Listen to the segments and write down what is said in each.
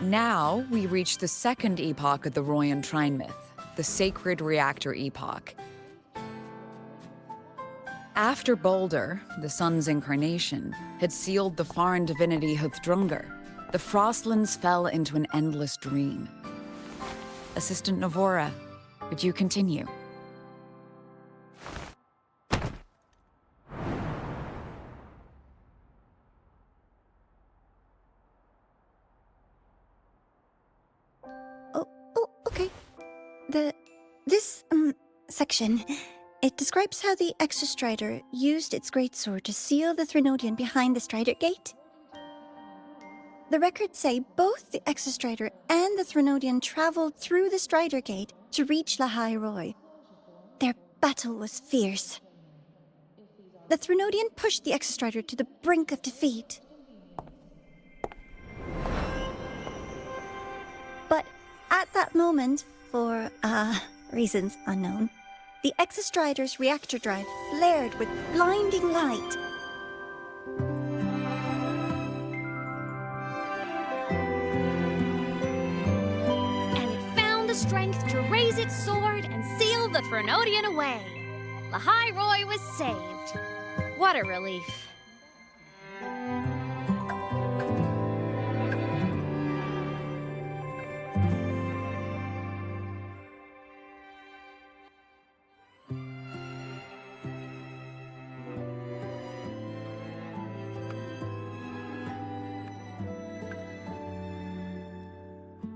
Now we reach the second epoch of the Royan Trine myth, the Sacred Reactor Epoch. After Balder, the sun's incarnation, had sealed the foreign divinity Huthdrungr, the Frostlands fell into an endless dream. Assistant Navora, would you continue? Okay. This section, it describes how the Exostrider used its greatsword to seal the Threnodian behind the Strider Gate. The records say both the Exostrider and the Threnodian traveled through the Strider Gate to reach Lahai Roy. Their battle was fierce. The Threnodian pushed the Exostrider to the brink of defeat. But at that moment, for reasons unknown, the Exostrider's reactor drive flared with blinding light. And it found the strength to raise its sword and seal the Threnodian away. Lahai Roy was saved. What a relief.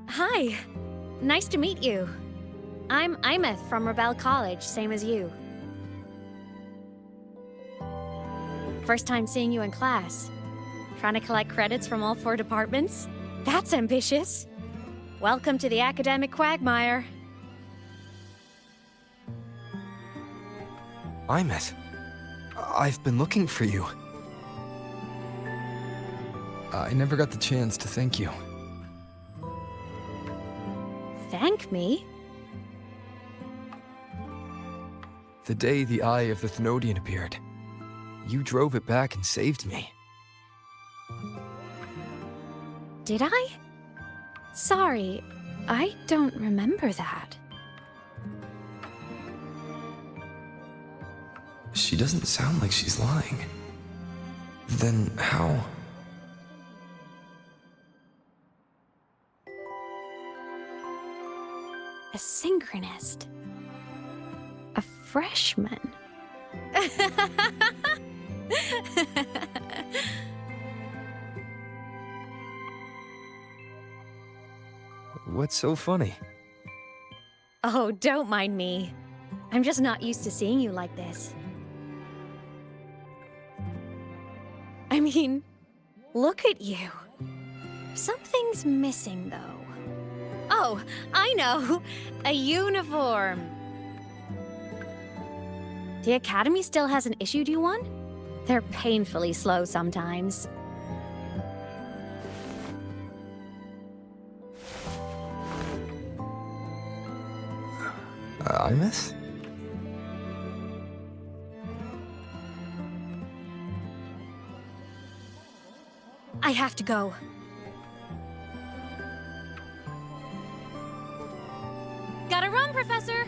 Hi. Nice to meet you. I'm Aemeath from Rebel College, same as you. First time seeing you in class. Trying to collect credits from all 4 departments? That's ambitious. Welcome to the academic quagmire. Aemeath, I've been looking for you. I never got the chance to thank you. Thank me? The day the Eye of the Thenodian appeared, you drove it back and saved me. Did I? Sorry, I don't remember that. She doesn't sound like she's lying. Then how? A synchronist. A freshman. What's so funny? Oh, don't mind me. I'm just not used to seeing you like this. I mean, look at you. Something's missing, though. Oh, I know! A uniform! The Academy still hasn't issued you one? They're painfully slow sometimes. Aemeath? I have to go. Gotta run, Professor!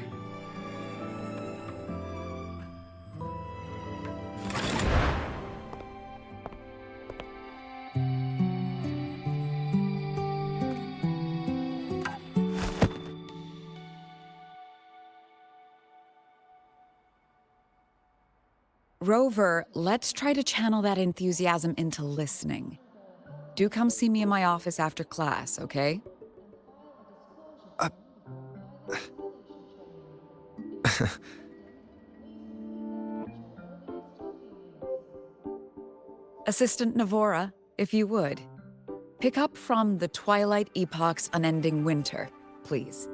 Rover, let's try to channel that enthusiasm into listening. Do come see me in my office after class, okay? Assistant Navora, if you would. Pick up from the Twilight Epoch's Unending Winter, please.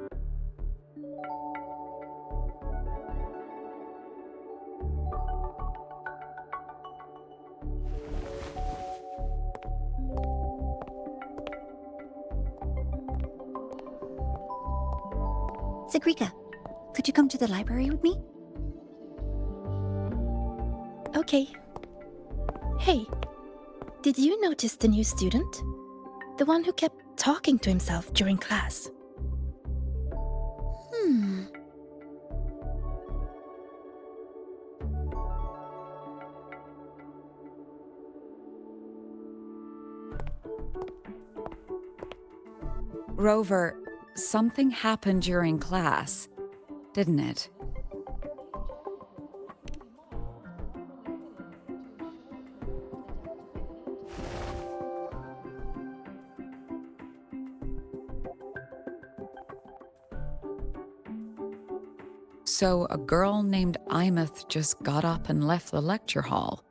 Sigrika, could you come to the library with me? Okay. Hey, did you notice the new student? The one who kept talking to himself during class. Rover, something happened during class, didn't it? So a girl named Aemeath just got up and left the lecture hall.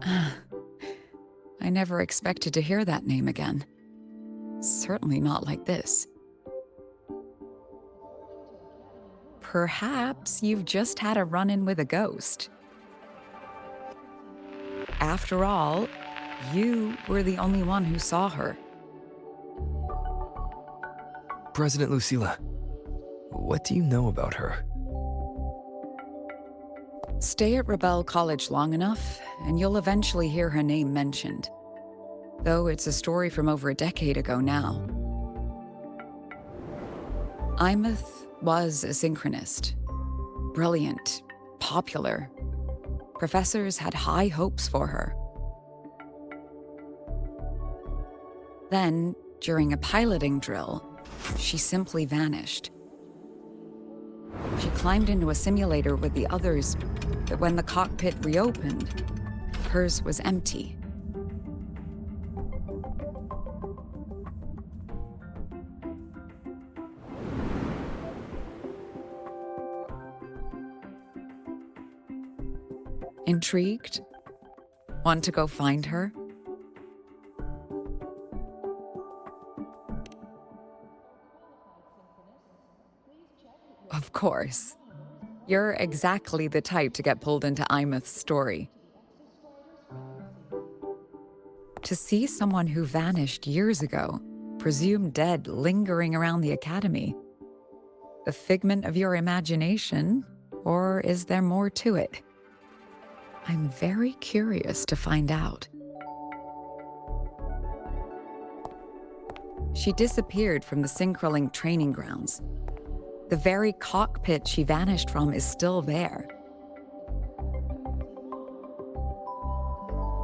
I never expected to hear that name again. Certainly not like this. Perhaps you've just had a run-in with a ghost. After all, you were the only one who saw her. President Lucilla, what do you know about her? Stay at Rebel College long enough, and you'll eventually hear her name mentioned. Though it's a story from over a decade ago now. Aemeath was a synchronist. Brilliant, popular. Professors had high hopes for her. Then, during a piloting drill, she simply vanished. She climbed into a simulator with the others, but when the cockpit reopened, hers was empty. Intrigued? Want to go find her? Of course. You're exactly the type to get pulled into Aemeath's story. To see someone who vanished years ago, presumed dead, lingering around the academy. A figment of your imagination, or is there more to it? I'm very curious to find out. She disappeared from the Synchroling training grounds. The very cockpit she vanished from is still there.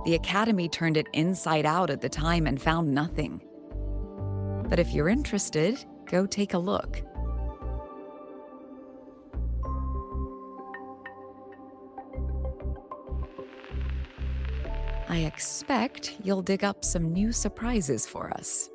The Academy turned it inside out at the time and found nothing. But if you're interested, go take a look. I expect you'll dig up some new surprises for us.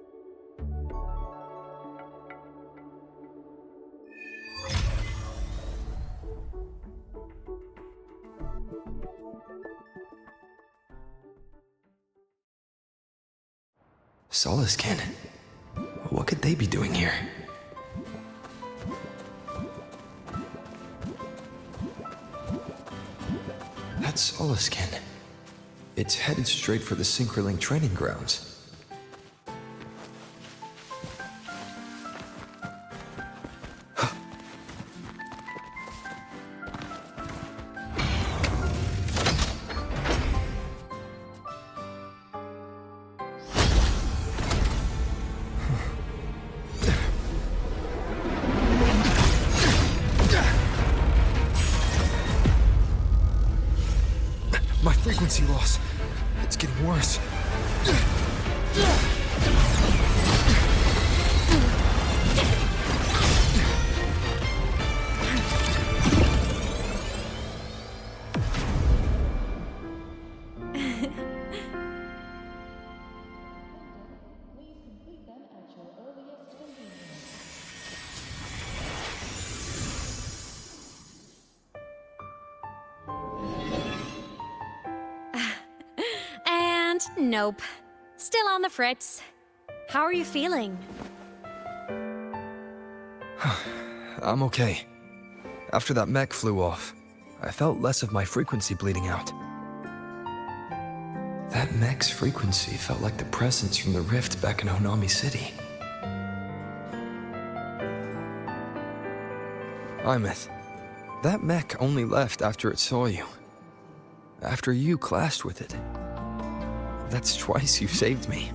Soliskin? What could they be doing here? That's Soliskin. It's headed straight for the Synchroling training grounds. My frequency loss. It's getting worse. Nope. Still on the fritz. How are you feeling? I'm okay. After that mech flew off, I felt less of my frequency bleeding out. That mech's frequency felt like the presence from the rift back in Honami City. Aemeath, That mech only left after it saw you. After you clashed with it. That's twice you've saved me.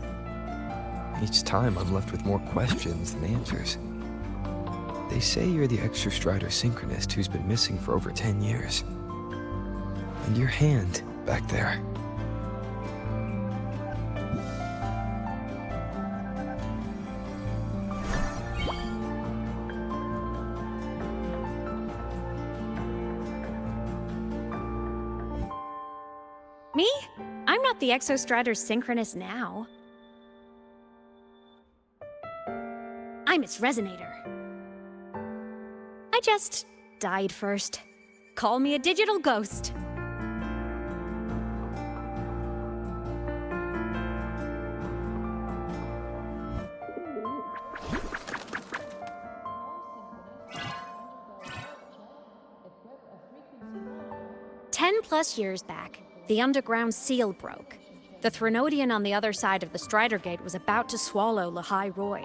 Each time I'm left with more questions than answers. They say you're the extrastrider synchronist who's been missing for over 10 years. And your hand back there. Me? I'm not the exostrider synchronist now. I'm its resonator. I just died first. Call me a digital ghost. +10 years back, the underground seal broke. The Threnodian on the other side of the Strider Gate was about to swallow Lahai Roy.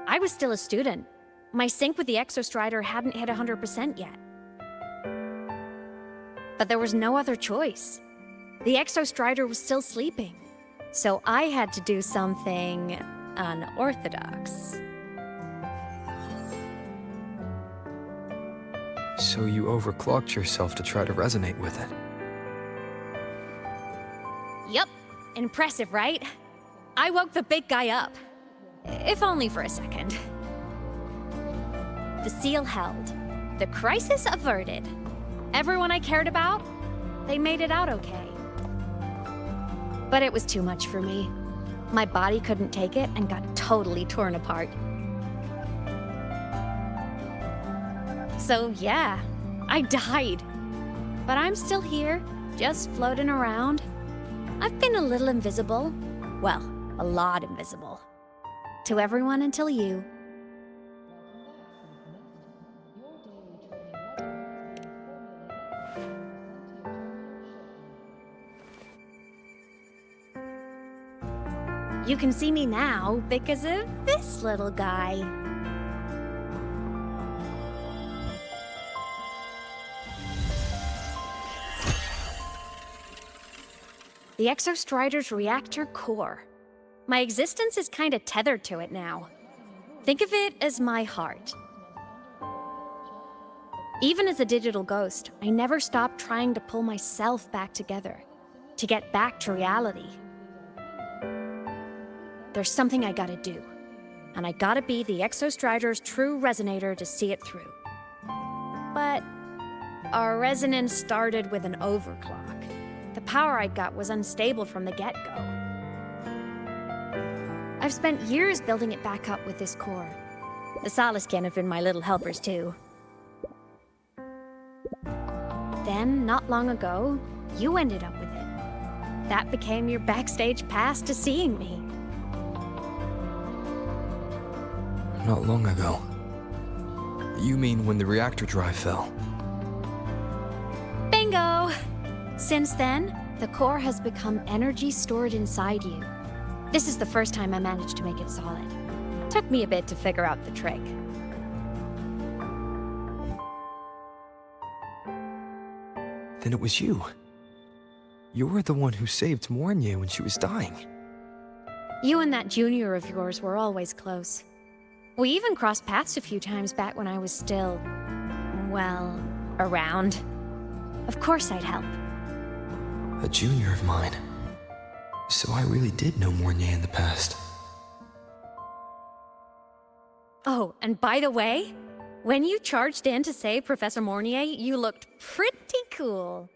I was still a student. My sync with the Exostrider hadn't hit 100% yet. But there was no other choice. The Exostrider was still sleeping. So I had to do something unorthodox. So you overclocked yourself to try to resonate with it. Yup. Impressive, right? I woke the big guy up. If only for a second. The seal held. The crisis averted. Everyone I cared about, they made it out okay. But it was too much for me. My body couldn't take it and got totally torn apart. So yeah, I died. But I'm still here, just floating around. I've been a little invisible. Well, a lot invisible. To everyone until you. You can see me now because of this little guy. The Exostrider's reactor core. My existence is kinda tethered to it now. Think of it as my heart. Even as a digital ghost, I never stopped trying to pull myself back together, to get back to reality. There's something I gotta do, and I gotta be the Exostrider's true resonator to see it through. But our resonance started with an overclock. The power I got was unstable from the get-go. I've spent years building it back up with this core. The Soliskin have been my little helpers too. Then, not long ago, you ended up with it. That became your backstage pass to seeing me. Not long ago. You mean when the reactor drive fell? Bingo! Since then, the core has become energy stored inside you. This is the first time I managed to make it solid. Took me a bit to figure out the trick. Then it was you. You were the one who saved Mornye when she was dying. You and that junior of yours were always close. We even crossed paths a few times back when I was still, well, around. Of course I'd help. A junior of mine. So I really did know Mornye in the past. Oh, and by the way, when you charged in to save Professor Mornye, you looked pretty cool.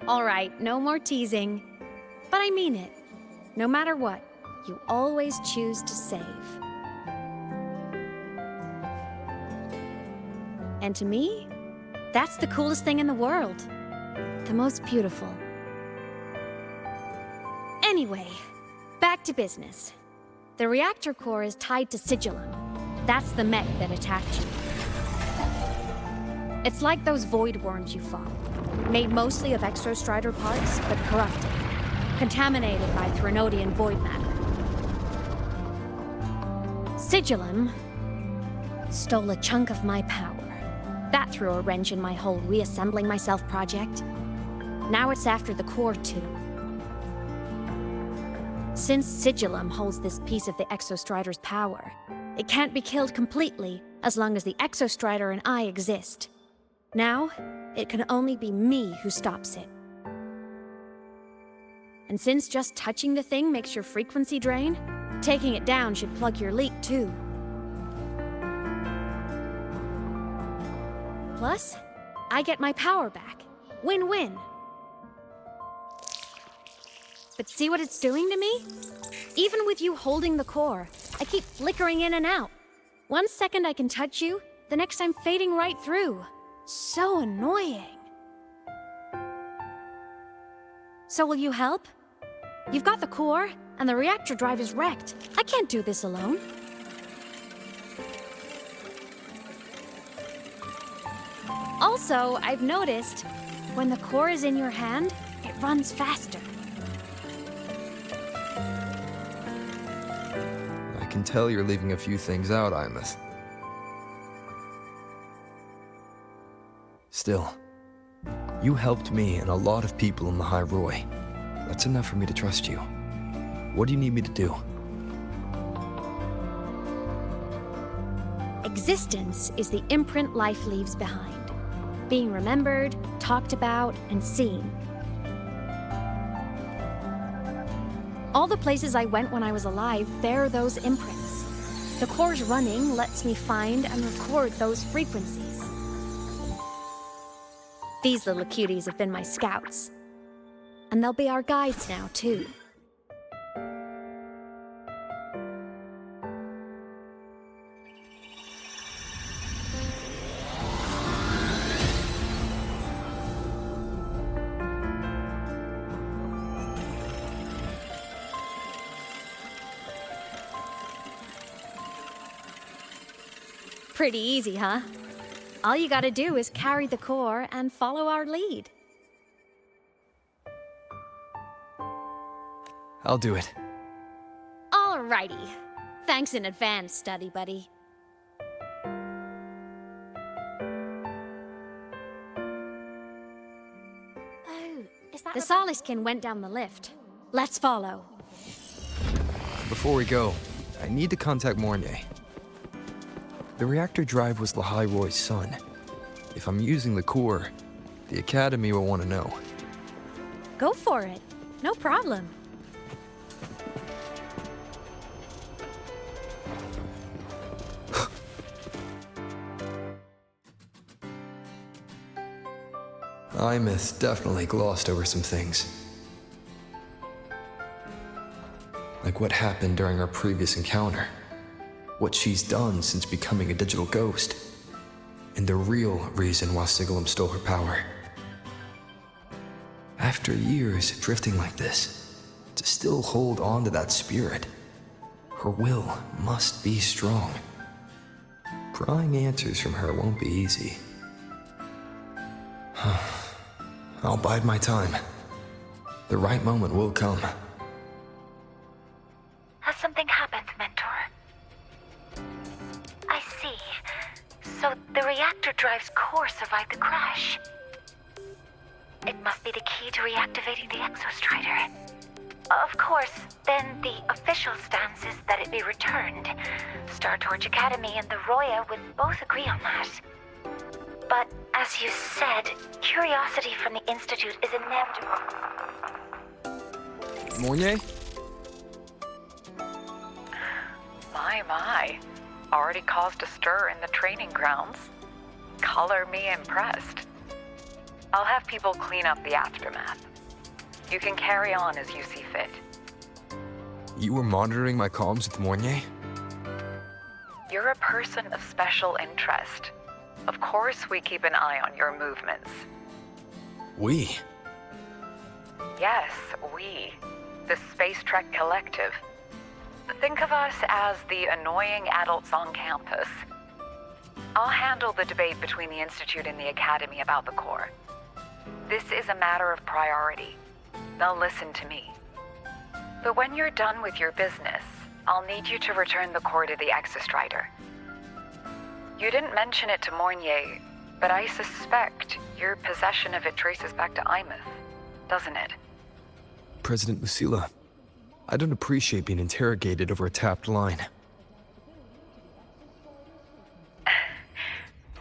All right, no more teasing. But I mean it. No matter what, you always choose to save. And to me, that's the coolest thing in the world. The most beautiful. Anyway, back to business. The reactor core is tied to Sigillum. That's the mech that attacked you. It's like those void worms you fought, made mostly of exostrider parts, but corrupted, contaminated by Threnodian void matter. Sigillum stole a chunk of my power. That threw a wrench in my whole reassembling myself project. Now it's after the core too. Since Sigillum holds this piece of the Exostrider's power, it can't be killed completely as long as the Exostrider and I exist. Now, it can only be me who stops it. And since just touching the thing makes your frequency drain, taking it down should plug your leak too. Plus, I get my power back. Win-win. But see what it's doing to me? Even with you holding the core, I keep flickering in and out. 1 second I can touch you, the next I'm fading right through. So annoying. So will you help? You've got the core, and the reactor drive is wrecked. I can't do this alone. Also, I've noticed, when the core is in your hand, it runs faster. I can tell you're leaving a few things out, Aemeath. Still, you helped me and a lot of people in the High Roy. That's enough for me to trust you. What do you need me to do? Existence is the imprint life leaves behind. Being remembered, talked about, and seen. All the places I went when I was alive bear those imprints. The core's running lets me find and record those frequencies. These little cuties have been my scouts. And they'll be our guides now, too. Pretty easy, huh? All you gotta do is carry the core and follow our lead. I'll do it. Alrighty. Thanks in advance, study buddy. Oh, is that the Soliskin went down the lift. Let's follow. Before we go, I need to contact Mornay. The reactor drive was Lahai Roy's son. If I'm using the core, the Academy will want to know. Go for it. No problem. Aemeath definitely glossed over some things. Like what happened during our previous encounter. What she's done since becoming a digital ghost. And the real reason why Sigillum stole her power. After years drifting like this, to still hold on to that spirit, her will must be strong. Prying answers from her won't be easy. I'll bide my time. The right moment will come. Has something happened, Mentor? I see. So the reactor drive's core survived the crash. It must be the key to reactivating the Exostrider. Of course, then the official stance is that it be returned. Star Torch Academy and the Roya would both agree on that. But as you said, curiosity from the Institute is inevitable. Mornay? My. Already caused a stir in the training grounds. Color me impressed. I'll have people clean up the aftermath. You can carry on as you see fit. You were monitoring my comms with Mornay? You're a person of special interest. Of course we keep an eye on your movements. We? Yes, we. The Space Trek Collective. Think of us as the annoying adults on campus. I'll handle the debate between the Institute and the Academy about the Corps. This is a matter of priority. They'll listen to me. But when you're done with your business, I'll need you to return the Corps to the Exostrider. You didn't mention it to Mornier, but I suspect your possession of it traces back to Aemeath, doesn't it? President Lucilla, I don't appreciate being interrogated over a tapped line.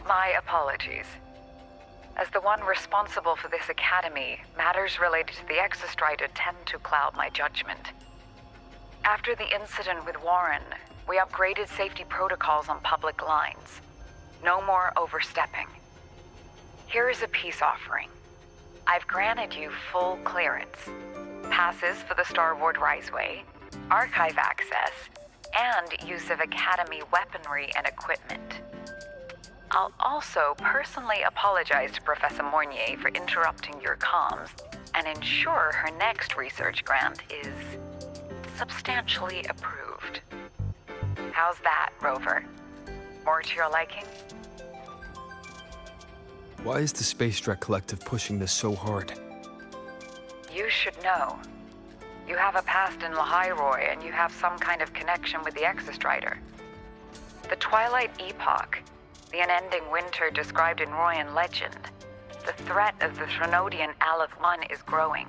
My apologies. As the one responsible for this academy, matters related to the Exostrider tend to cloud my judgment. After the incident with Warren, we upgraded safety protocols on public lines. No more overstepping. Here is a peace offering. I've granted you full clearance, passes for the Starboard Riseway, archive access, and use of Academy weaponry and equipment. I'll also personally apologize to Professor Mornier for interrupting your comms and ensure her next research grant is substantially approved. How's that, Rover? More to your liking? Why is the Space Trek Collective pushing this so hard? You should know. You have a past in Lahairoi, and you have some kind of connection with the Exostrider. The Twilight Epoch, the unending winter described in Royan legend, the threat of the Threnodian Aleth 1 is growing.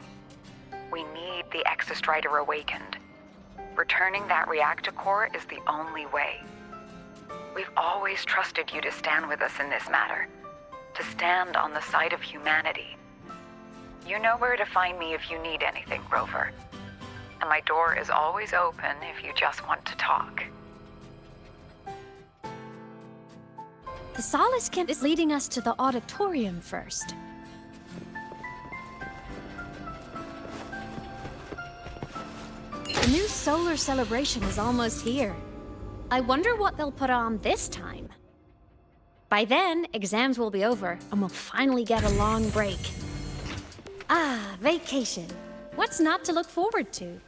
We need the Exostrider awakened. Returning that reactor core is the only way. We've always trusted you to stand with us in this matter, to stand on the side of humanity. You know where to find me if you need anything, Rover. And my door is always open if you just want to talk. The Soliskin is leading us to the auditorium first. The new solar celebration is almost here. I wonder what they'll put on this time. By then, exams will be over, and we'll finally get a long break. Ah, vacation. What's not to look forward to?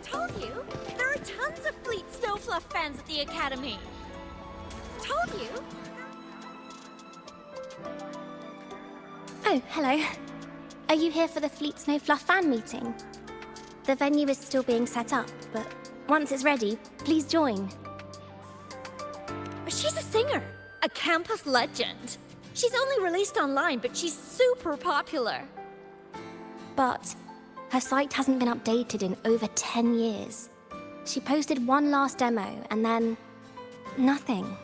Told you, there are tons of Fleet Snowfluff fans at the Academy. Told you. Oh, hello. Are you here for the Fleet Snowfluff fan meeting? The venue is still being set up, but once it's ready, please join. She's a singer, a campus legend. She's only released online, but she's super popular. But her site hasn't been updated in over 10 years. She posted one last demo, and then nothing.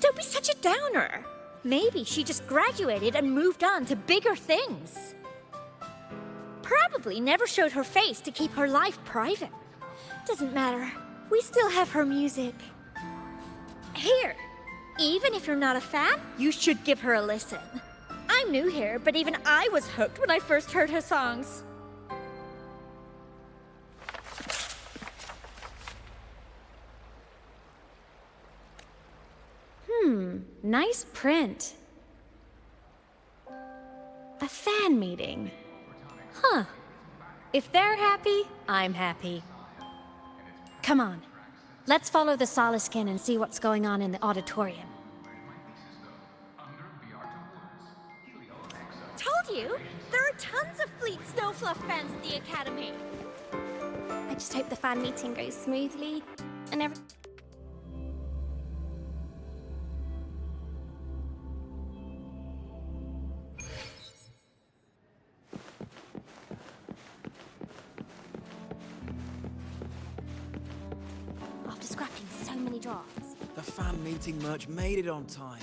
Don't be such a downer. Maybe she just graduated and moved on to bigger things. Probably never showed her face to keep her life private. Doesn't matter. We still have her music. Here, even if you're not a fan, you should give her a listen. I'm new here, but even I was hooked when I first heard her songs. Nice print. A fan meeting. Huh. If they're happy, I'm happy. Come on. Let's follow the Soliskin and see what's going on in the auditorium. Told you, there are tons of Fleet Snowfluff fans at the Academy. I just hope the fan meeting goes smoothly and everything. After scrapping so many drafts. The fan meeting merch made it on time.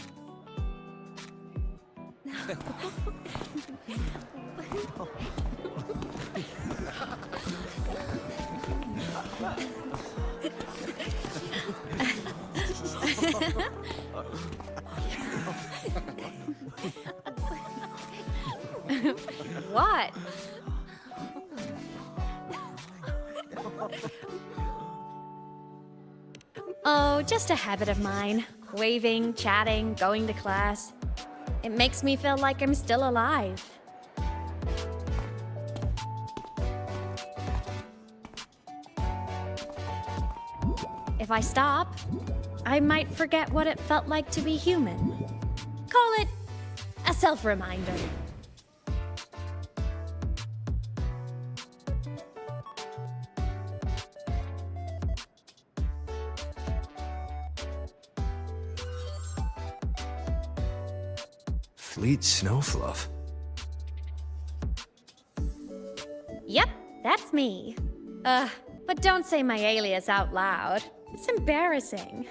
What? Oh, just a habit of mine. Waving, chatting, going to class. It makes me feel like I'm still alive. If I stop, I might forget what it felt like to be human. Call it a self-reminder. Fleet Snowfluff. Yep, that's me. But don't say my alias out loud. It's embarrassing.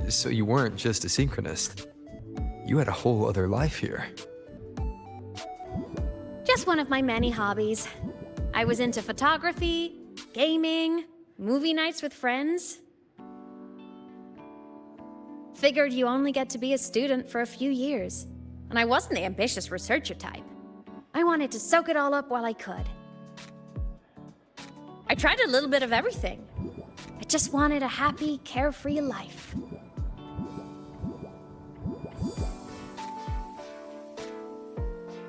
So you weren't just a synchronist. You had a whole other life here. Just one of my many hobbies. I was into photography, gaming, movie nights with friends. Figured you only get to be a student for a few years. And I wasn't the ambitious researcher type. I wanted to soak it all up while I could. I tried a little bit of everything. I just wanted a happy, carefree life.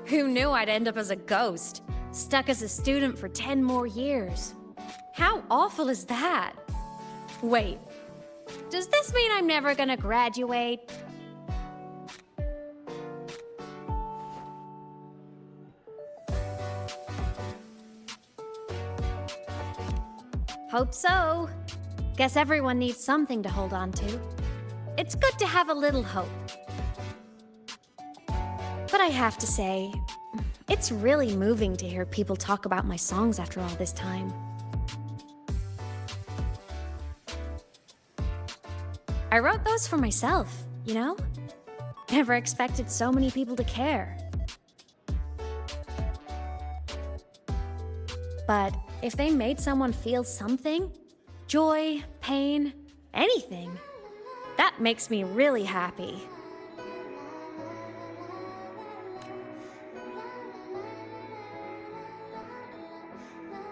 Who knew I'd end up as a ghost, stuck as a student for 10 more years? How awful is that? Wait, does this mean I'm never gonna graduate? Hope so. Guess everyone needs something to hold on to. It's good to have a little hope. But I have to say, it's really moving to hear people talk about my songs after all this time. I wrote those for myself, you know? Never expected so many people to care. But if they made someone feel something, joy, pain, anything, that makes me really happy.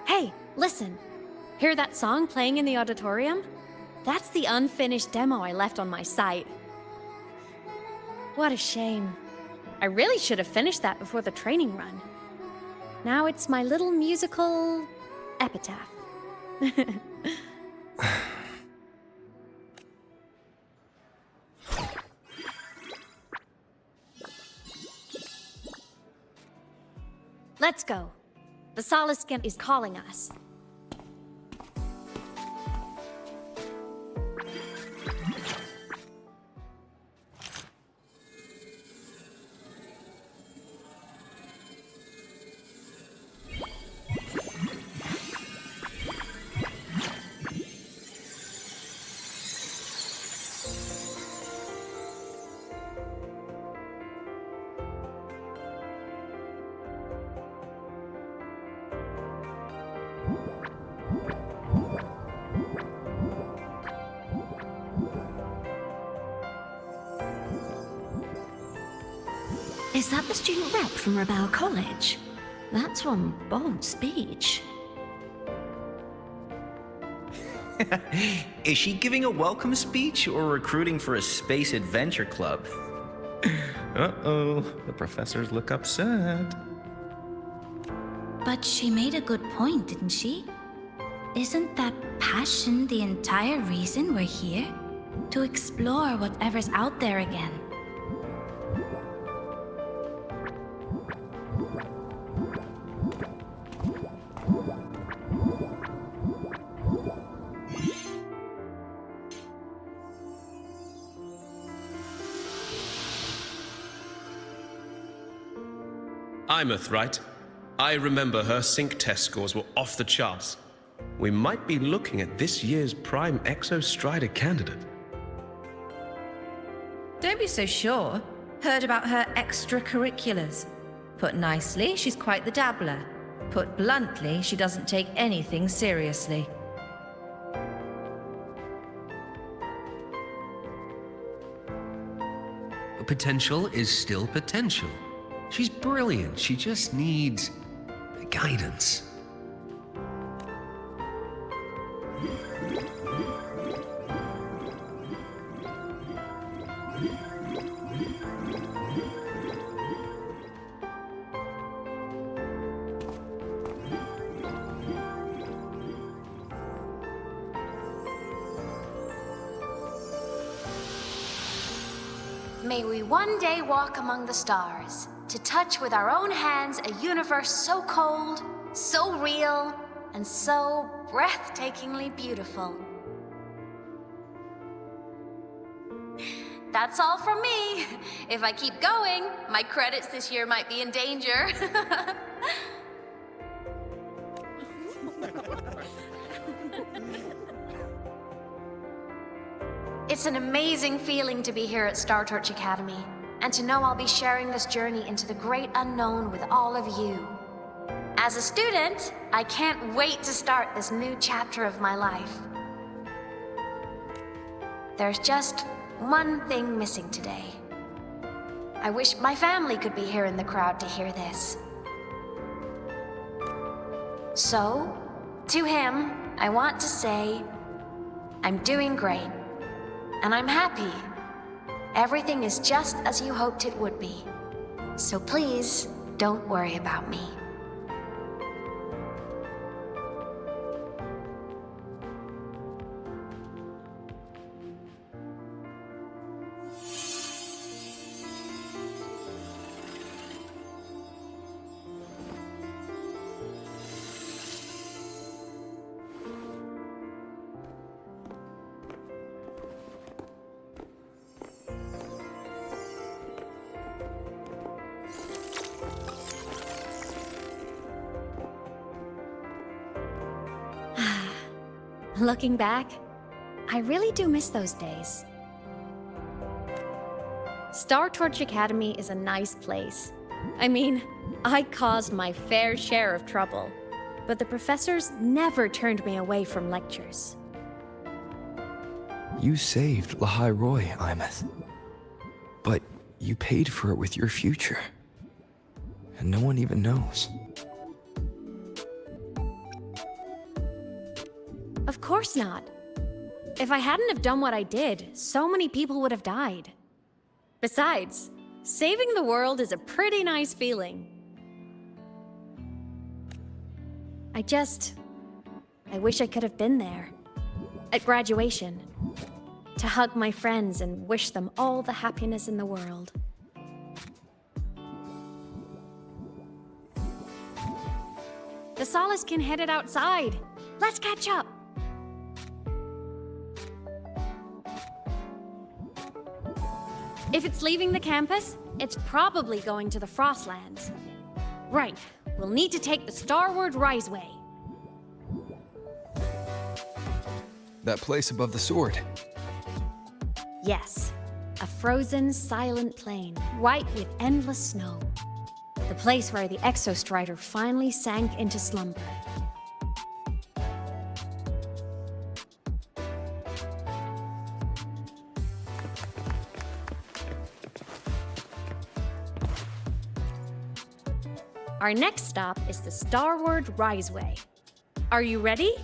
Hey, listen. Hear that song playing in the auditorium? That's the unfinished demo I left on my site. What a shame. I really should have finished that before the training run. Now it's my little musical epitaph. Let's go. The Soliskin is calling us. Is that the student rep from Rebel College? That's one bold speech. Is she giving a welcome speech or recruiting for a space adventure club? Uh-oh, the professors look upset. But she made a good point, didn't she? Isn't that passion the entire reason we're here? To explore whatever's out there again. Aemeath, right? I remember her sync test scores were off the charts. We might be looking at this year's prime Exostrider candidate. Don't be so sure. Heard about her extracurriculars. Put nicely, she's quite the dabbler. Put bluntly, she doesn't take anything seriously. Potential is still potential. She's brilliant. She just needs guidance. May we one day walk among the stars, to touch with our own hands a universe so cold, so real, and so breathtakingly beautiful. That's all from me. If I keep going, my credits this year might be in danger. It's an amazing feeling to be here at Star Torch Academy, and to know I'll be sharing this journey into the great unknown with all of you. As a student, I can't wait to start this new chapter of my life. There's just one thing missing today. I wish my family could be here in the crowd to hear this. So, to him, I want to say, I'm doing great, and I'm happy. Everything is just as you hoped it would be. So please, don't worry about me. Looking back, I really do miss those days. Star Torch Academy is a nice place. I mean, I caused my fair share of trouble, but the professors never turned me away from lectures. You saved Lahai Roy, Aemeath. But you paid for it with your future. And no one even knows. Of course not. If I hadn't have done what I did, so many people would have died. Besides, saving the world is a pretty nice feeling. I wish I could have been there. At graduation. To hug my friends and wish them all the happiness in the world. The Soliskin headed outside. Let's catch up. If it's leaving the campus, it's probably going to the Frostlands. Right, we'll need to take the Starward Riseway. That place above the sword. Yes, a frozen, silent plain, white with endless snow. The place where the Exostrider finally sank into slumber. Our next stop is the Starward Riseway. Are you ready?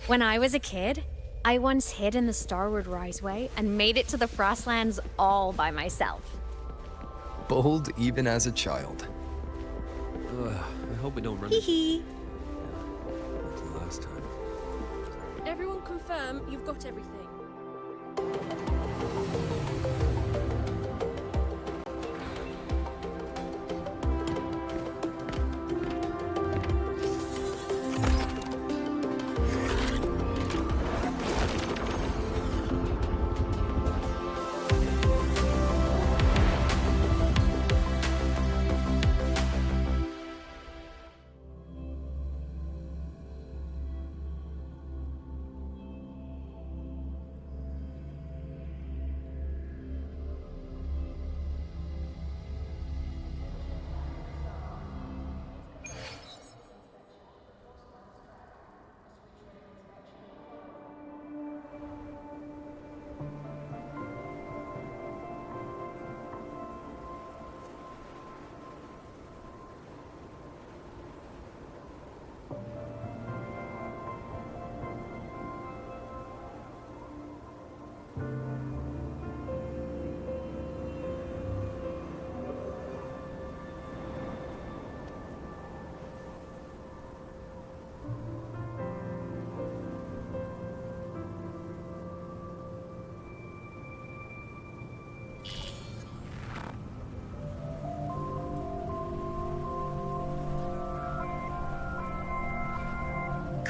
When I was a kid, I once hid in the Starward Riseway and made it to the Frostlands all by myself. Bold even as a child. I hope we don't run Hee hee. into last time. Everyone confirm you've got everything.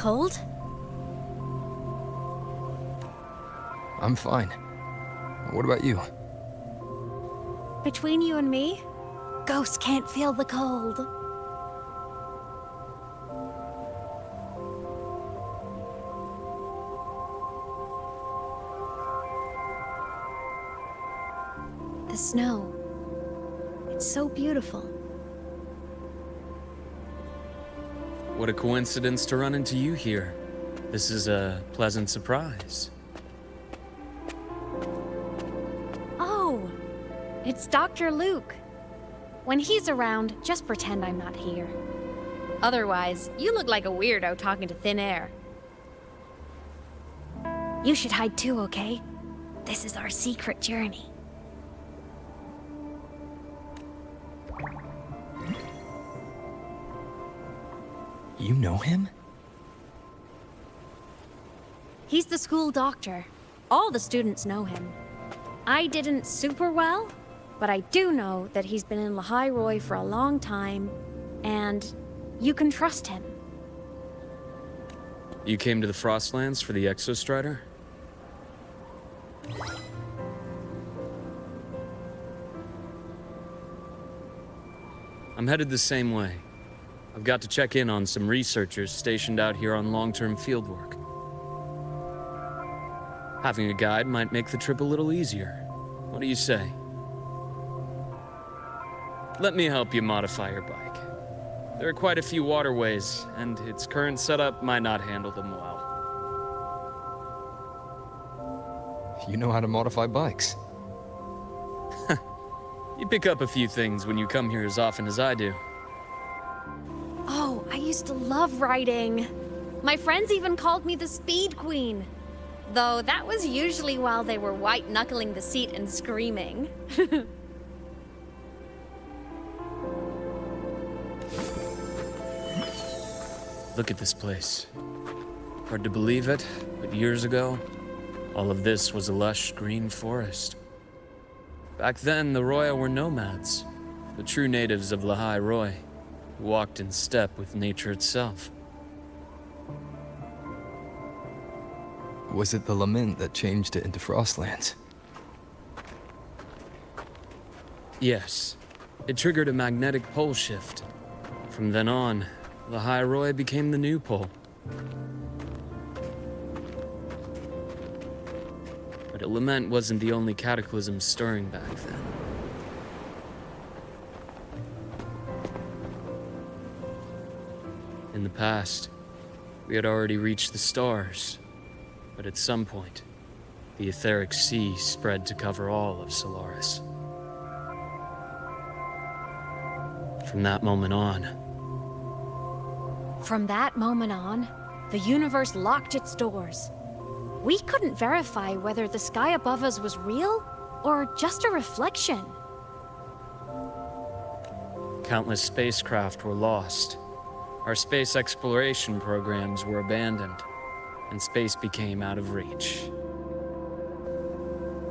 cold? I'm fine. What about you? Between you and me, ghosts can't feel the cold. The snow. It's so beautiful. What a coincidence to run into you here. This is a pleasant surprise. Oh, it's Dr. Luuk. When he's around, just pretend I'm not here. Otherwise, you look like a weirdo talking to thin air. You should hide too, okay? This is our secret journey. You know him? He's the school doctor. All the students know him. I didn't super well, but I do know that he's been in Lahai Roi for a long time, and you can trust him. You came to the Frostlands for the Exostrider? I'm headed the same way. I've got to check in on some researchers stationed out here on long-term fieldwork. Having a guide might make the trip a little easier. What do you say? Let me help you modify your bike. There are quite a few waterways, and its current setup might not handle them well. You know how to modify bikes. You pick up a few things when you come here as often as I do. Oh, I used to love riding. My friends even called me the Speed Queen. Though that was usually while they were white-knuckling the seat and screaming. Look at this place. Hard to believe it, but years ago, all of this was a lush green forest. Back then, the Roya were nomads, the true natives of Lahai Roi, who walked in step with nature itself. Was it the lament that changed it into Frostlands? Yes. It triggered a magnetic pole shift. From then on, Lahai Roi became the new pole. But a lament wasn't the only cataclysm stirring back then. In the past, we had already reached the stars, but at some point, the etheric sea spread to cover all of Solaris. From that moment on, the universe locked its doors. We couldn't verify whether the sky above us was real or just a reflection. Countless spacecraft were lost. Our space exploration programs were abandoned, and space became out of reach.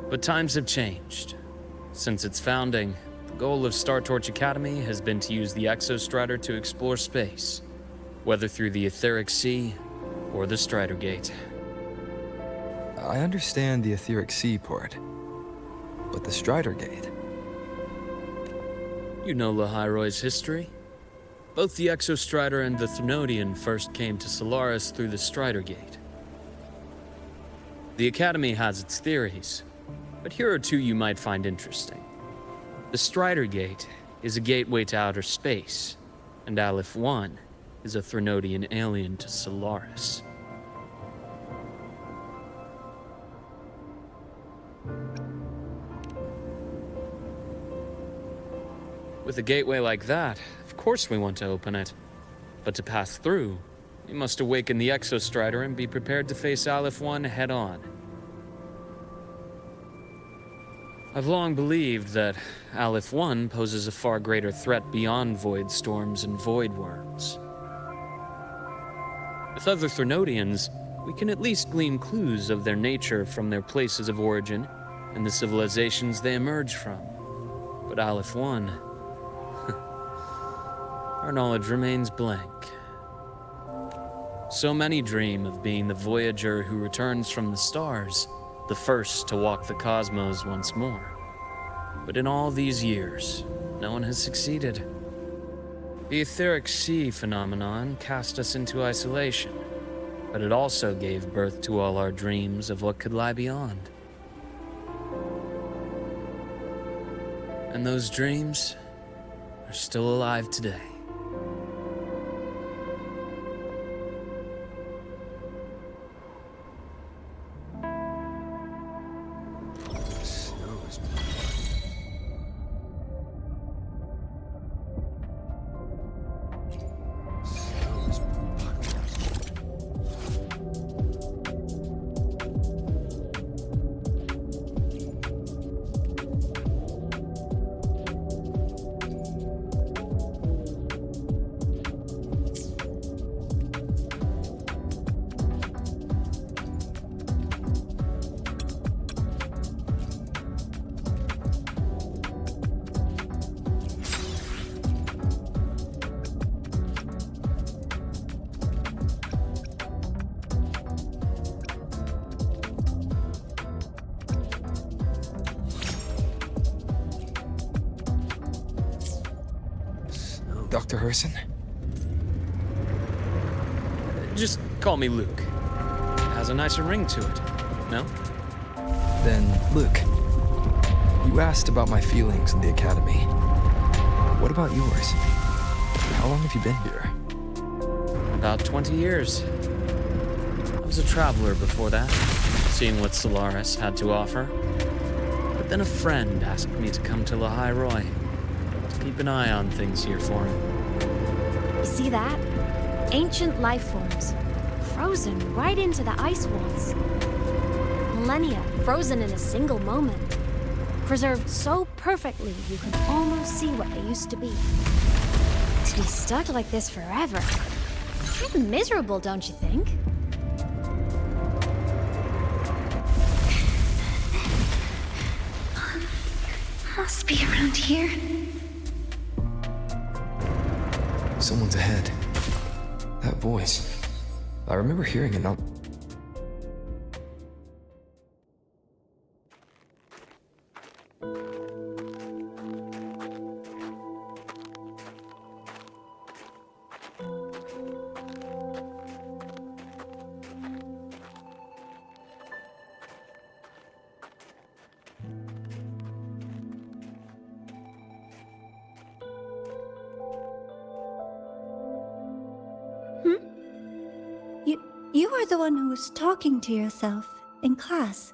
But times have changed. Since its founding, the goal of Star Torch Academy has been to use the Exostrider to explore space, whether through the etheric sea or the Strider Gate. I understand the etheric sea part, but the Strider Gate... You know Lahai Roi's history? Both the Exostrider and the Thrunodian first came to Solaris through the Strider Gate. The Academy has its theories, but here are two you might find interesting. The Strider Gate is a gateway to outer space, and Aleph 1 is a Thrunodian alien to Solaris. With a gateway like that, of course we want to open it. But to pass through, we must awaken the Exostrider and be prepared to face Aleph 1 head-on. I've long believed that Aleph 1 poses a far greater threat beyond void storms and void worms. With other Thrunodians, we can at least glean clues of their nature from their places of origin and the civilizations they emerge from. But Aleph 1... our knowledge remains blank. So many dream of being the voyager who returns from the stars, the first to walk the cosmos once more. But in all these years, no one has succeeded. The etheric sea phenomenon cast us into isolation, but it also gave birth to all our dreams of what could lie beyond. And those dreams are still alive today. Dr. Herson? Just call me Luke. It has a nicer ring to it, no? Then, Luke, you asked about my feelings in the academy. What about yours? How long have you been here? About 20 years. I was a traveler before that, seeing what Solaris had to offer. But then a friend asked me to come to Lahai Roy, to keep an eye on things here for him. You see that? Ancient life forms, frozen right into the ice walls. Millennia frozen in a single moment, preserved so perfectly you can almost see what they used to be. To be stuck like this forever, kind of miserable, don't you think? Must be around here. Someone's ahead. That voice. I remember hearing it not. You are the one who was talking to yourself in class.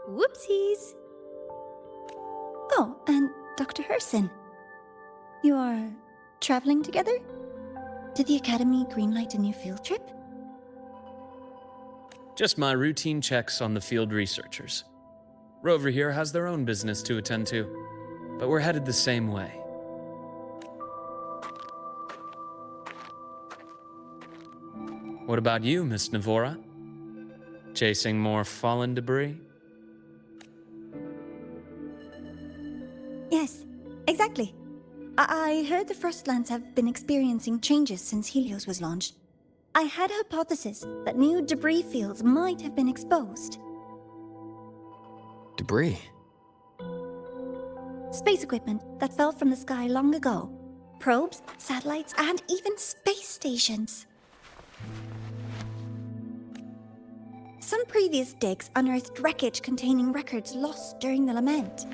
Whoopsies! Oh, and Dr. Herson. You are traveling together? Did the Academy greenlight a new field trip? Just my routine checks on the field researchers. Rover here has their own business to attend to, but we're headed the same way. What about you, Miss Navora? Chasing more fallen debris? Yes, exactly. I heard the Frostlands have been experiencing changes since Helios was launched. I had a hypothesis that new debris fields might have been exposed. Debris? Space equipment that fell from the sky long ago. Probes, satellites, and even space stations. Some previous digs unearthed wreckage containing records lost during the lament.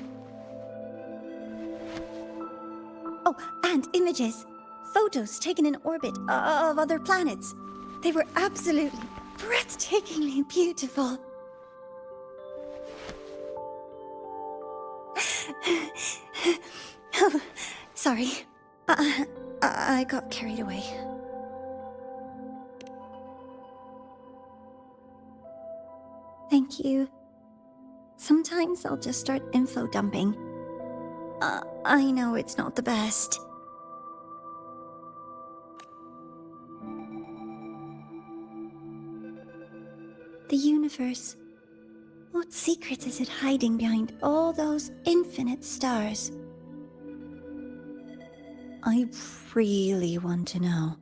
Oh, and images. Photos taken in orbit of other planets. They were absolutely breathtakingly beautiful. Oh, sorry. I got carried away. Thank you. Sometimes I'll just start info dumping. I know it's not the best. The universe. What secrets is it hiding behind all those infinite stars? I really want to know.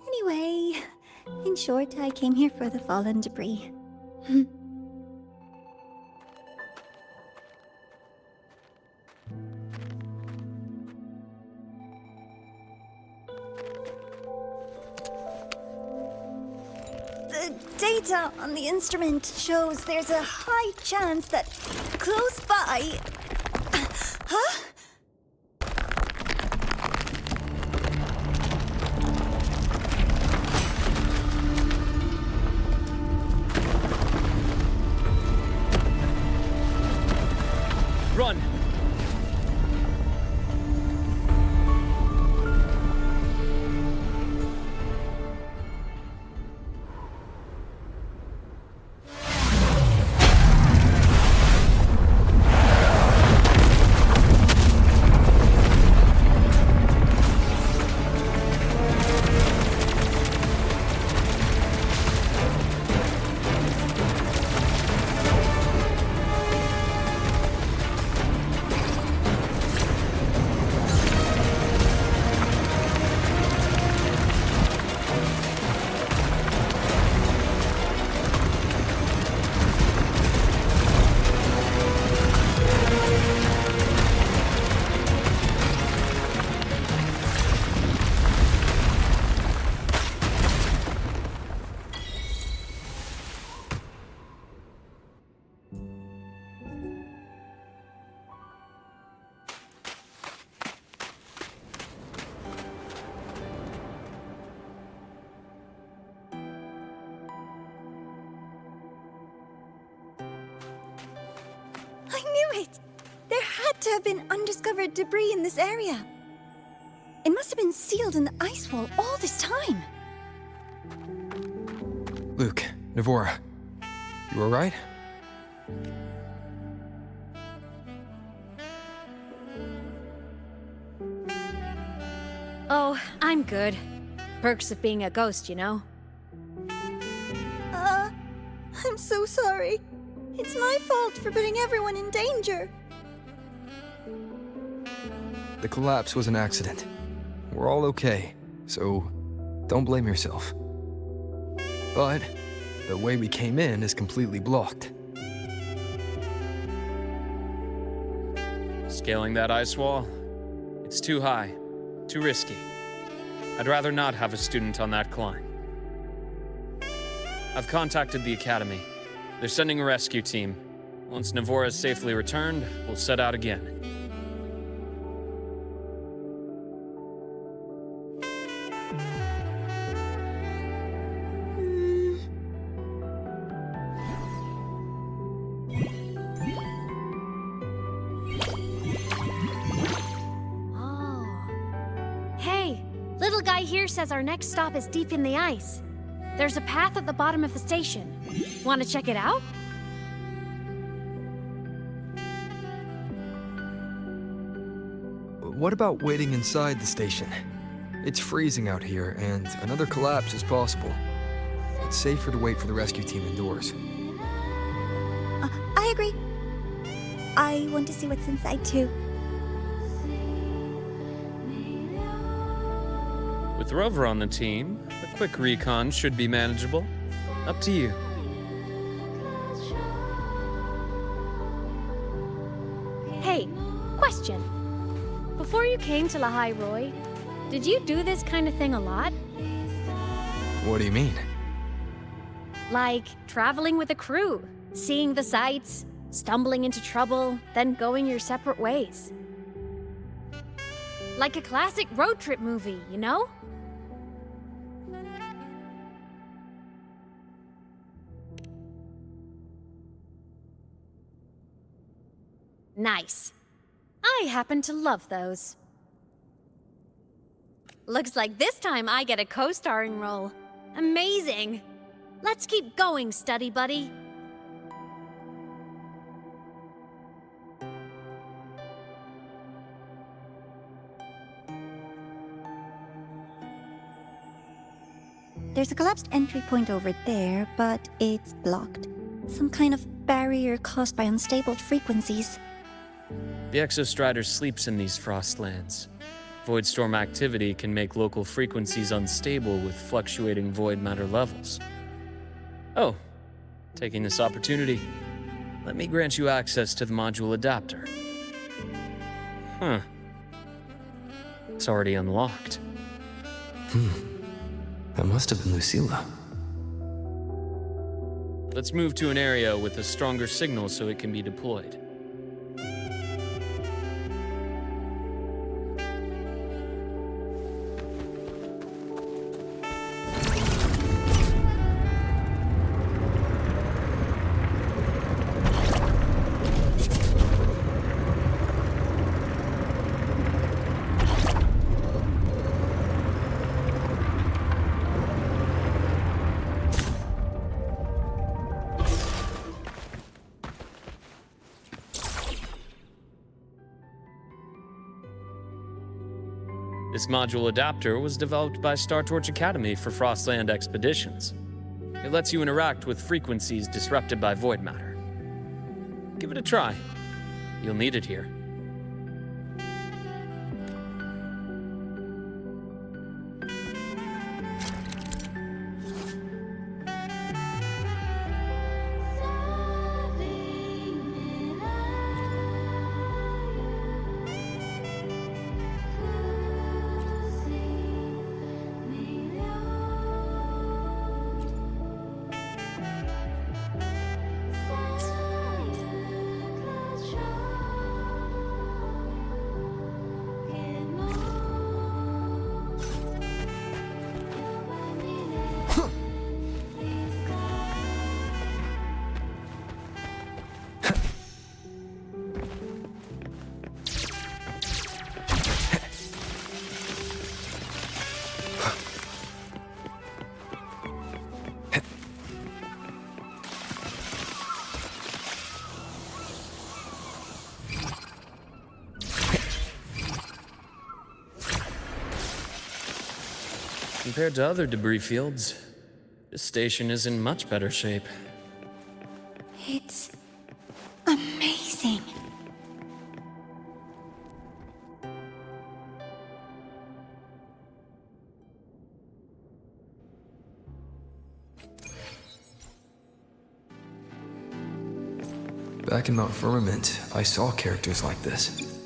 Anyway, in short, I came here for the fallen debris. The data on the instrument shows there's a high chance that close by... Huh? Run! I knew it! There had to have been undiscovered debris in this area. It must have been sealed in the ice wall all this time. Luuk, Navora, you alright? Oh, I'm good. Perks of being a ghost, you know? I'm so sorry. It's my fault for putting everyone in danger. The collapse was an accident. We're all okay, so don't blame yourself. But the way we came in is completely blocked. Scaling that ice wall? It's too high, too risky. I'd rather not have a student on that climb. I've contacted the Academy. They're sending a rescue team. Once Navora is safely returned, we'll set out again. Little guy here says our next stop is deep in the ice. There's a path at the bottom of the station. Want to check it out? What about waiting inside the station? It's freezing out here, and another collapse is possible. It's safer to wait for the rescue team indoors. I agree. I want to see what's inside too. With Rover on the team, a quick recon should be manageable. Up to you. Hey, question. Before you came to Lahai Roy, did you do this kind of thing a lot? What do you mean? Like traveling with a crew, seeing the sights, stumbling into trouble, then going your separate ways. Like a classic road trip movie, you know? Nice. I happen to love those. Looks like this time I get a co-starring role. Amazing! Let's keep going, study buddy. There's a collapsed entry point over there, but it's blocked. Some kind of barrier caused by unstable frequencies. The Exostrider sleeps in these frostlands. Void storm activity can make local frequencies unstable with fluctuating void matter levels. Oh, taking this opportunity, let me grant you access to the module adapter. Huh. It's already unlocked. That must have been Lucilla. Let's move to an area with a stronger signal so it can be deployed. This module adapter was developed by Star Torch Academy for Frostland expeditions. It lets you interact with frequencies disrupted by void matter. Give it a try. You'll need it here. Compared to other debris fields, this station is in much better shape. It's amazing. Back in Mount Firmament, I saw characters like this.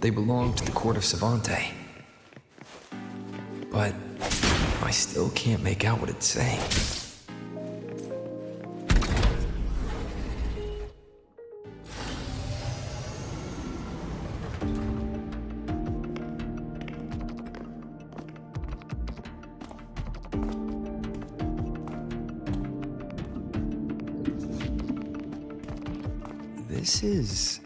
They belonged to the court of Savante. But I still can't make out what it's saying. This is...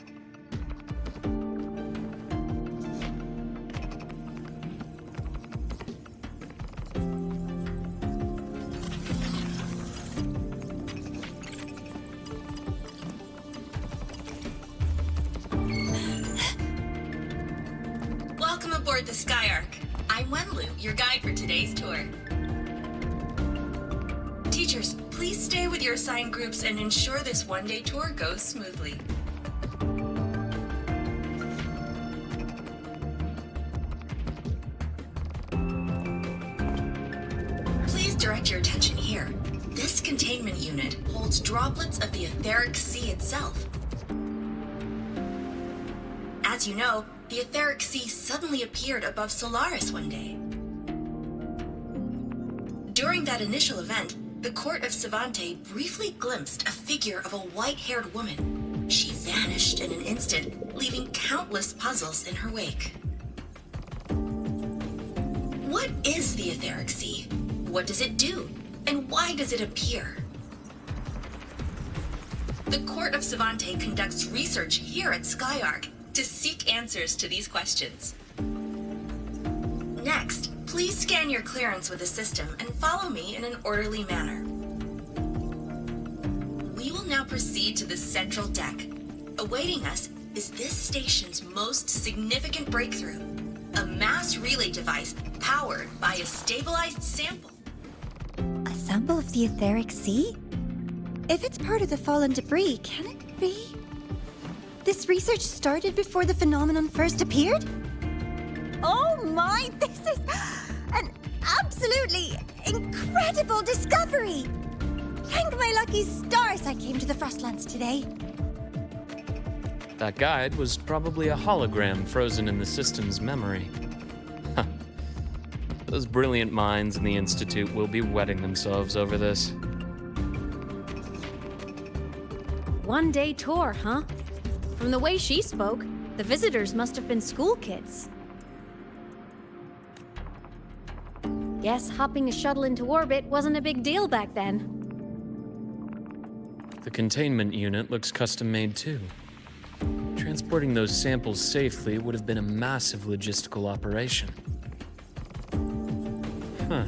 Welcome aboard the Skyark. I'm Wenlu, your guide for today's tour. Teachers, please stay with your assigned groups and ensure this one-day tour goes smoothly. Please direct your attention here. This containment unit holds droplets of the etheric sea itself. As you know, the etheric sea suddenly appeared above Solaris one day. During that initial event, the court of Savante briefly glimpsed a figure of a white-haired woman. She vanished in an instant, leaving countless puzzles in her wake. What is the etheric sea? What does it do? And why does it appear? The court of Savante conducts research here at Skyark to seek answers to these questions. Next, please scan your clearance with the system and follow me in an orderly manner. We will now proceed to the central deck. Awaiting us is this station's most significant breakthrough, a mass relay device powered by a stabilized sample. A sample of the etheric sea? If it's part of the fallen debris, can it be? This research started before the phenomenon first appeared? Oh my, this is an absolutely incredible discovery! Thank my lucky stars I came to the Frostlands today. That guide was probably a hologram frozen in the system's memory. Huh. Those brilliant minds in the Institute will be wetting themselves over this. One-day tour, huh? From the way she spoke, the visitors must have been school kids. Guess hopping a shuttle into orbit wasn't a big deal back then. The containment unit looks custom-made too. Transporting those samples safely would have been a massive logistical operation. Huh.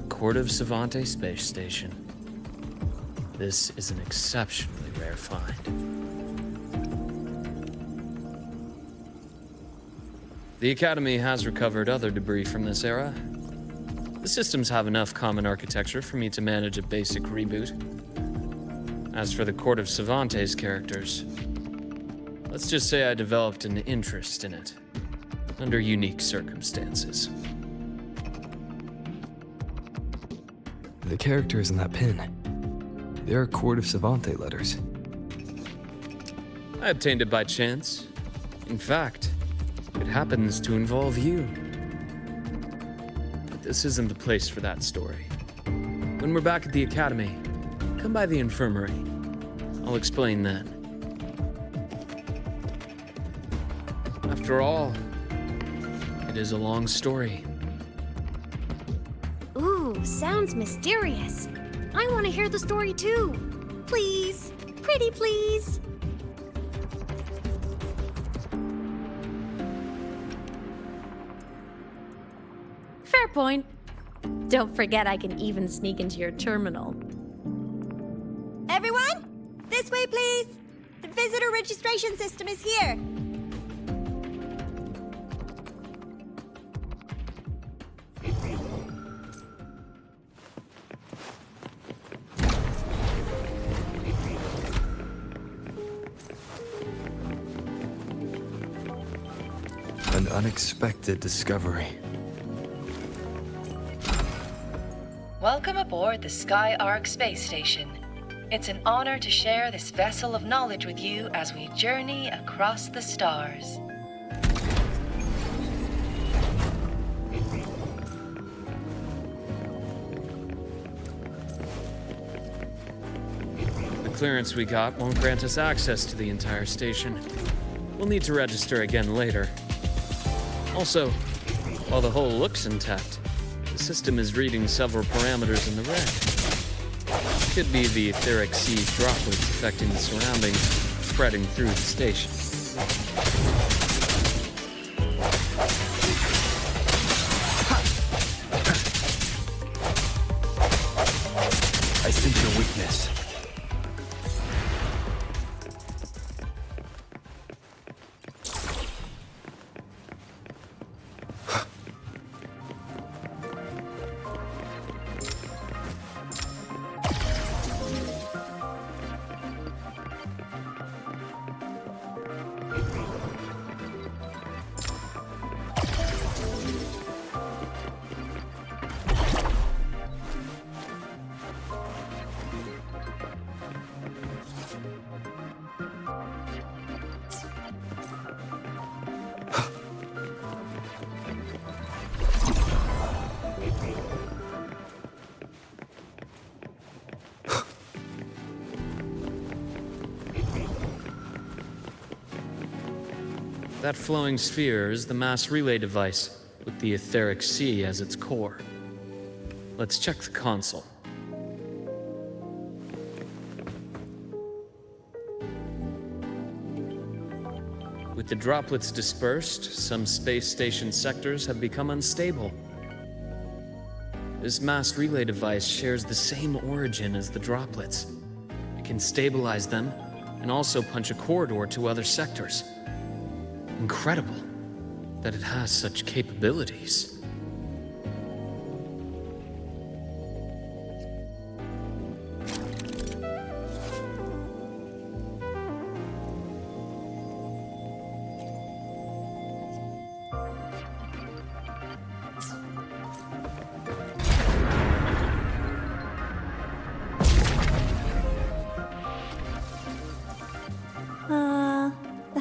Court of Savante Space Station. This is an exceptionally rare find. The Academy has recovered other debris from this era. The systems have enough common architecture for me to manage a basic reboot. As for the Court of Savante's characters, let's just say I developed an interest in it, under unique circumstances. The characters in that pin, they're Court of Savante letters. I obtained it by chance. In fact, it happens to involve you. But this isn't the place for that story. When we're back at the Academy, come by the infirmary. I'll explain then. After all, it is a long story. Ooh, sounds mysterious. I want to hear the story too. Please, pretty please. Fair point. Don't forget I can even sneak into your terminal. Everyone, this way please. The visitor registration system is here. An unexpected discovery. Welcome aboard the Sky Ark space station. It's an honor to share this vessel of knowledge with you as we journey across the stars. The clearance we got won't grant us access to the entire station. We'll need to register again later. Also, while the hull looks intact, the system is reading several parameters in the red. Could be the etheric sea droplets affecting the surroundings, spreading through the station. I sense your weakness. That flowing sphere is the mass relay device, with the etheric sea as its core. Let's check the console. With the droplets dispersed, some space station sectors have become unstable. This mass relay device shares the same origin as the droplets. It can stabilize them and also punch a corridor to other sectors. Incredible that it has such capabilities.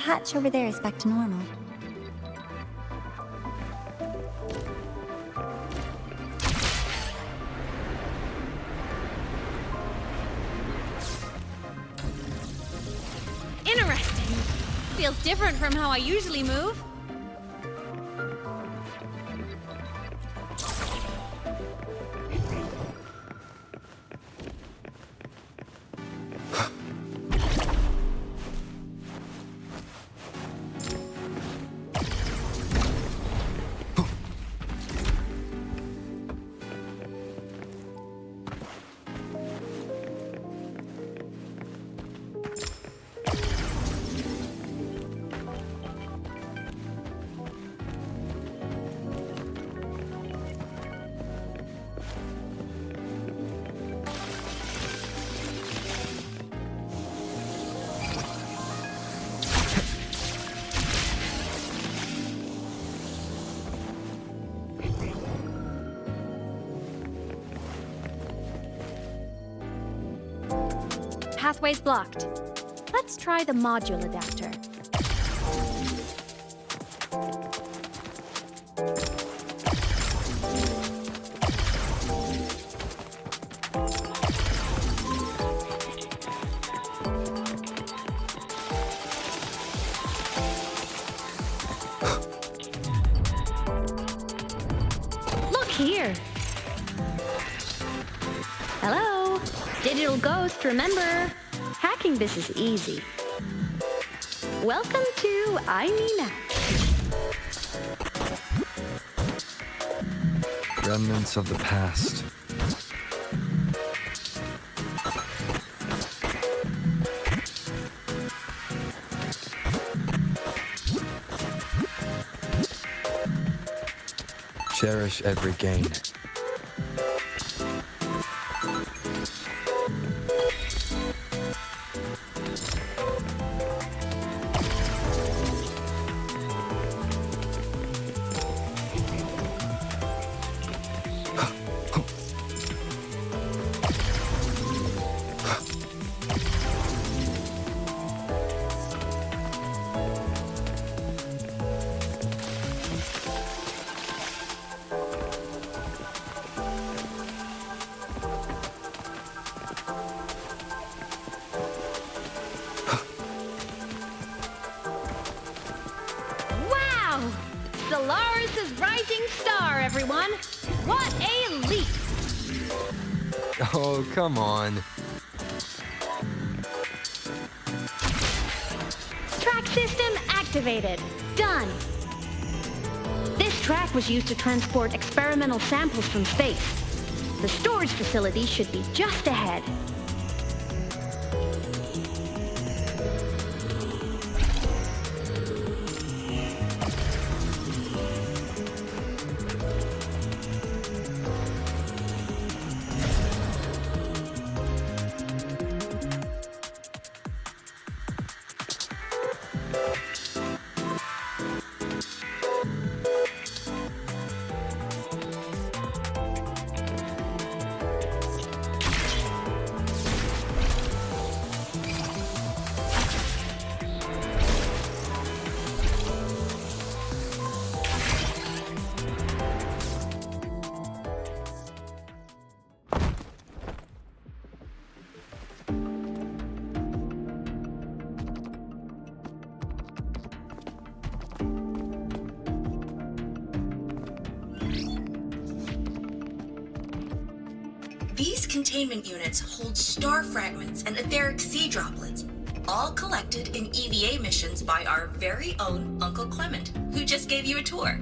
hatch over there is back to normal. Interesting. Feels different from how I usually move. Pathway's blocked. Let's try the module adapter. Look here. Hello. Digital Ghost, remember? Hacking this is easy. Welcome to Aemeath. Remnants of the past. Cherish every gain. Solaris' rising star, everyone! What a leap! Oh, come on. Track system activated. Done. This track was used to transport experimental samples from space. The storage facility should be just ahead. These containment units hold star fragments and etheric sea droplets, all collected in EVA missions by our very own Uncle Clement, who just gave you a tour.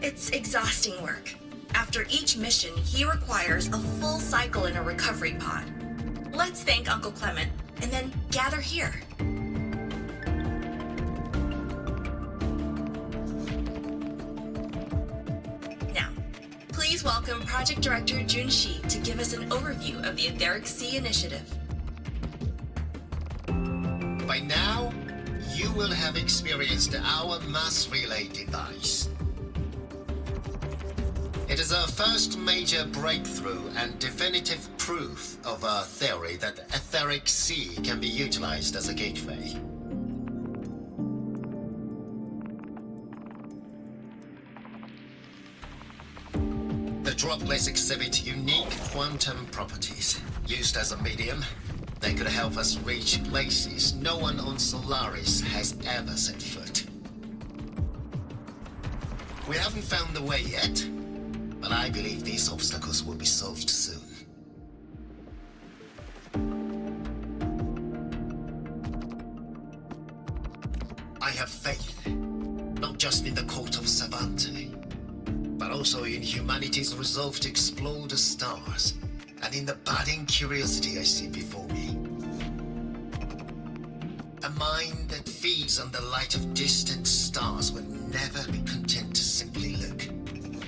It's exhausting work. After each mission, he requires a full cycle in a recovery pod. Let's thank Uncle Clement, and then gather here. Please welcome Project Director Junshi to give us an overview of the Etheric Sea Initiative. By now, you will have experienced our mass relay device. It It is our first major breakthrough and definitive proof of our theory that the etheric sea can be utilized as a gateway. The droplets exhibit unique quantum properties. Used as a medium, they could help us reach places no one on Solaris has ever set foot. We haven't found the way yet, but I believe these obstacles will be solved soon. I have faith, not just in the court of Savante, but also in humanity's resolve to explore the stars, and in the budding curiosity I see before me. A mind that feeds on the light of distant stars will never be content to simply look.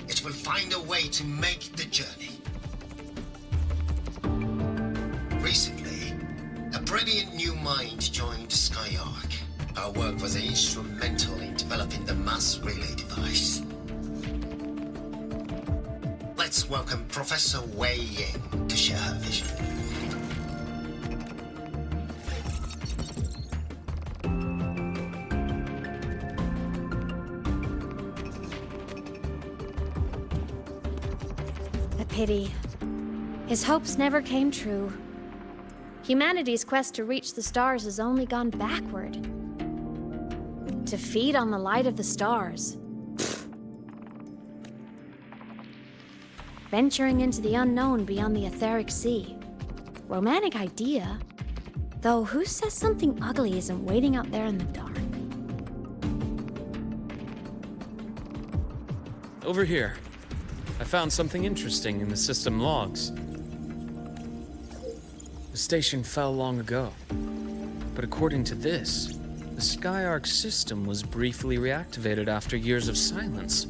It will find a way to make the journey. Recently, a brilliant new mind joined Skyark. Our work was instrumental in developing the mass relay device. Let's welcome Professor Wei Ying to share her vision. A pity. His hopes never came true. Humanity's quest to reach the stars has only gone backward. To feed on the light of the stars. Venturing into the unknown beyond the etheric sea. Romantic idea. Though who says something ugly isn't waiting out there in the dark? Over here. I found something interesting in the system logs. The station fell long ago. But according to this, the Skyark system was briefly reactivated after years of silence.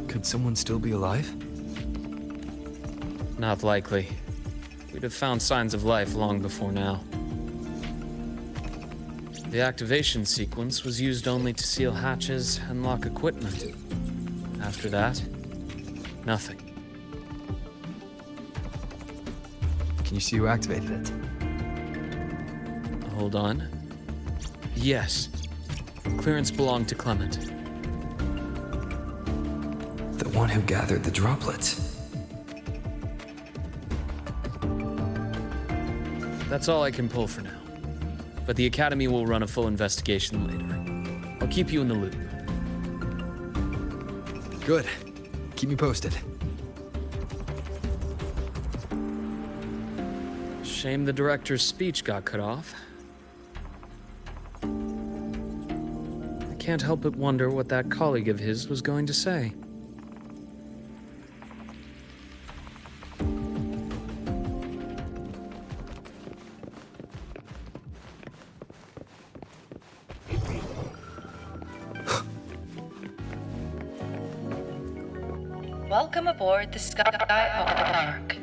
Could someone still be alive? Not likely. We'd have found signs of life long before now. The activation sequence was used only to seal hatches and lock equipment. After that, nothing. Can you see who activated it? Hold on. Yes. Clearance belonged to Clement. The one who gathered the droplets. That's all I can pull for now. But the Academy will run a full investigation later. I'll keep you in the loop. Good. Keep me posted. Shame the director's speech got cut off. I can't help but wonder what that colleague of his was going to say. Welcome aboard the Skyark.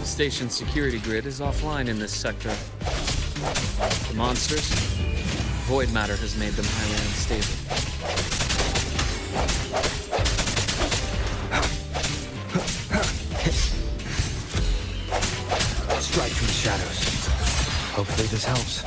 The station's security grid is offline in this sector. The monsters, void matter has made them highly unstable. Strike from the shadows. Hopefully this helps.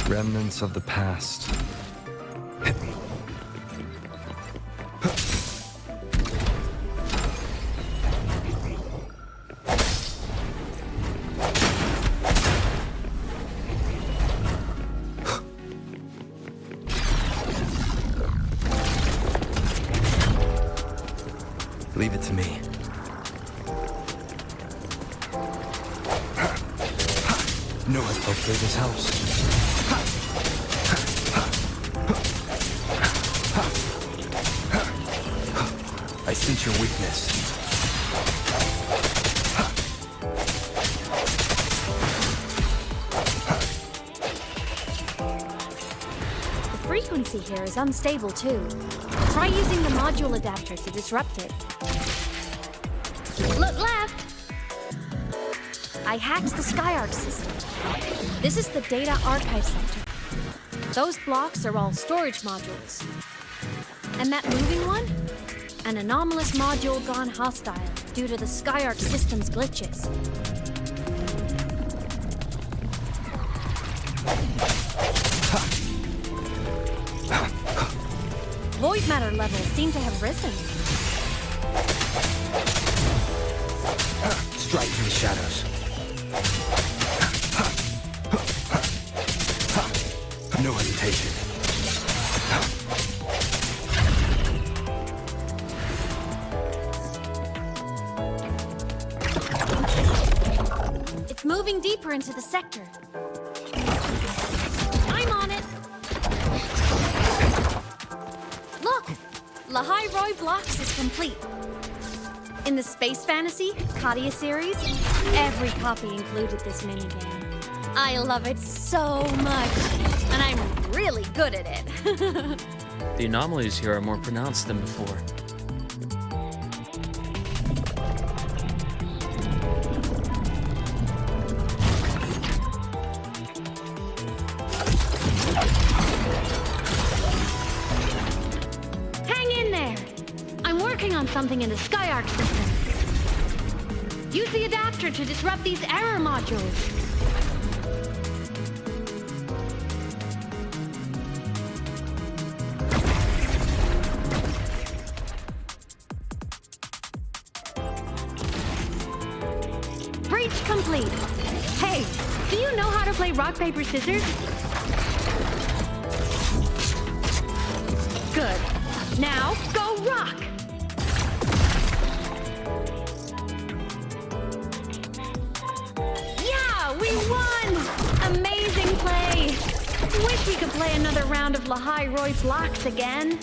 Remnants of the past. Leave it to me. No, hopefully this helps. I sense your weakness. The frequency here is unstable too. Try using the module adapter to disrupt it. Look left! I hacked the SkyArc system. This is the Data Archive Center. Those blocks are all storage modules. And that moving one? An anomalous module gone hostile due to the SkyArc system's glitches. Void matter levels seem to have risen. Strike through the shadows. No hesitation. It's moving deeper into the sector. I'm on it. Look! Lahai Roy Blocks is complete. In the Space Fantasy Katia series, every copy included this minigame. I love it so much, and I'm really good at it. The anomalies here are more pronounced than before. Hang in there! I'm working on something in the SkyArc system. Use the adapter to disrupt these error modules. Breach complete. Hey, do you know how to play rock, paper, scissors? Good. Now, go rock! Yeah, we won! Amazing play! Wish we could play another round of Lahai Roy Blocks again.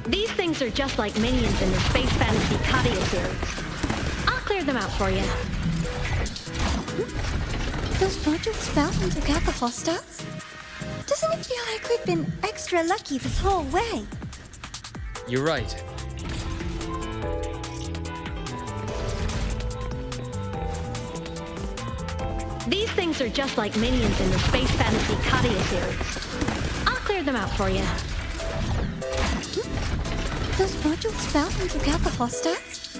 These things are just like minions in the Space Fantasy Katia series. I'll clear them out for you. Those modules fell and took out the hostiles? Doesn't it feel like we've been extra lucky this whole way? You're right. These things are just like minions in the Space Fantasy Katia series. I'll clear them out for you. Those modules fell and took out the hostiles?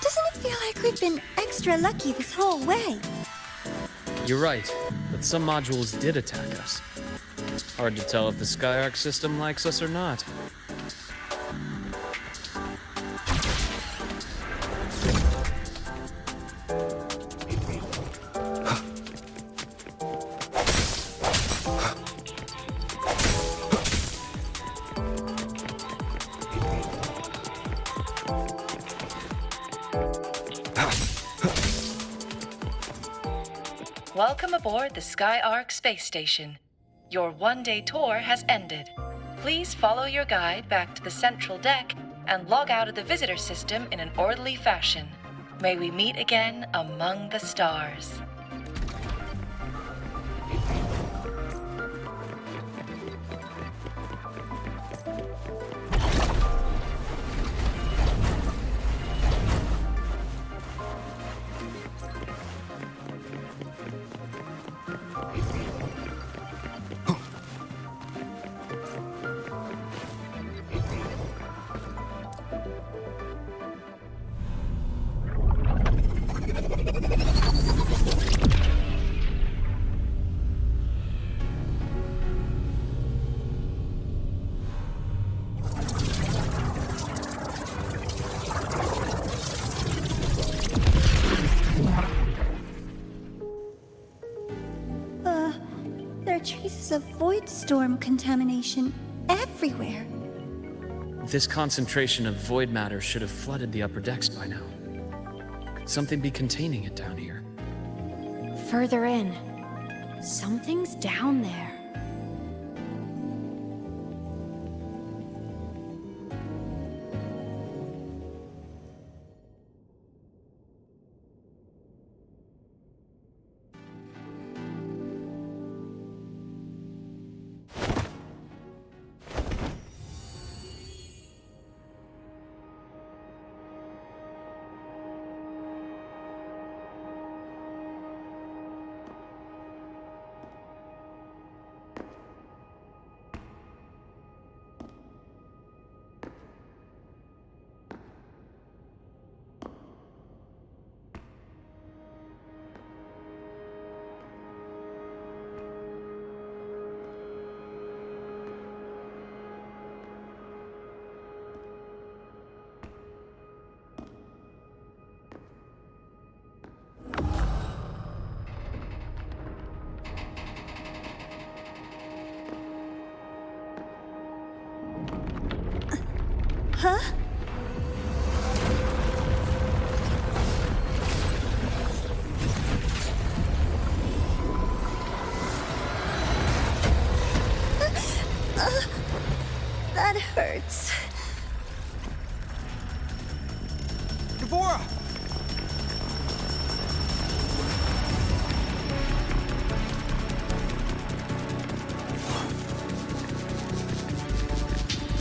Doesn't it feel like we've been extra lucky this whole way? You're right, but some modules did attack us. Hard to tell if the SkyArc system likes us or not. Welcome aboard the SkyArc space station. Your one-day tour has ended. Please follow your guide back to the central deck and log out of the visitor system in an orderly fashion. May we meet again among the stars. a void storm contamination everywhere. This concentration of void matter should have flooded the upper decks by now. Could something be containing it down here? Further in. Something's down there. Huh? That hurts. Devora!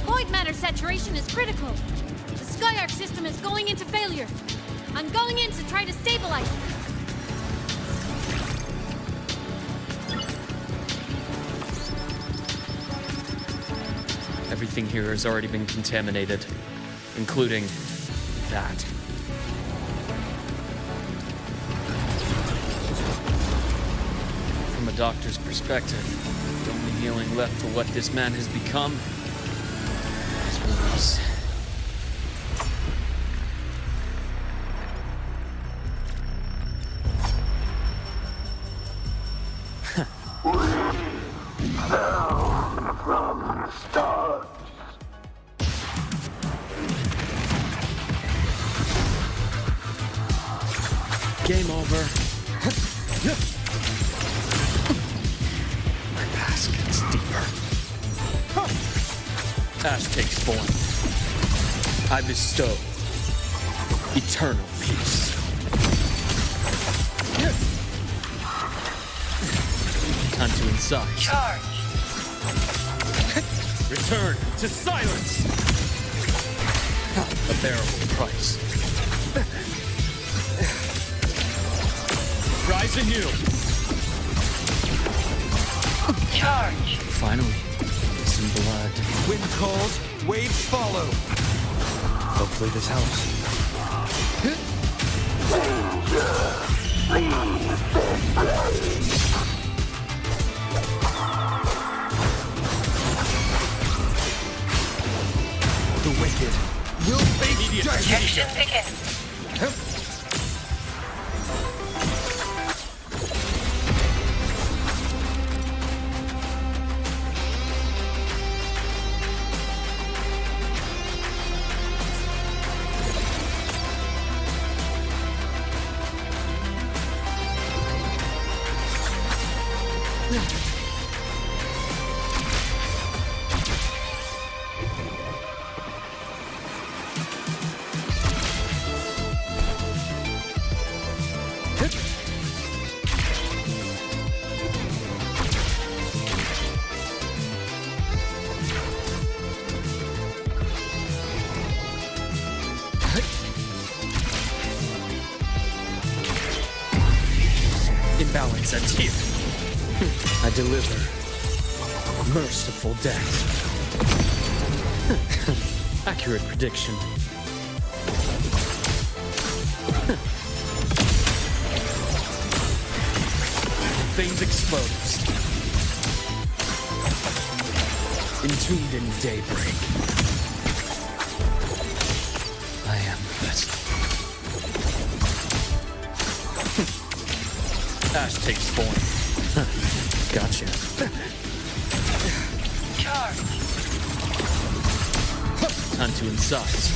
Void matter saturation is critical. The Skyark system is going into failure. I'm going in to try to stabilize it. Everything here has already been contaminated, including that. From a doctor's perspective, the only healing left for what this man has become is release. From the stars. Game over. My past gets deeper. Ash takes form. I bestow eternal peace. Time to incite. Charge. Return to silence! A bearable price. Rise anew! Charge! Finally, some blood. Wind calls, waves follow. Hopefully this helps. The wicked will face Protection begin. Imbalance ends here. I deliver merciful death. Accurate prediction. Veins exposed. Entombed in daybreak. I am the vessel. Ash takes form. Gotcha. charge! Time to incise.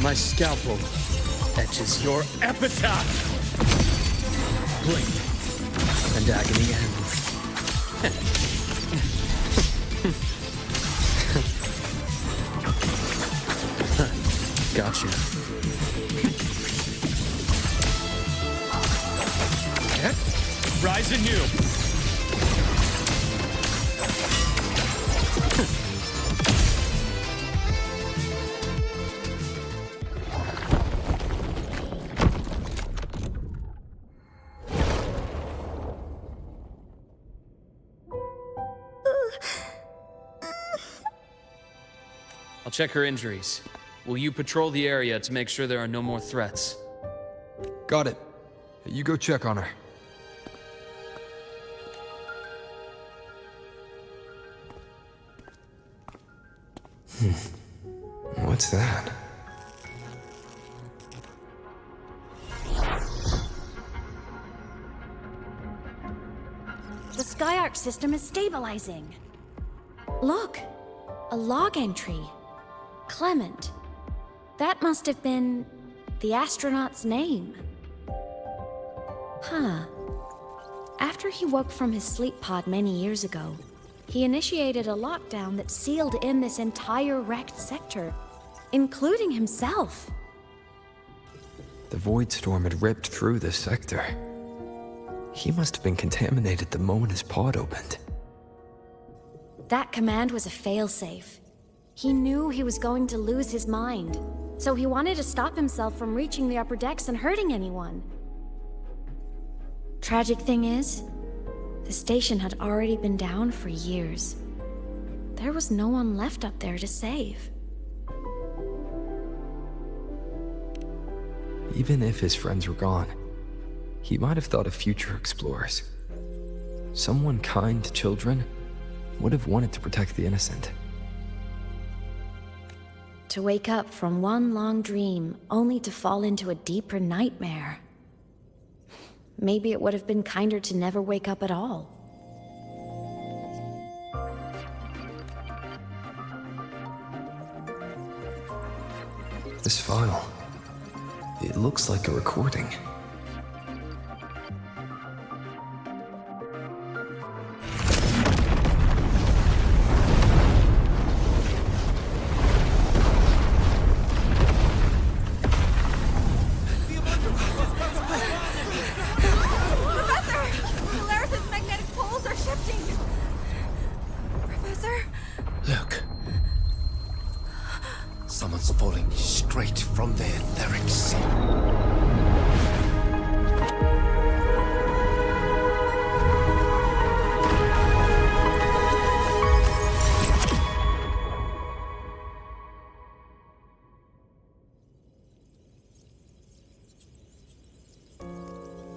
My scalpel etches your epitaph. Blink, and agony ends. Gotcha. Rise anew. I'll check her injuries. Will you patrol the area to make sure there are no more threats? Got it. You go check on her. What's that? The Skyark system is stabilizing. Look, a log entry. Clement. That must have been the astronaut's name. Huh. After he woke from his sleep pod many years ago, he initiated a lockdown that sealed in this entire wrecked sector, including himself. The void storm had ripped through this sector. He must have been contaminated the moment his pod opened. That command was a failsafe. He knew he was going to lose his mind, so he wanted to stop himself from reaching the upper decks and hurting anyone. Tragic thing is, the station had already been down for years. There was no one left up there to save. Even if his friends were gone, he might have thought of future explorers. Someone kind to children would have wanted to protect the innocent. To wake up from one long dream, only to fall into a deeper nightmare. Maybe it would have been kinder to never wake up at all. This file, it looks like a recording. Luuk. Someone's falling straight from the etheric sea.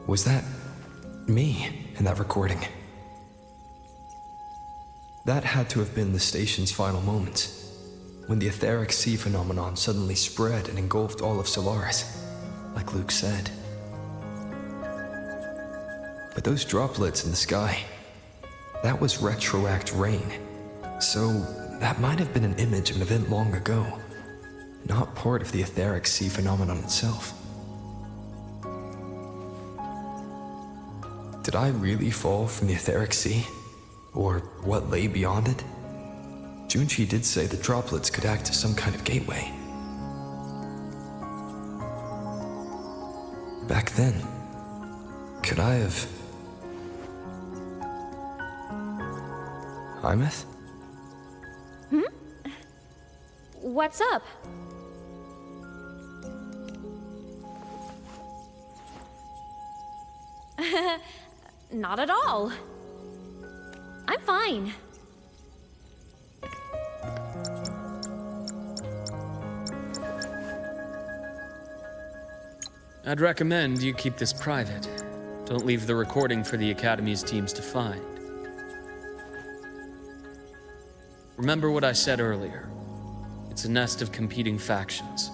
Was that me in that recording? That had to have been the station's final moments, when the etheric sea phenomenon suddenly spread and engulfed all of Solaris, like Luuk said. But those droplets in the sky, that was retroact rain, so that might have been an image of an event long ago, not part of the etheric sea phenomenon itself. Did I really fall from the etheric sea? Or what lay beyond it? Junchi did say the droplets could act as some kind of gateway. Back then, could I have... Aemeath? What's up? Not at all. I'm fine. I'd recommend you keep this private. Don't leave the recording for the Academy's teams to find. Remember what I said earlier. It's a nest of competing factions.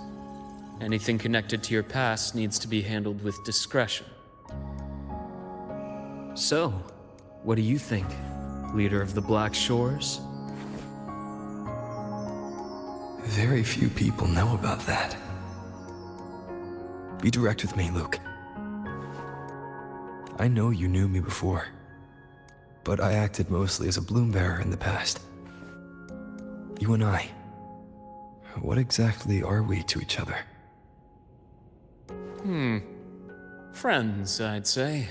Anything connected to your past needs to be handled with discretion. So, what do you think? leader of the Black Shores? Very few people know about that. Be direct with me, Luuk. I know you knew me before, but I acted mostly as a bloom bearer in the past. You and I, what exactly are we to each other? Friends, I'd say.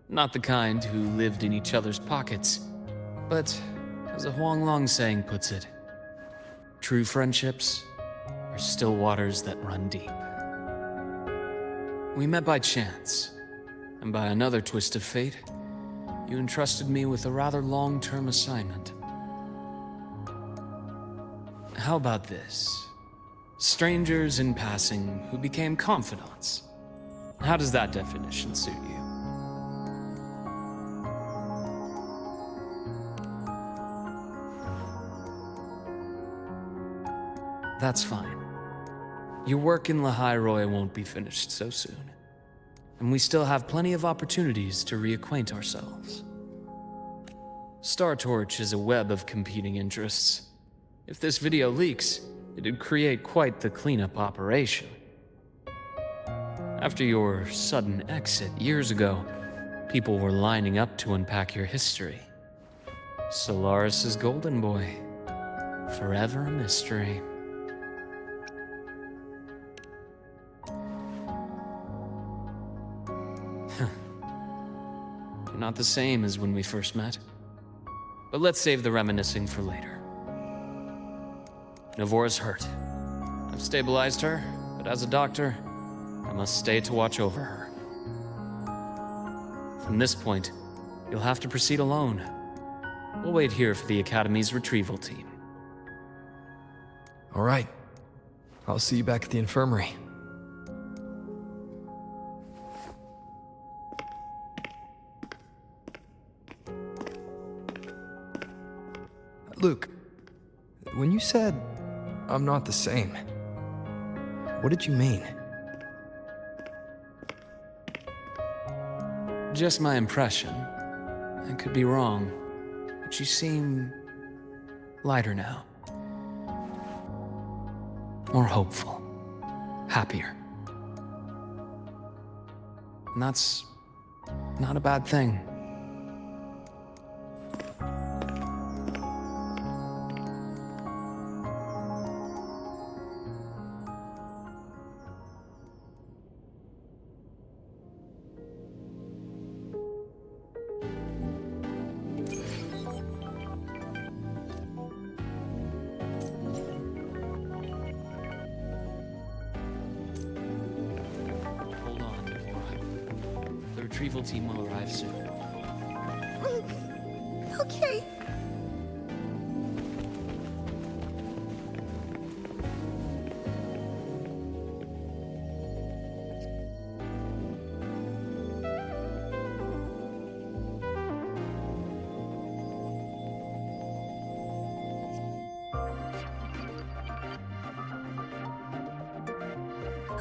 Not the kind who lived in each other's pockets, but as a Huanglong saying puts it, true friendships are still waters that run deep. We met by chance, and by another twist of fate, you entrusted me with a rather long-term assignment. How about this? Strangers in passing who became confidants. How does that definition suit you? That's fine. Your work in Lahai Roy won't be finished so soon, and we still have plenty of opportunities to reacquaint ourselves. Star Torch is a web of competing interests. If this video leaks, it'd create quite the cleanup operation. After your sudden exit years ago, people were lining up to unpack your history. Solaris's golden boy, forever a mystery. You're not the same as when we first met. But let's save the reminiscing for later. Navora's hurt. I've stabilized her, but as a doctor, I must stay to watch over her. From this point, you'll have to proceed alone. We'll wait here for the Academy's retrieval team. All right. I'll see you back at the infirmary. Luuk, when you said, I'm not the same, what did you mean? Just my impression. I could be wrong, but you seem lighter now. More hopeful. Happier. And that's not a bad thing. The retrieval team will arrive soon. Okay.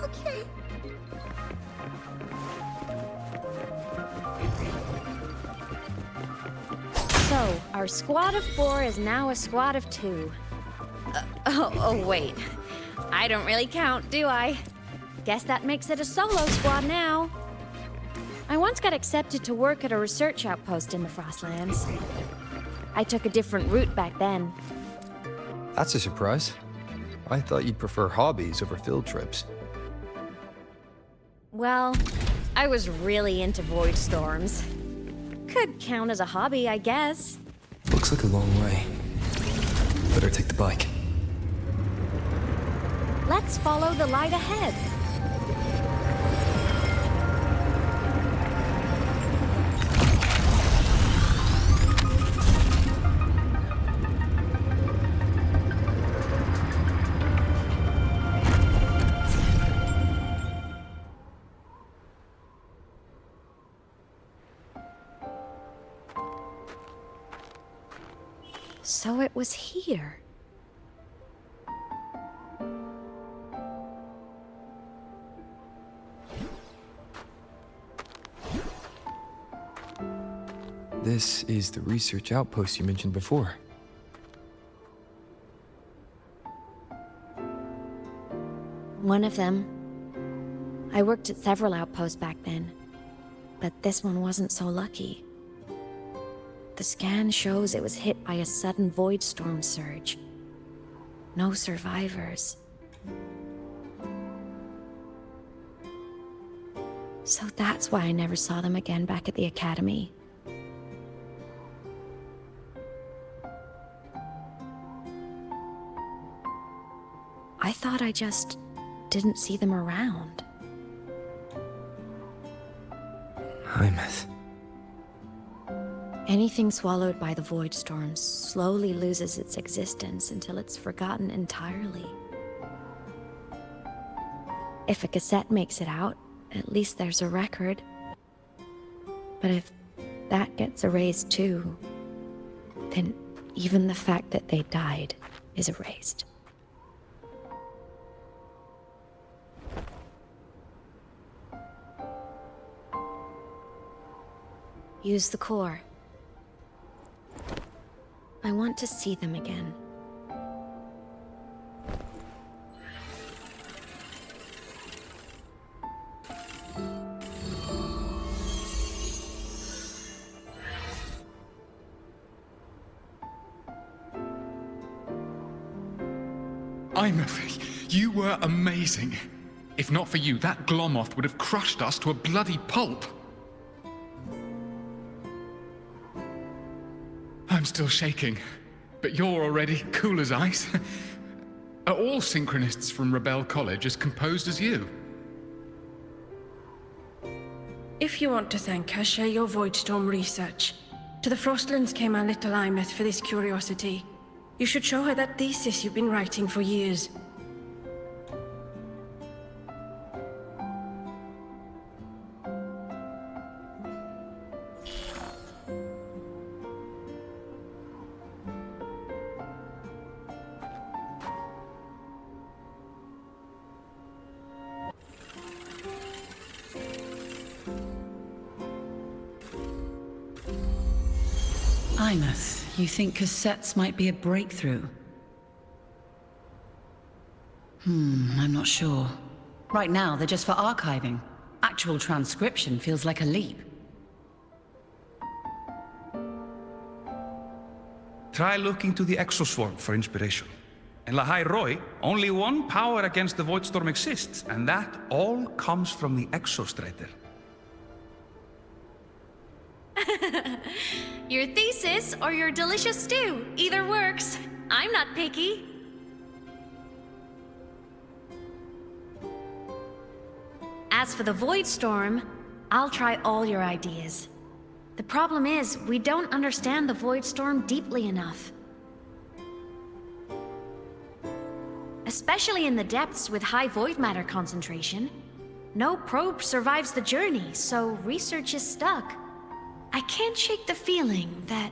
Okay. So, our squad of 4 is now a squad of 2. Oh, wait. I don't really count, do I? Guess that makes it a solo squad now. I once got accepted to work at a research outpost in the Frostlands. I took a different route back then. That's a surprise. I thought you'd prefer hobbies over field trips. Well, I was really into void storms. Could count as a hobby, I guess. Looks like a long way. Better take the bike. Let's follow the light ahead. So it was here. This is the research outpost you mentioned before. One of them. I worked at several outposts back then, but this one wasn't so lucky. The scan shows it was hit by a sudden void storm surge. No survivors. So that's why I never saw them again back at the academy. I thought I just didn't see them around. Aemeath. Anything swallowed by the void storms slowly loses its existence until it's forgotten entirely. If a cassette makes it out, at least there's a record. But if that gets erased too, then even the fact that they died is erased. Use the core. I want to see them again. Aemeath, you were amazing. If not for you, that Glomoth would have crushed us to a bloody pulp. I'm still shaking, but you're already cool as ice. Are all synchronists from Rebel College as composed as you? If you want to thank her, share your Voidstorm research. To the Frostlands came our little Aemeath for this curiosity. You should show her that thesis you've been writing for years. Aemeath, you think cassettes might be a breakthrough? I'm not sure. Right now, they're just for archiving. Actual transcription feels like a leap. Try looking to the exoswarm for inspiration. In Lahai Roy, only one power against the Voidstorm exists, and that all comes from the Exostrider. Your thesis or your delicious stew, either works. I'm not picky. As for the Voidstorm, I'll try all your ideas. The problem is, we don't understand the Voidstorm deeply enough. Especially in the depths with high void matter concentration. No probe survives the journey, so research is stuck. I can't shake the feeling that...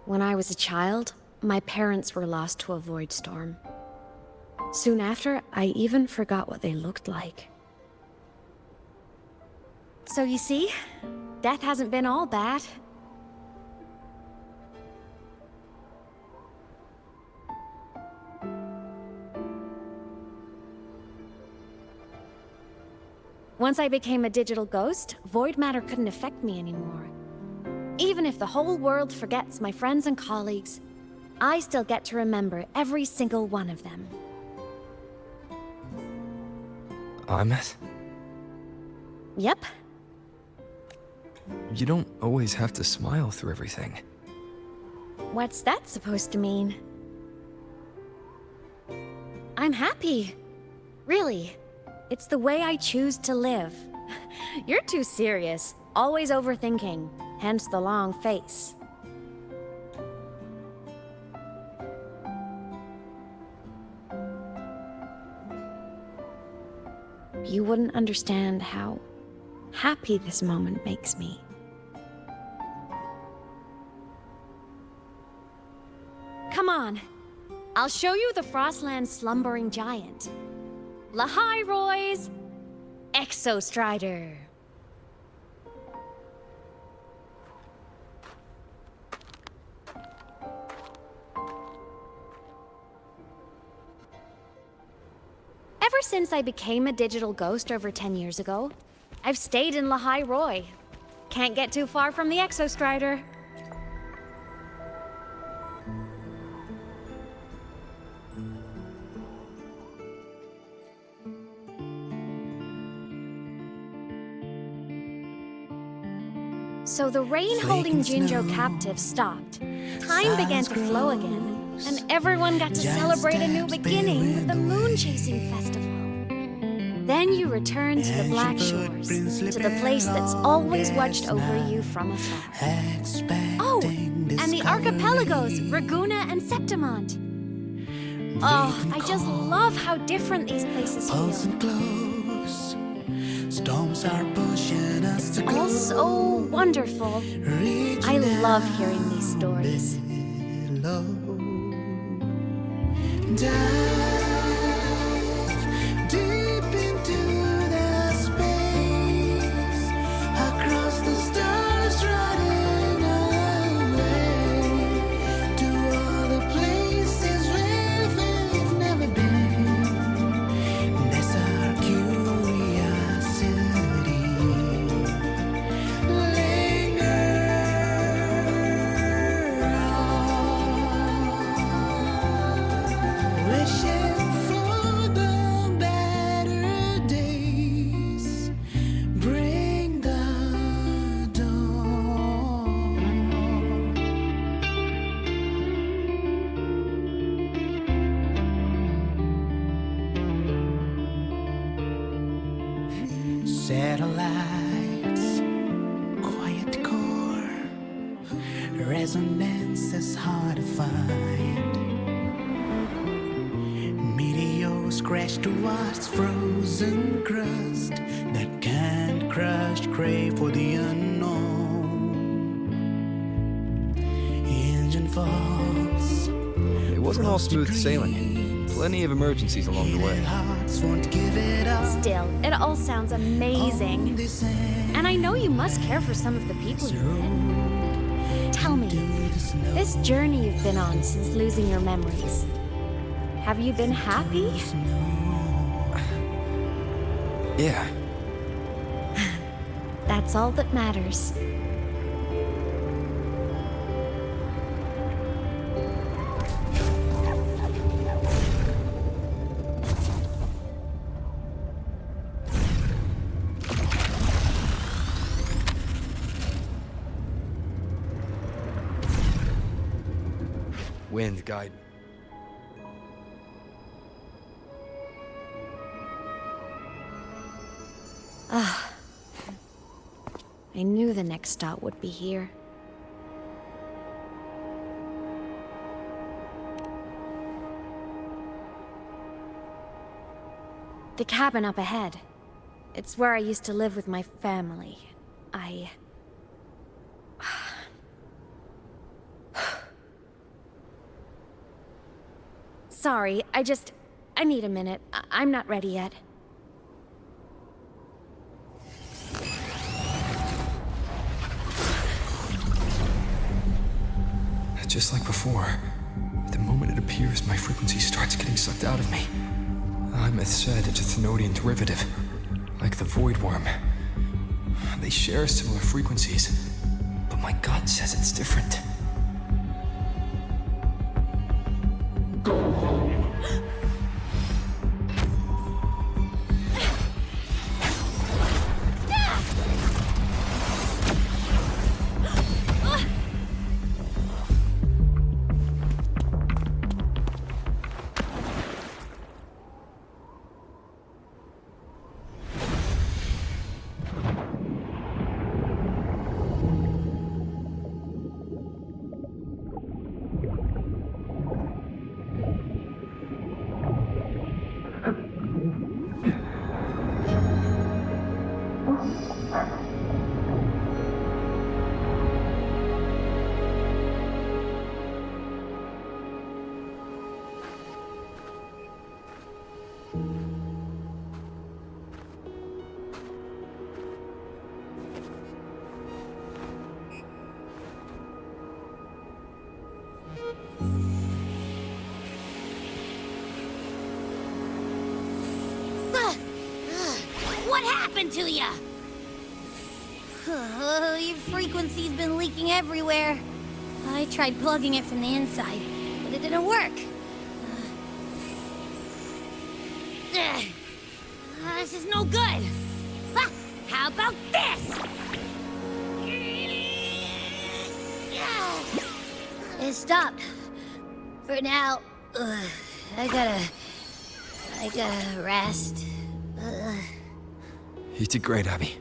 When I was a child, my parents were lost to a void storm. Soon after, I even forgot what they looked like. So you see, death hasn't been all bad. Once I became a digital ghost, void matter couldn't affect me anymore. Even if the whole world forgets my friends and colleagues, I still get to remember every single one of them. Aemeath? Yep. You don't always have to smile through everything. What's that supposed to mean? I'm happy. Really. It's the way I choose to live. You're too serious, always overthinking. Hence the long face. you wouldn't understand how happy this moment makes me. Come on. I'll show you the Frostland's slumbering giant. Lahai Roy's Exostrider. Ever since I became a digital ghost over 10 years ago, I've stayed in Lahai Roy. Can't get too far from the Exostrider. So the rain holding Jinjo captive stopped. Time began to flow again, and everyone got to celebrate a new beginning with the moon-chasing festival. Then you return to the Black Shores, to the place that's always watched over you from afar. Oh, and the archipelagos, Raguna and Septimont. Oh, I just love how different these places feel. Storms are pushing us to It's all so wonderful. I love hearing these stories. Deep into the space, across the stars running away, to all the places where we've never been. That's our curiosity. Linger on, wishing for the better days. Bring the dawn. Satellites, quiet core, resonance is hard to find. Meteors crash towards frozen crust that can't crush crave for the unknown. Engine falls. It wasn't all smooth sailing. Plenty of emergencies along the way. Hearts won't give it up. Still, it all sounds amazing. And I know you must care for some of the people you're with. Tell me, this journey you've been on since losing your memories, have you been happy? Yeah. That's all that matters. Wind guide. Ah, I knew the next stop would be here. The cabin up ahead. It's where I used to live with my family. Sorry, I need a minute. I'm not ready yet. Just like before, the moment it appears, my frequency starts getting sucked out of me. Aemeath said it's a Thenodian derivative, like the Void Worm. They share similar frequencies, but my gut says it's different. What happened to ya? Your frequency's been leaking everywhere. I tried plugging it from the inside, but it didn't work. This is no good. How about this? It stopped. For now, I gotta rest. You did great, Abby.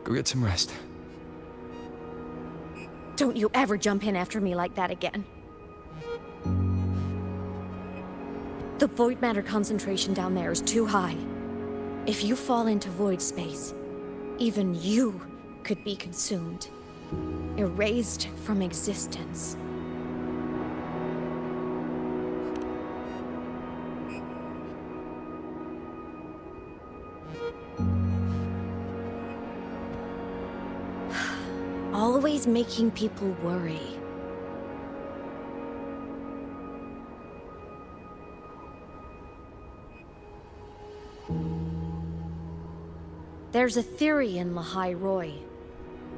Go get some rest. Don't you ever jump in after me like that again. The void matter concentration down there is too high. If you fall into void space, even you could be consumed, erased from existence. Always making people worry. There's a theory in Lahai Roy.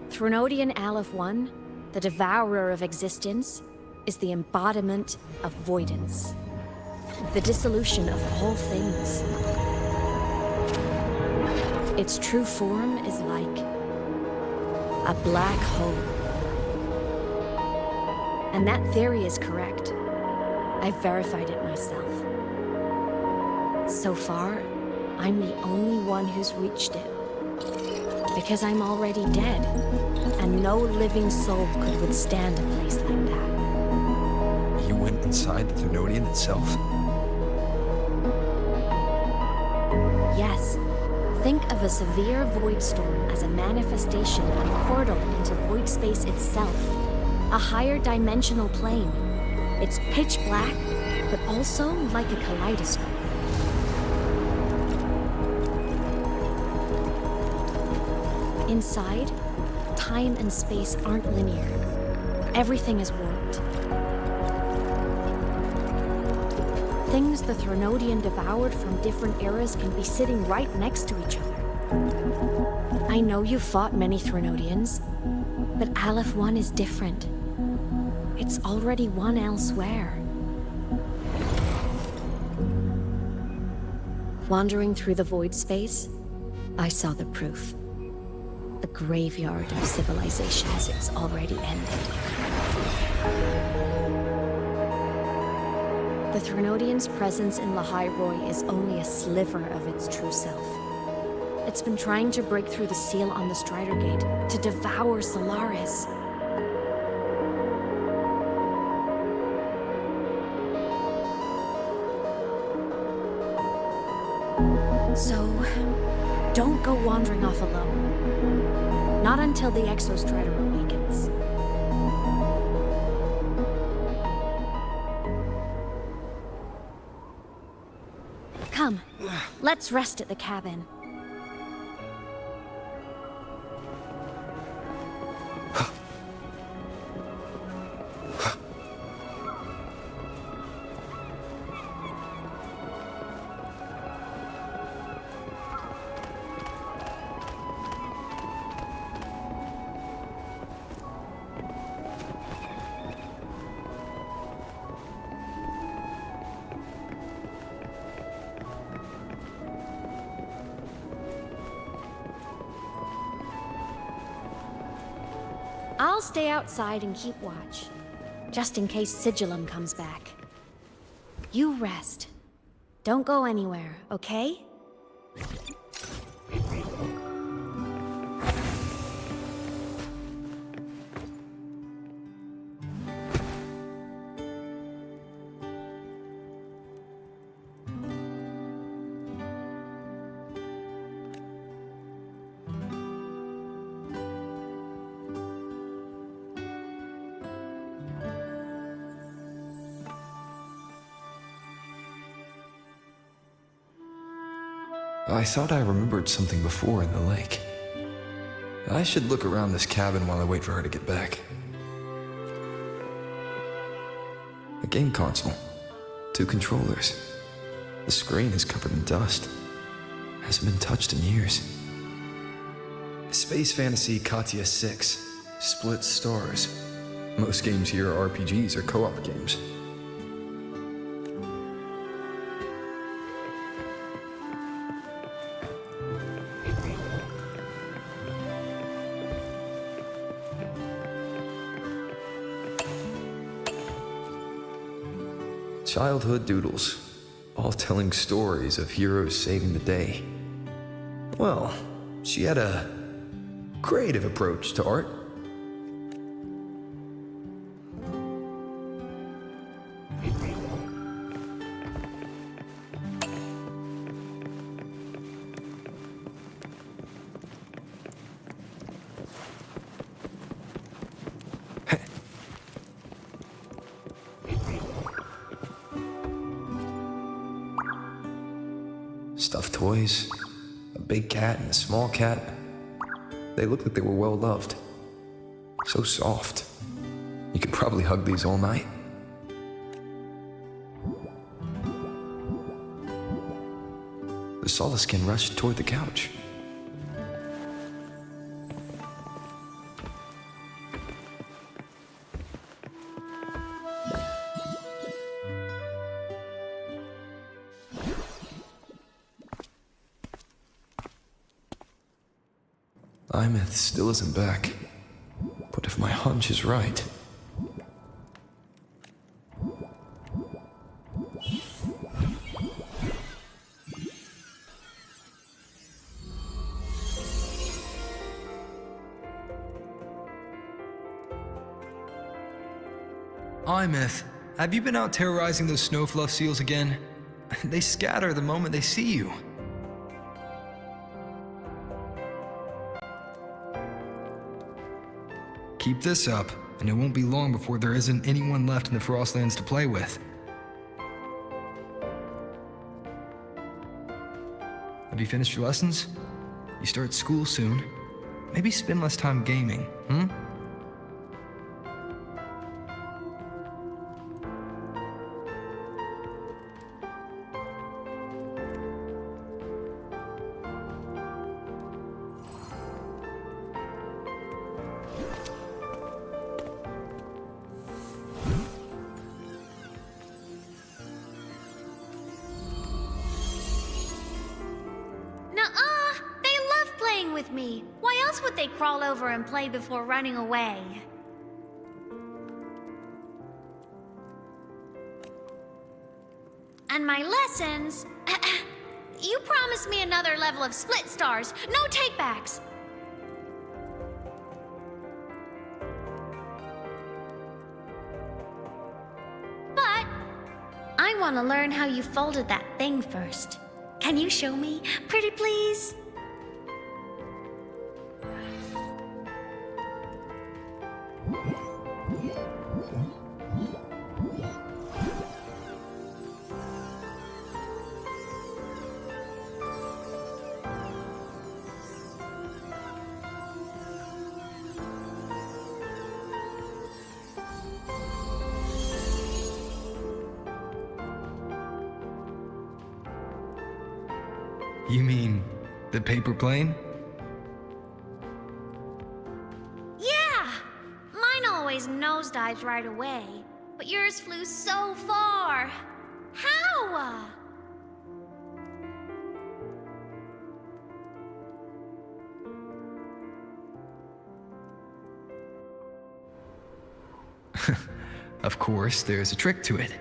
Threnodian Aleph 1, the devourer of existence, is the embodiment of voidance, the dissolution of all things. Its true form is like a black hole. And that theory is correct. I've verified it myself. So far, I'm the only one who's reached it. Because I'm already dead, and no living soul could withstand a place like that. You went inside the Threnodian itself? Yes. Think of a severe void storm as a manifestation and portal into void space itself. A higher dimensional plane. It's pitch black, but also like a kaleidoscope. Inside, time and space aren't linear. Everything is warped. Things the Threnodian devoured from different eras can be sitting right next to each other. I know you fought many Threnodians, but Aleph 1 is different. It's already won elsewhere. Wandering through the void space, I saw the proof. A graveyard of civilizations it's already ended. The Threnodian's presence in Lahai Roy is only a sliver of its true self. It's been trying to break through the seal on the Strider Gate to devour Solaris. So, don't go wandering off alone. Not until the Exostrider awakens. Come, let's rest at the cabin. I'll stay outside and keep watch, just in case Sigillum comes back. You rest. Don't go anywhere, okay? I thought I remembered something before in the lake. I should look around this cabin while I wait for her to get back. A game console. 2 controllers. The screen is covered in dust. Hasn't been touched in years. Space Fantasy Katya 6. Split stars. Most games here are RPGs or co-op games. Childhood doodles, all telling stories of heroes saving the day. Well, she had a creative approach to art. Stuffed toys, a big cat and a small cat. They look like they were well loved. So soft. You could probably hug these all night. The Soliskin rushed toward the couch. Aemeath still isn't back. But if my hunch is right... Aemeath, have you been out terrorizing those snowfluff seals again? They scatter the moment they see you. Keep this up, and it won't be long before there isn't anyone left in the Frostlands to play with. Have you finished your lessons? You start school soon. Maybe spend less time gaming, hmm? Me. Why else would they crawl over and play before running away? And my lessons... You promised me another level of split stars. No takebacks. But I want to learn how you folded that thing first. Can you show me? Pretty please? You mean the paper plane? Yeah! Mine always nosedives right away, but yours flew so far. How? Of course, there's a trick to it.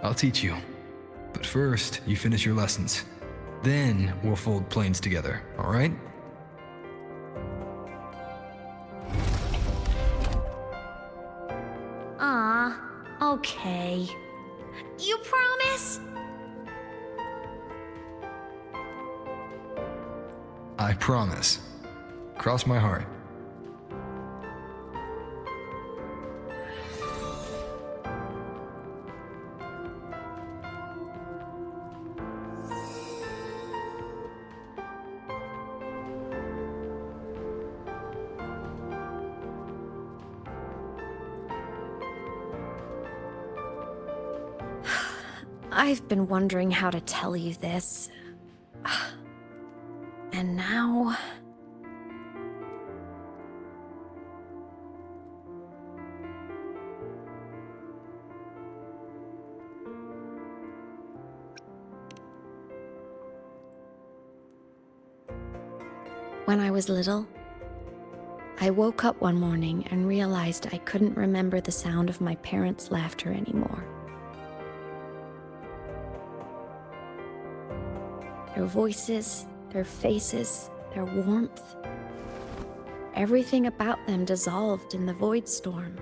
I'll teach you. But first, you finish your lessons. Then we'll fold planes together, all right? Okay. You promise? I promise. Cross my heart. I've been wondering how to tell you this. And now... When I was little, I woke up one morning and realized I couldn't remember the sound of my parents' laughter anymore. Their voices, their faces, their warmth, everything about them dissolved in the void storm.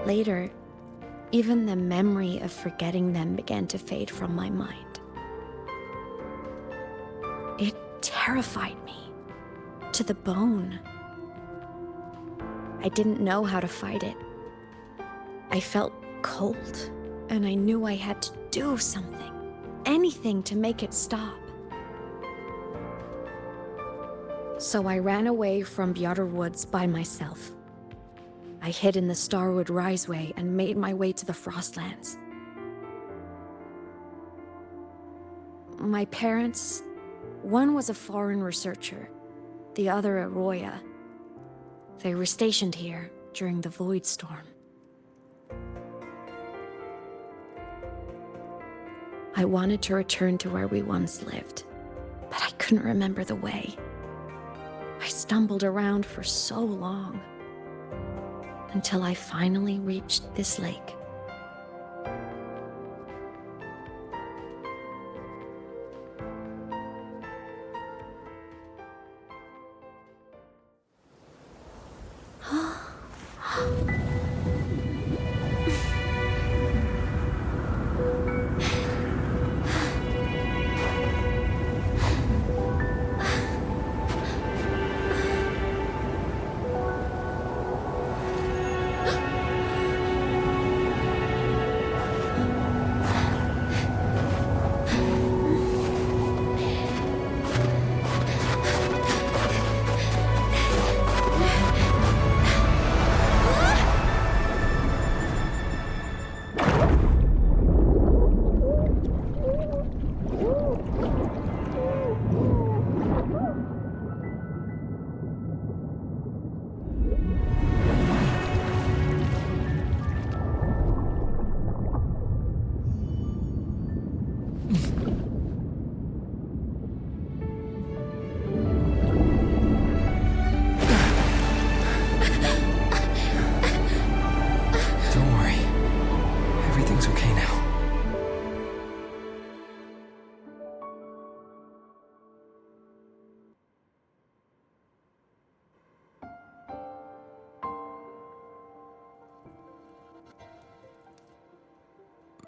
Later, even the memory of forgetting them began to fade from my mind. It terrified me to the bone. I didn't know how to fight it. I felt cold, and I knew I had to do something, anything to make it stop. So I ran away from Bjorder Woods by myself. I hid in the Starwood Riseway and made my way to the Frostlands. My parents, one was a foreign researcher, the other a Roya. They were stationed here during the Void Storm. I wanted to return to where we once lived, but I couldn't remember the way. I stumbled around for so long, until I finally reached this lake.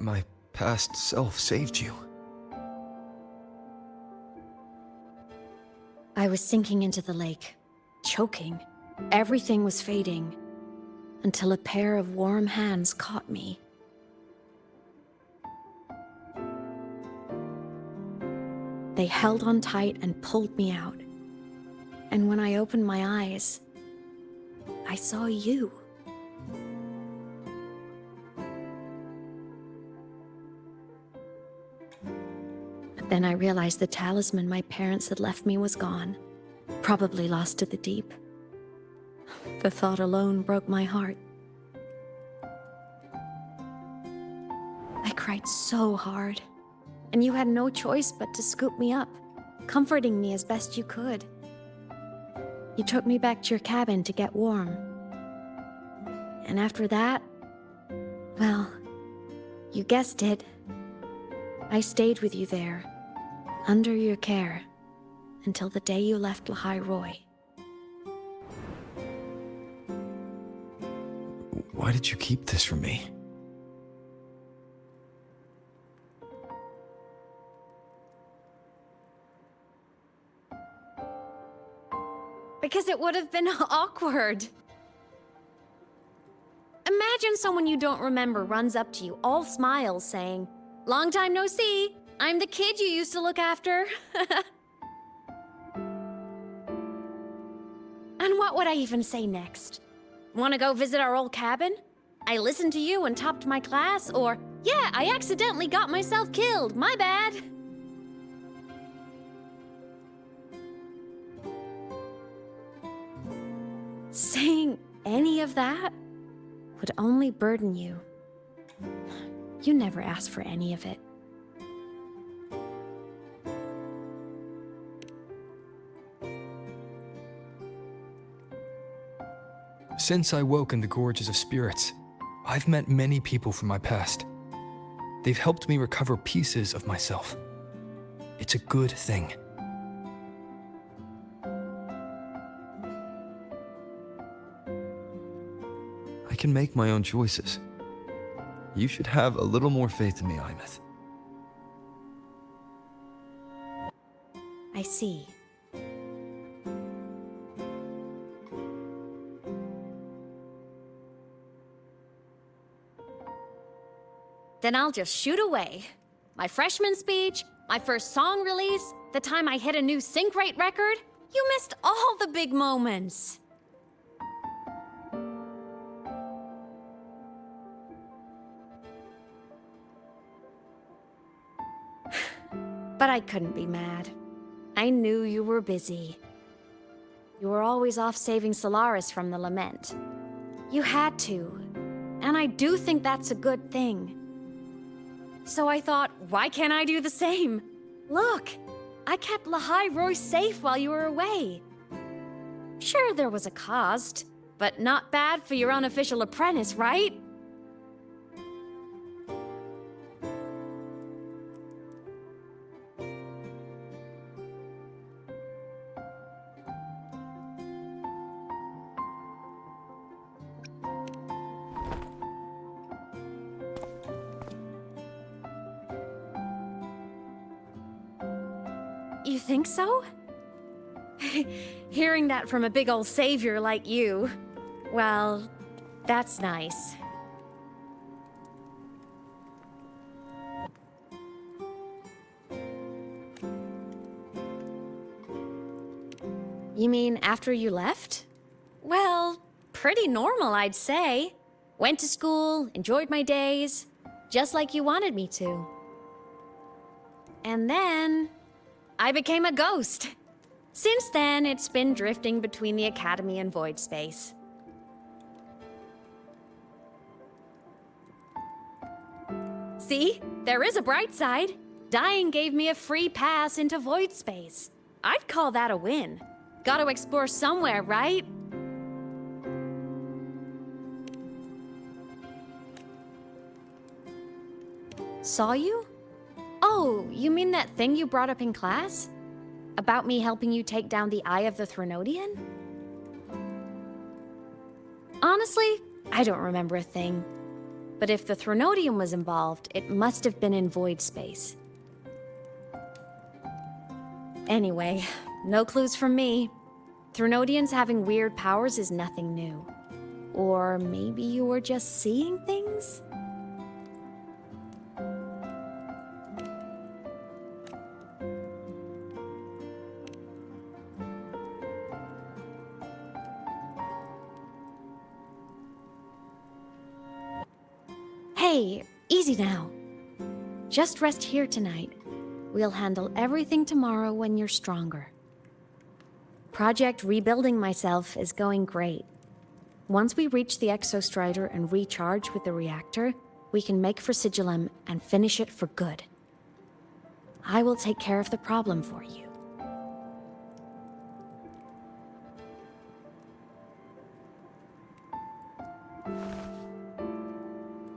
My past self saved you. I was sinking into the lake, choking. Everything was fading, until a pair of warm hands caught me. They held on tight and pulled me out. And when I opened my eyes, I saw you. Then I realized the talisman my parents had left me was gone, probably lost to the deep. The thought alone broke my heart. I cried so hard, and you had no choice but to scoop me up, comforting me as best you could. You took me back to your cabin to get warm. And after that, well, you guessed it. I stayed with you there, under your care, until the day you left Lahai Roy. Why did you keep this from me? Because it would have been awkward. Imagine someone you don't remember runs up to you, all smiles, saying, "Long time no see. I'm the kid you used to look after." And what would I even say next? Want to go visit our old cabin? I listened to you and topped my class, or, yeah, I accidentally got myself killed, my bad. Saying any of that would only burden you. You never asked for any of it. Since I woke in the gorges of spirits, I've met many people from my past. They've helped me recover pieces of myself. It's a good thing. I can make my own choices. You should have a little more faith in me, Aemeath. I see. Then I'll just shoot away. My freshman speech, my first song release, the time I hit a new sync rate record. You missed all the big moments. But I couldn't be mad. I knew you were busy. You were always off saving Solaris from the lament. You had to, and I do think that's a good thing. So I thought, why can't I do the same? Look, I kept Lahai Roy safe while you were away. Sure, there was a cost, but not bad for your unofficial apprentice, right? You think so? Hearing that from a big old savior like you, well, that's nice. You mean after you left? Well, pretty normal, I'd say. Went to school, enjoyed my days, just like you wanted me to. And then I became a ghost. Since then, it's been drifting between the Academy and Void Space. See? There is a bright side. Dying gave me a free pass into Void Space. I'd call that a win. Gotta explore somewhere, right? Saw you? Oh, you mean that thing you brought up in class? About me helping you take down the Eye of the Threnodian? Honestly, I don't remember a thing. But if the Threnodian was involved, it must have been in Void Space. Anyway, no clues from me. Threnodians having weird powers is nothing new. Or maybe you were just seeing things? Hey, easy now. Just rest here tonight. We'll handle everything tomorrow when you're stronger. Project Rebuilding Myself is going great. Once we reach the Exostrider and recharge with the reactor, we can make for Sigillum and finish it for good. I will take care of the problem for you.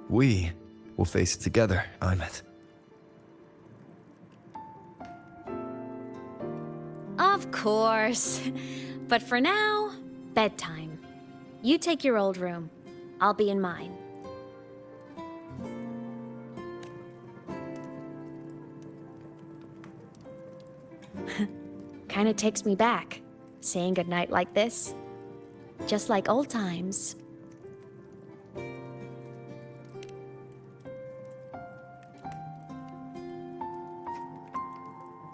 We will face it together, Aemeath. Of course. But for now, bedtime. You take your old room. I'll be in mine. Kinda takes me back, saying goodnight like this. Just like old times.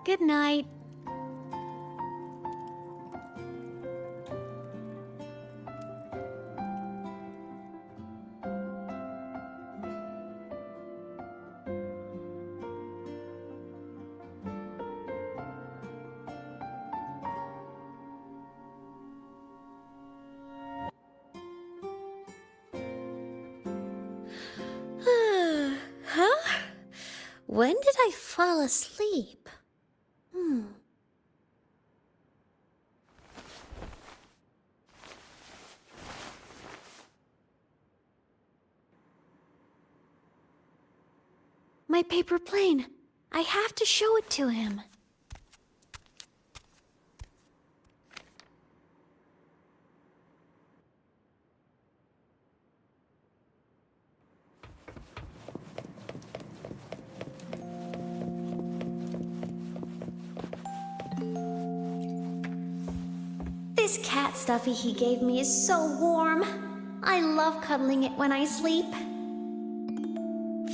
Good night. When did I fall asleep? My paper plane. I have to show it to him. This cat stuffy he gave me is so warm. I love cuddling it when I sleep.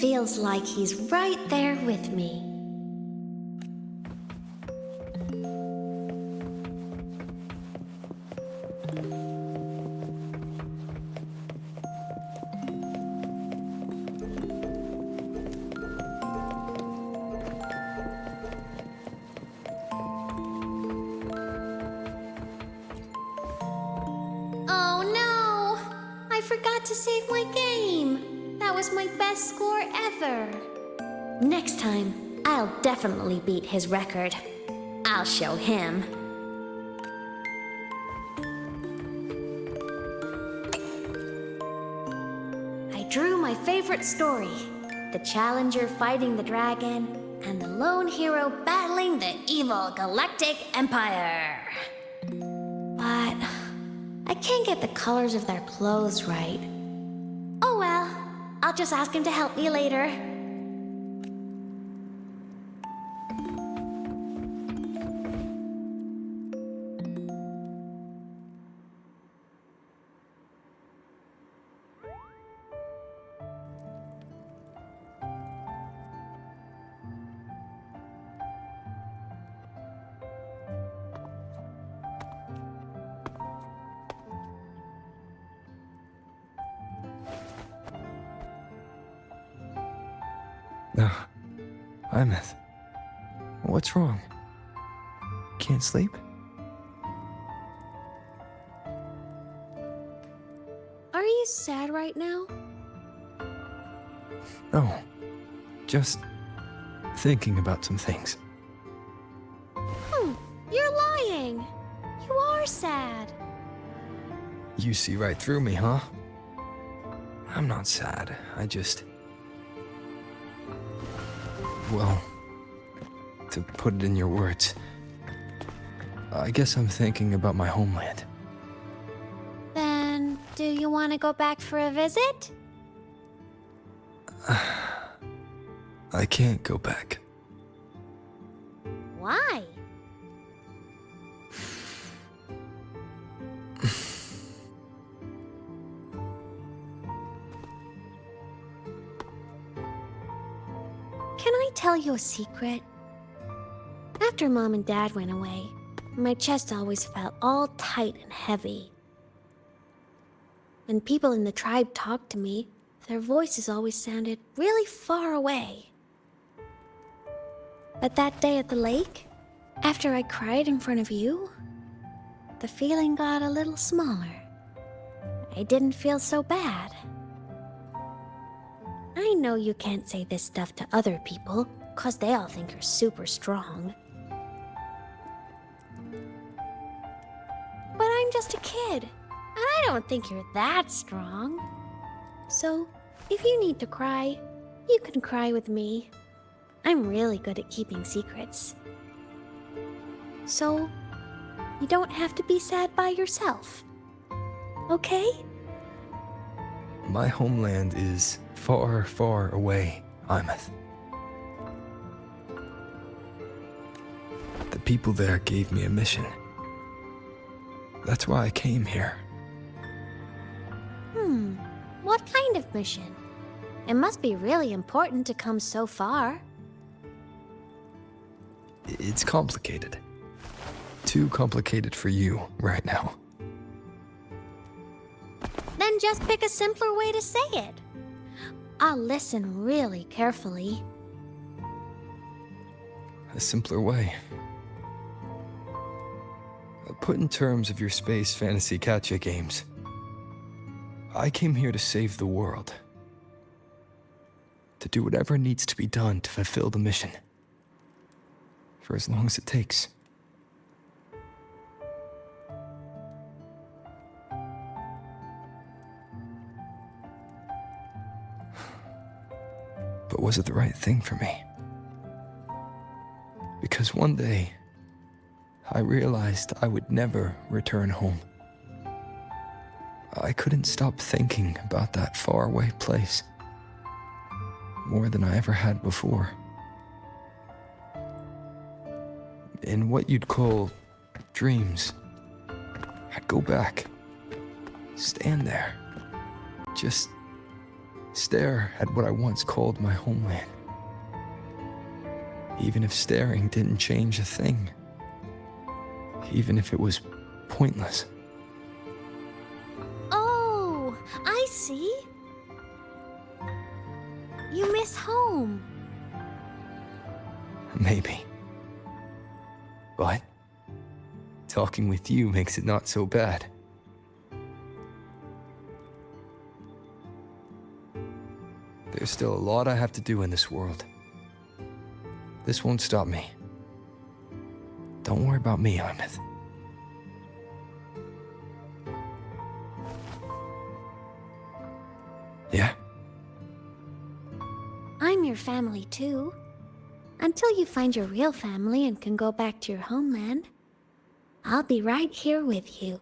Feels like he's right there with me. Oh no! I forgot to save my game. That was my best score ever. Next time, I'll definitely beat his record. I'll show him. I drew my favorite story. The challenger fighting the dragon, and the lone hero battling the evil galactic empire. But I can't get the colors of their clothes right. Oh well, I'll just ask him to help me later. Aemeath. What's wrong? Can't sleep? Are you sad right now? No. Just thinking about some things. You're lying. You are sad. You see right through me, huh? I'm not sad. I just... Well, to put it in your words, I guess I'm thinking about my homeland. Then, do you want to go back for a visit? I can't go back. Why? Can I tell you a secret? After Mom and Dad went away, my chest always felt all tight and heavy. When people in the tribe talked to me, their voices always sounded really far away. But that day at the lake, after I cried in front of you, the feeling got a little smaller. I didn't feel so bad. I know you can't say this stuff to other people, 'cause they all think you're super strong. But I'm just a kid, and I don't think you're that strong. So, if you need to cry, you can cry with me. I'm really good at keeping secrets. So, you don't have to be sad by yourself. Okay? My homeland is far, far away, Aemeath. The people there gave me a mission. That's why I came here. What kind of mission? It must be really important to come so far. It's complicated. Too complicated for you right now. Then just pick a simpler way to say it. I'll listen really carefully. A simpler way. Put in terms of your space fantasy gacha games. I came here to save the world. to do whatever needs to be done to fulfill the mission. For as long as it takes. But was it the right thing for me? Because one day, I realized I would never return home. I couldn't stop thinking about that faraway place more than I ever had before. In what you'd call dreams, I'd go back, stand there, just stare at what I once called my homeland. Even if staring didn't change a thing. Even if it was pointless. Oh, I see. You miss home. Maybe. But talking with you makes it not so bad. There's still a lot I have to do in this world. This won't stop me. Don't worry about me, Aemeath. Yeah? I'm your family too. Until you find your real family and can go back to your homeland, I'll be right here with you.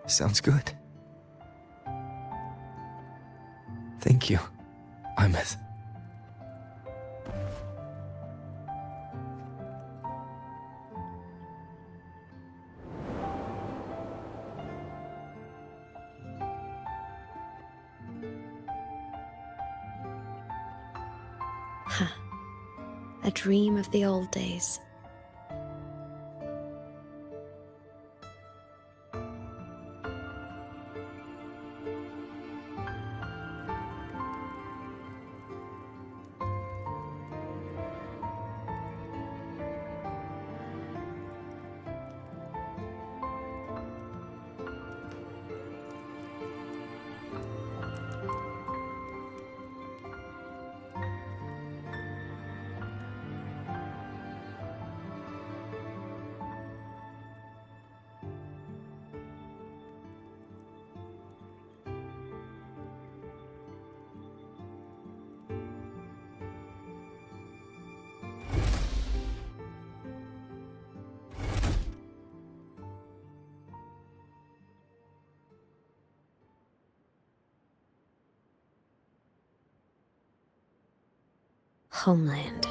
Sounds good. Thank you, Aemeath. A dream of the old days. Homeland.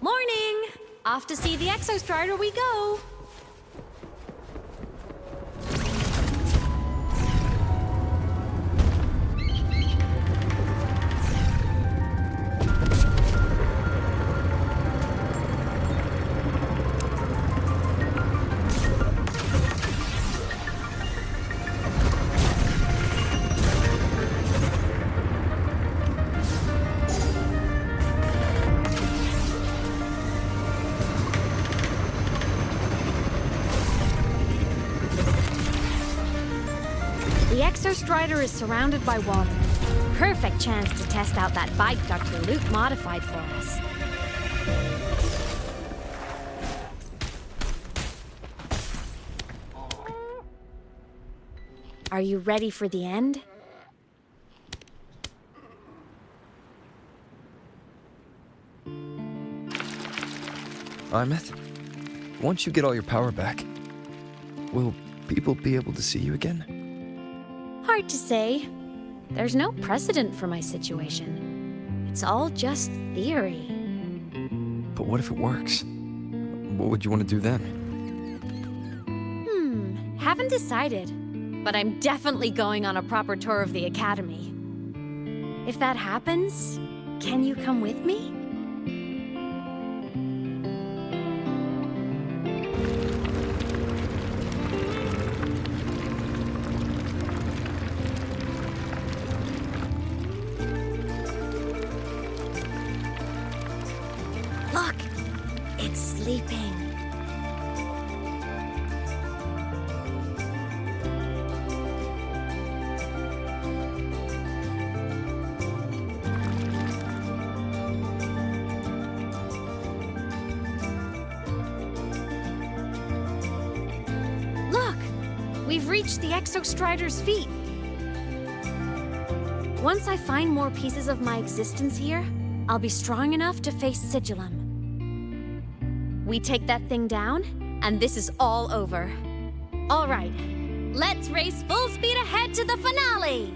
Morning! Off to see the Exostrider we go! The Exostrider is surrounded by water. Perfect chance to test out that bike Dr. Luuk modified for us. Are you ready for the end? Aemeath, once you get all your power back, will people be able to see you again? Hard to say. There's no precedent for my situation. It's all just theory. But what if it works? What would you want to do then? Haven't decided. But I'm definitely going on a proper tour of the Academy. If that happens, can you come with me? Look, it's sleeping. Look! We've reached the Exostrider's feet. Once I find more pieces of my existence here, I'll be strong enough to face Sigillum. We take that thing down, and this is all over. All right, let's race full speed ahead to the finale!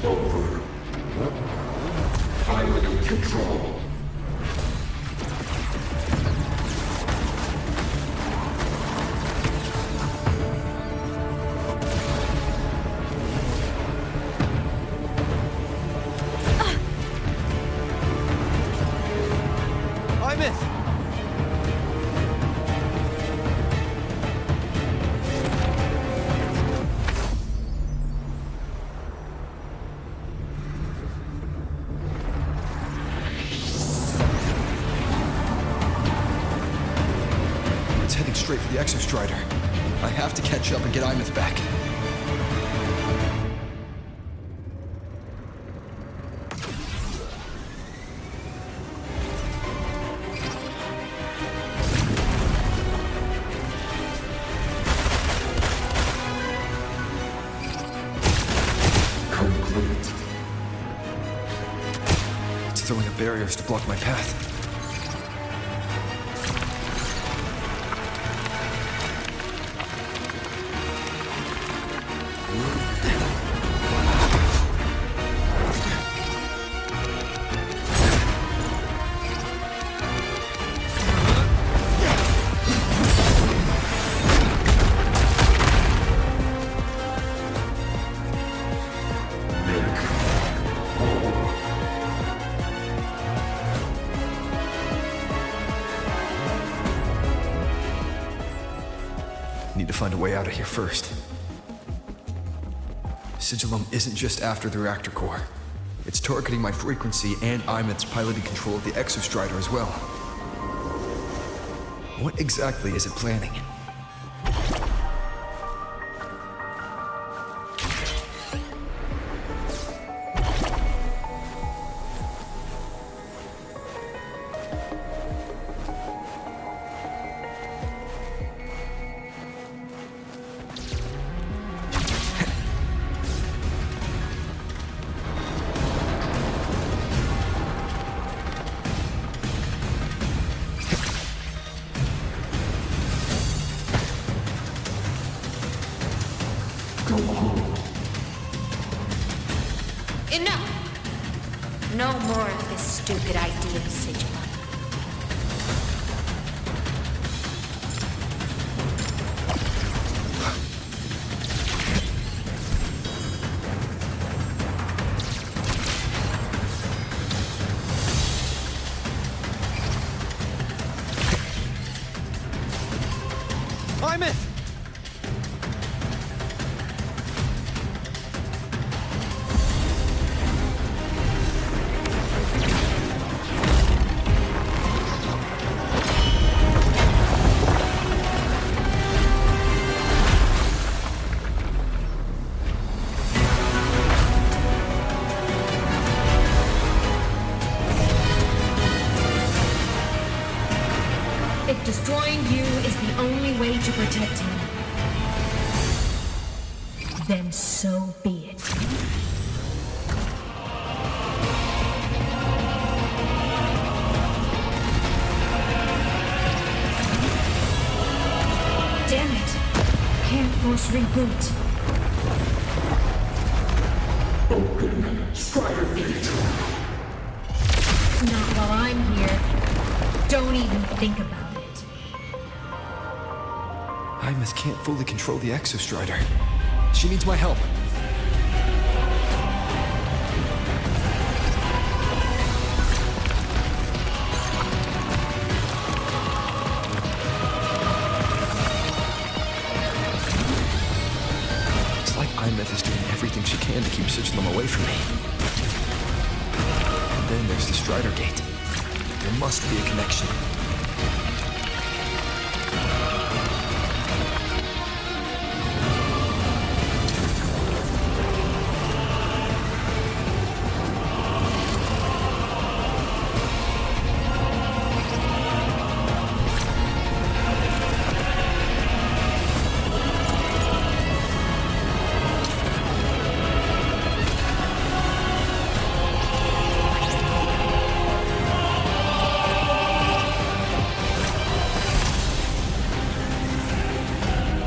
Over. Pilot control. Aemeath! Heading straight for the Exostrider. I have to catch up and get Aemeath back. Complete. It's throwing up barriers to block my path. Need to find a way out of here first. Sigillum isn't just after the reactor core. It's targeting my frequency and Aemeath's piloted control of the Exostrider as well. What exactly is it planning? Enough! No more of this stupid idea, Sigillum. Aemeath! If destroying you is the only way to protect him, then so be it. Damn it! Can't force reboot. Open Strider Gate. Not while I'm here. Don't even think about it. Aemeath can't fully control the Exostrider. She needs my help. It's like Aemeath is doing everything she can to keep Sigillum away from me. And then there's the Strider Gate. There must be a connection.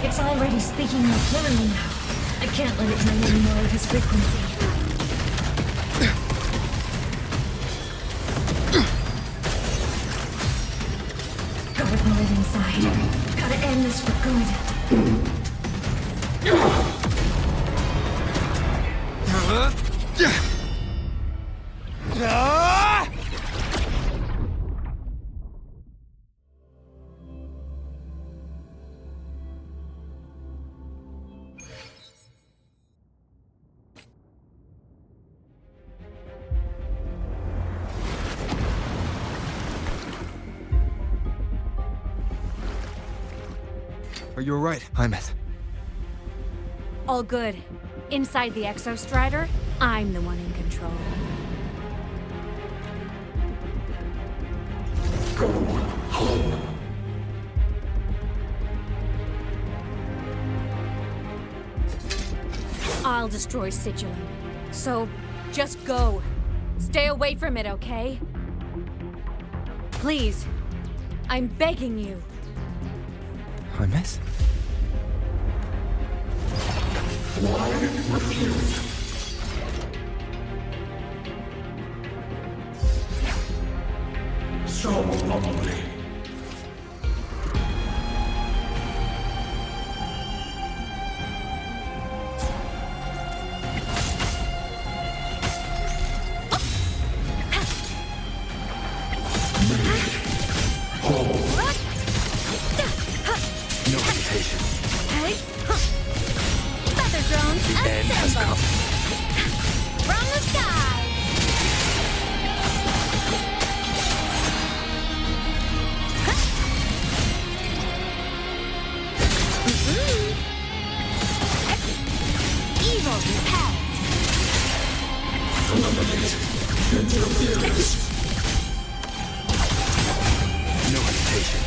It's already speaking more clearly now. I can't let it drain any more of his frequency. Gotta pull it inside. Gotta end this for good. Are you alright, Aemeath? All good. Inside the Exostrider, I'm the one in control. Go home. I'll destroy Sigillum. So, just go. Stay away from it, okay? Please. I'm begging you. Aemeath? Why refuse? So lovely. No hesitation. Hey! Feather drones, The end has assemble! come. From the sky! Evil repelled! Eliminate interference. No hesitation.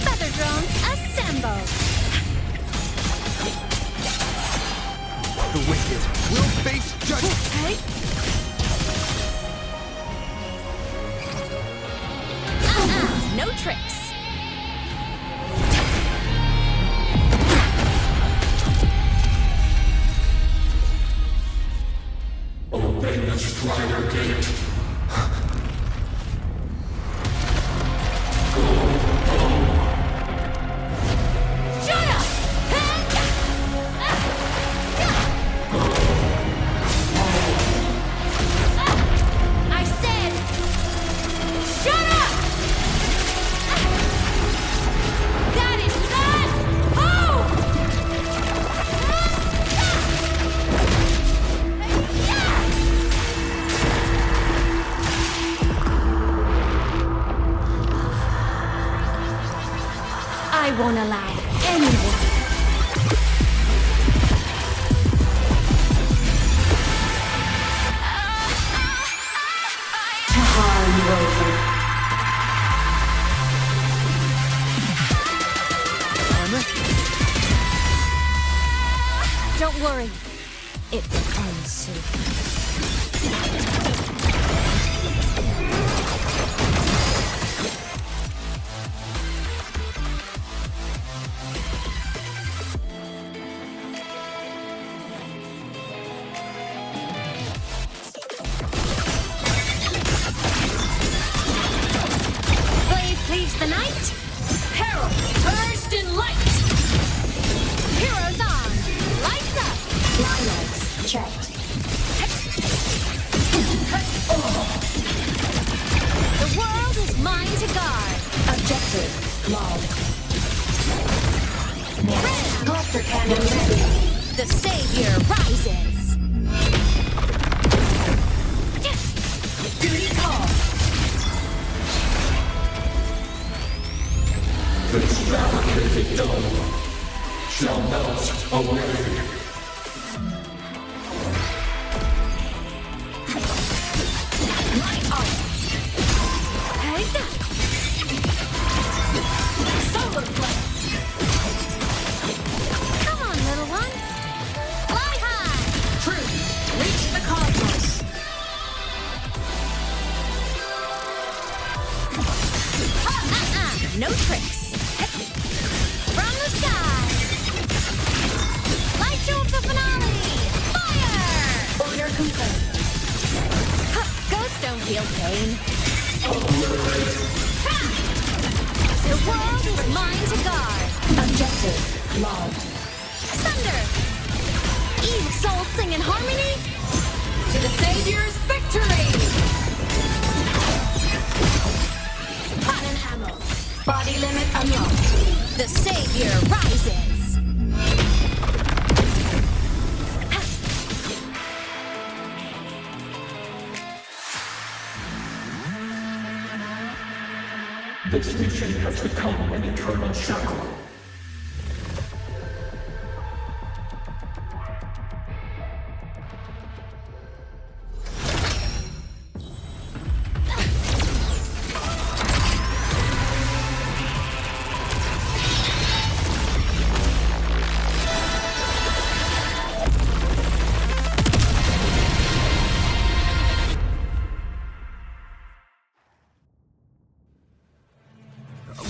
Feather drones, assemble! The wicked will face judgment. Hey! No tricks! Obey the Strider Gate. Shut up! I said, shut up! That is not home! I won't allow anyone. To harm you over. Don't worry. It ends soon. Blade cleaves the night. Peril turns Objective logged. Cluster cannon ready. The savior rises. Duty call. This fabricated dome shall melt away. Light up. Solar flare. Come on, little one. Fly high. True. Reach the cosmos. No tricks. From the sky. Light show of the finale. Fire! Order confirmed. Ghosts don't feel pain. The world is mine to guard. Objective logged. Thunder! Eve souls sing in harmony. To the Savior's victory! Cannon ammo. Body limit unlocked. The savior rises. This mission has become an eternal shackle.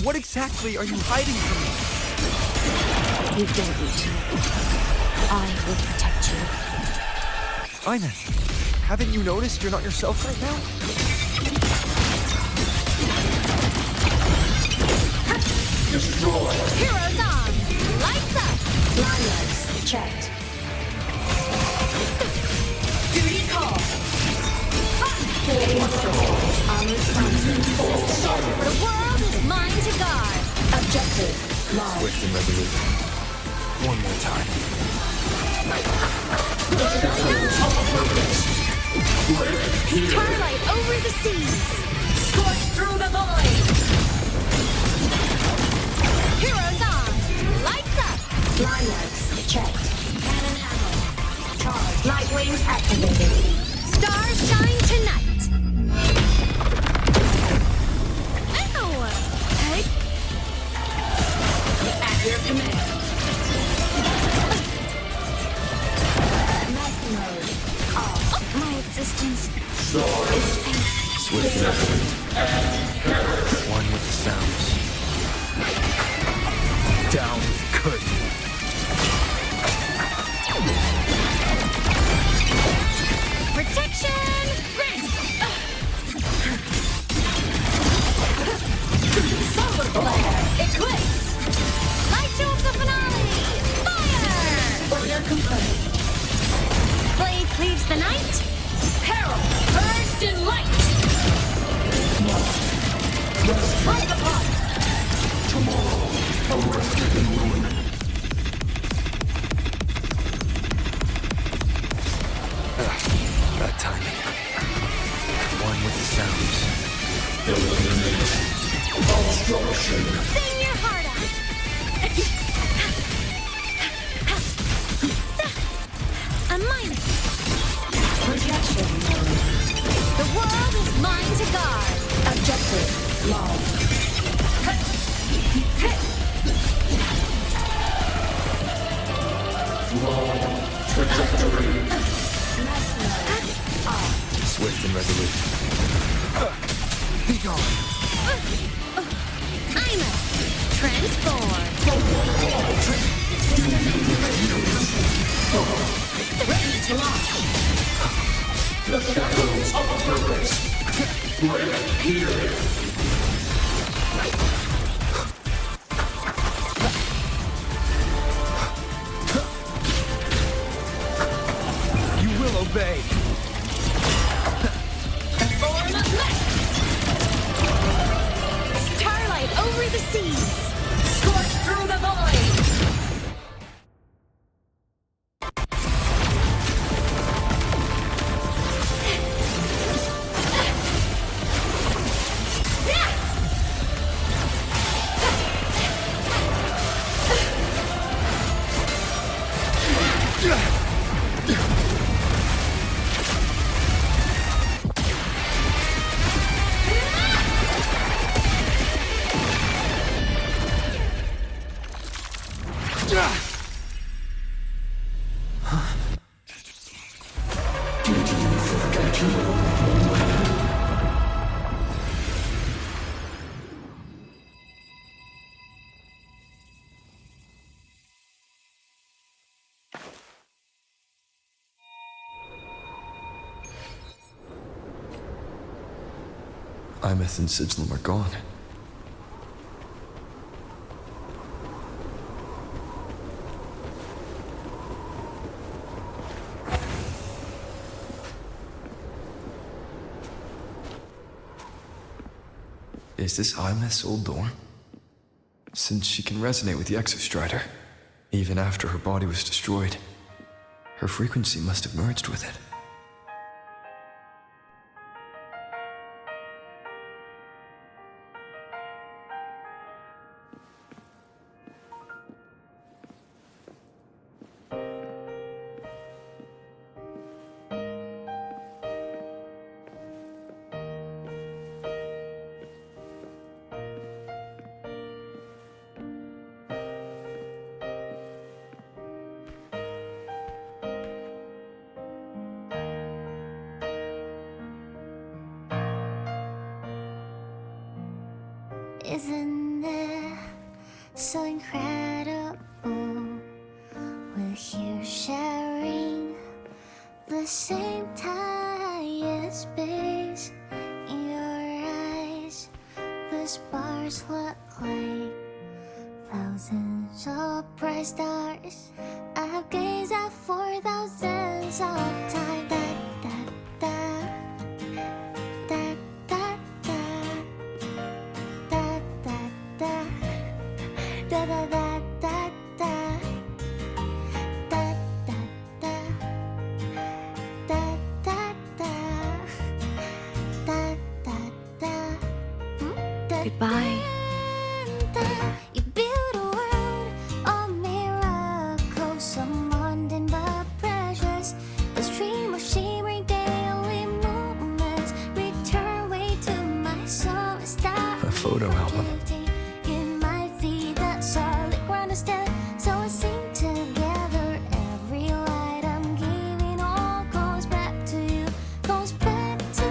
What exactly are you hiding from me? You don't need to. I will protect you. Aemeath, haven't you noticed you're not yourself right now? Destroy! Heroes on! Lights up! Lanyards checked. Duty call. Unresponsive. The world is mine to guard. Objective logged. Swift and resolute. One more time. Starlight over the seas. Scorch through the void. Heroes on! Lights up! Lanyards checked. Cannon ammo. Charge. Light wings activated. Stars shine tonight. Ow! Hey. At your command. Night mode. Off. My existence is fate. Swift and resolute. One with the sounds. Down with curtain. Protection! Grant! Solar flare. Eclipse. Light show of the finale! Fire! Order confirmed. Blade cleaves the night. Peril. Purged in light. Break apart. Tomorrow, arrested in ruin. That timing. One with the sounds. Eliminate. Obstruction. Sing your heart out. A minus. Protection. The world is mine to guard. Objective logged. Trajectory. Swift and resolute. Be gone. Aemeath. Transform. Ready to launch. The shadows of purpose. Break here. You will obey. Form of mech. Starlight over seas! Scorch through the void! Aemeath and Sigillum are gone. Is this Aemeath's old door? Since she can resonate with the Exostrider, even after her body was destroyed, her frequency must have merged with it. Isn't it so incredible? We're here sharing the same time and space. In your eyes, the stars look like thousands of bright stars. I have gazed at for thousands of times. Goodbye. You build a world of miracles, some mundane but precious. The stream of shimmering daily moments return way to my soul. A photo album. In my feet, that solid ground is dead. So I sing together. Every light I'm giving all goes back to you. Goes back to you.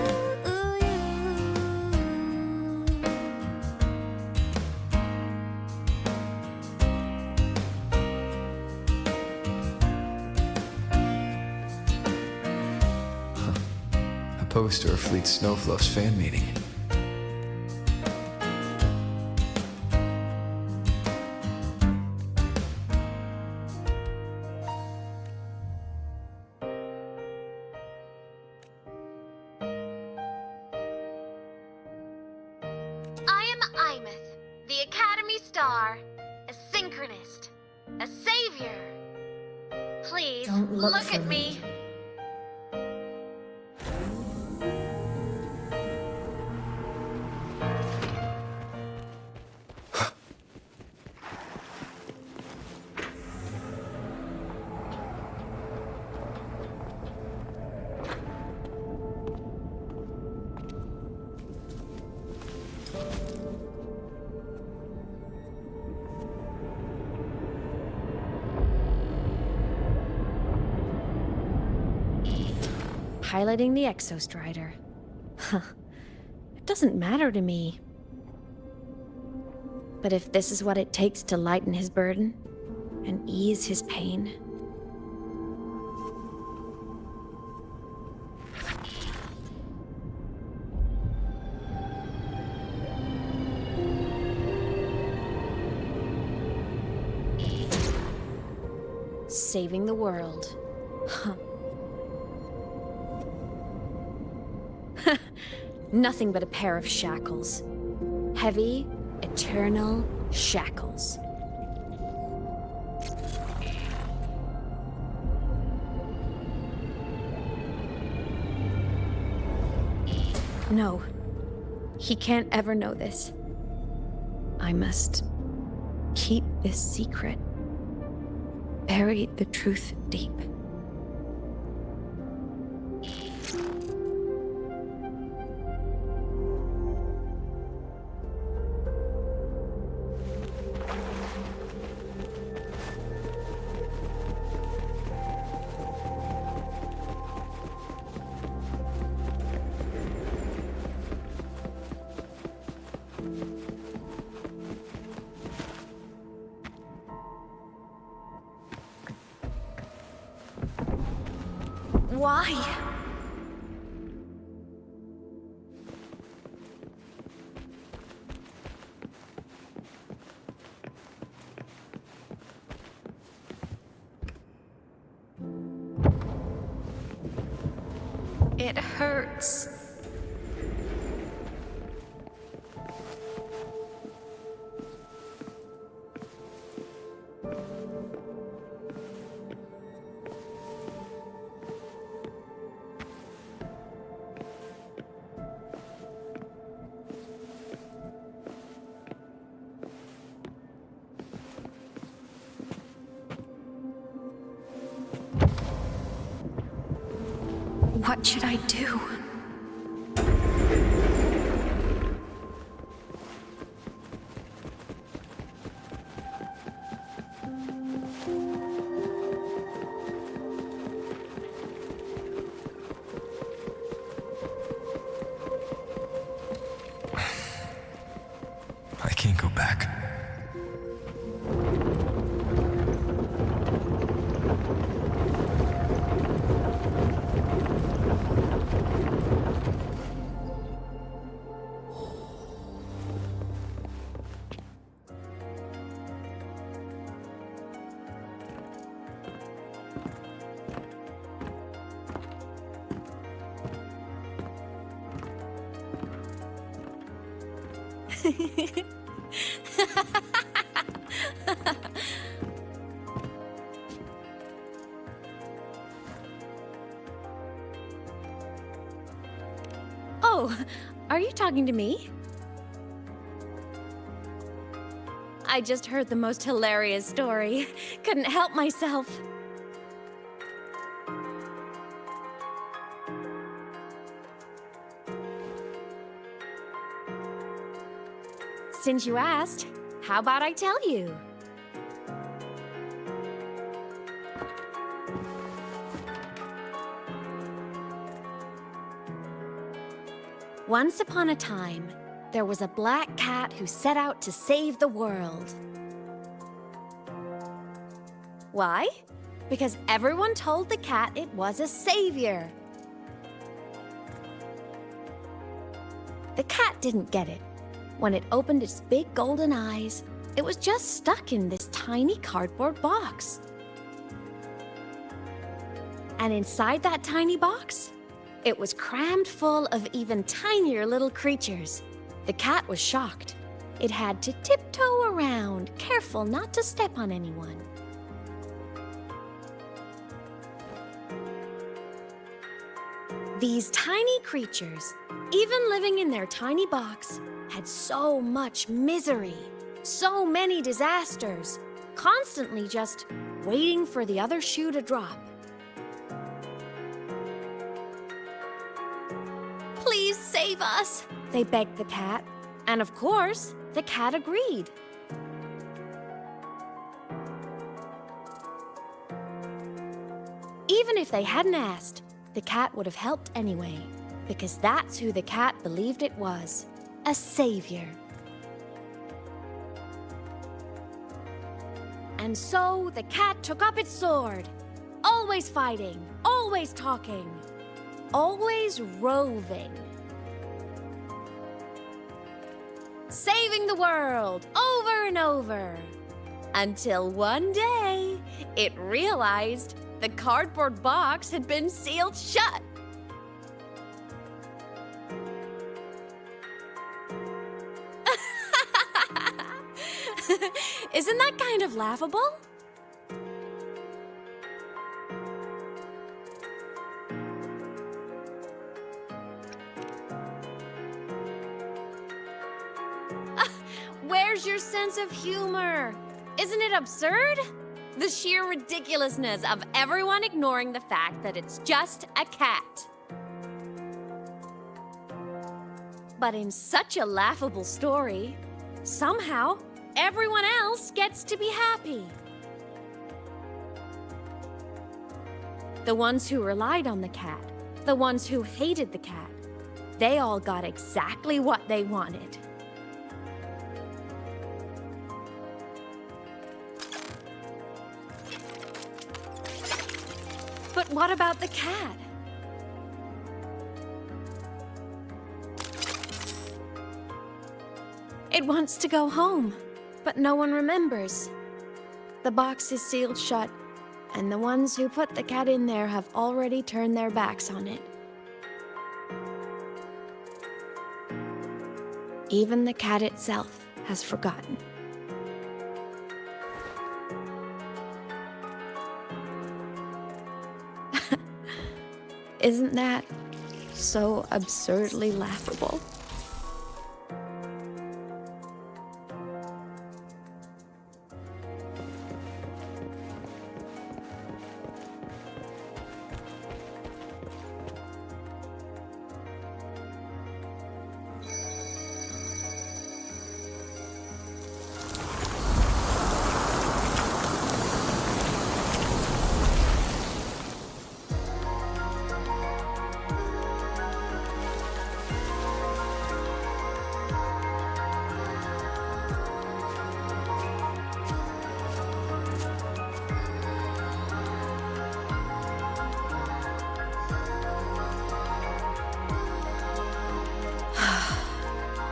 A poster of Fleet Snowfluff's fan meeting. I am Aemeath, the Academy Star, a synchronist, a savior. Please Don't look at for me. Piloting the Exostrider. Huh. It doesn't matter to me. But if this is what it takes to lighten his burden and ease his pain. Saving the world. Huh. Nothing but a pair of shackles. Heavy, eternal shackles. No, he can't ever know this. I must keep this secret. Bury the truth deep. Why? It hurts. What should I do? I can't go back. Oh, are you talking to me? I just heard the most hilarious story. Couldn't help myself. Since you asked, how about I tell you? Once upon a time, there was a black cat who set out to save the world. Why? Because everyone told the cat it was a savior. The cat didn't get it. When it opened its big golden eyes, it was just stuck in this tiny cardboard box. And inside that tiny box, it was crammed full of even tinier little creatures. The cat was shocked. It had to tiptoe around, careful not to step on anyone. These tiny creatures, even living in their tiny box, had so much misery, so many disasters, constantly just waiting for the other shoe to drop. Please save us, they begged the cat. And of course, the cat agreed. Even if they hadn't asked, the cat would have helped anyway, because that's who the cat believed it was, a savior. And so the cat took up its sword, always fighting, always talking, always roving. Saving the world over and over. Until one day, it realized the cardboard box had been sealed shut. Isn't that kind of laughable? Where's your sense of humor? Isn't it absurd? The sheer ridiculousness of everyone ignoring the fact that it's just a cat. But in such a laughable story, somehow everyone else gets to be happy. The ones who relied on the cat, the ones who hated the cat, they all got exactly what they wanted. But what about the cat? It wants to go home, but no one remembers. The box is sealed shut, and the ones who put the cat in there have already turned their backs on it. Even the cat itself has forgotten. Isn't that so absurdly laughable?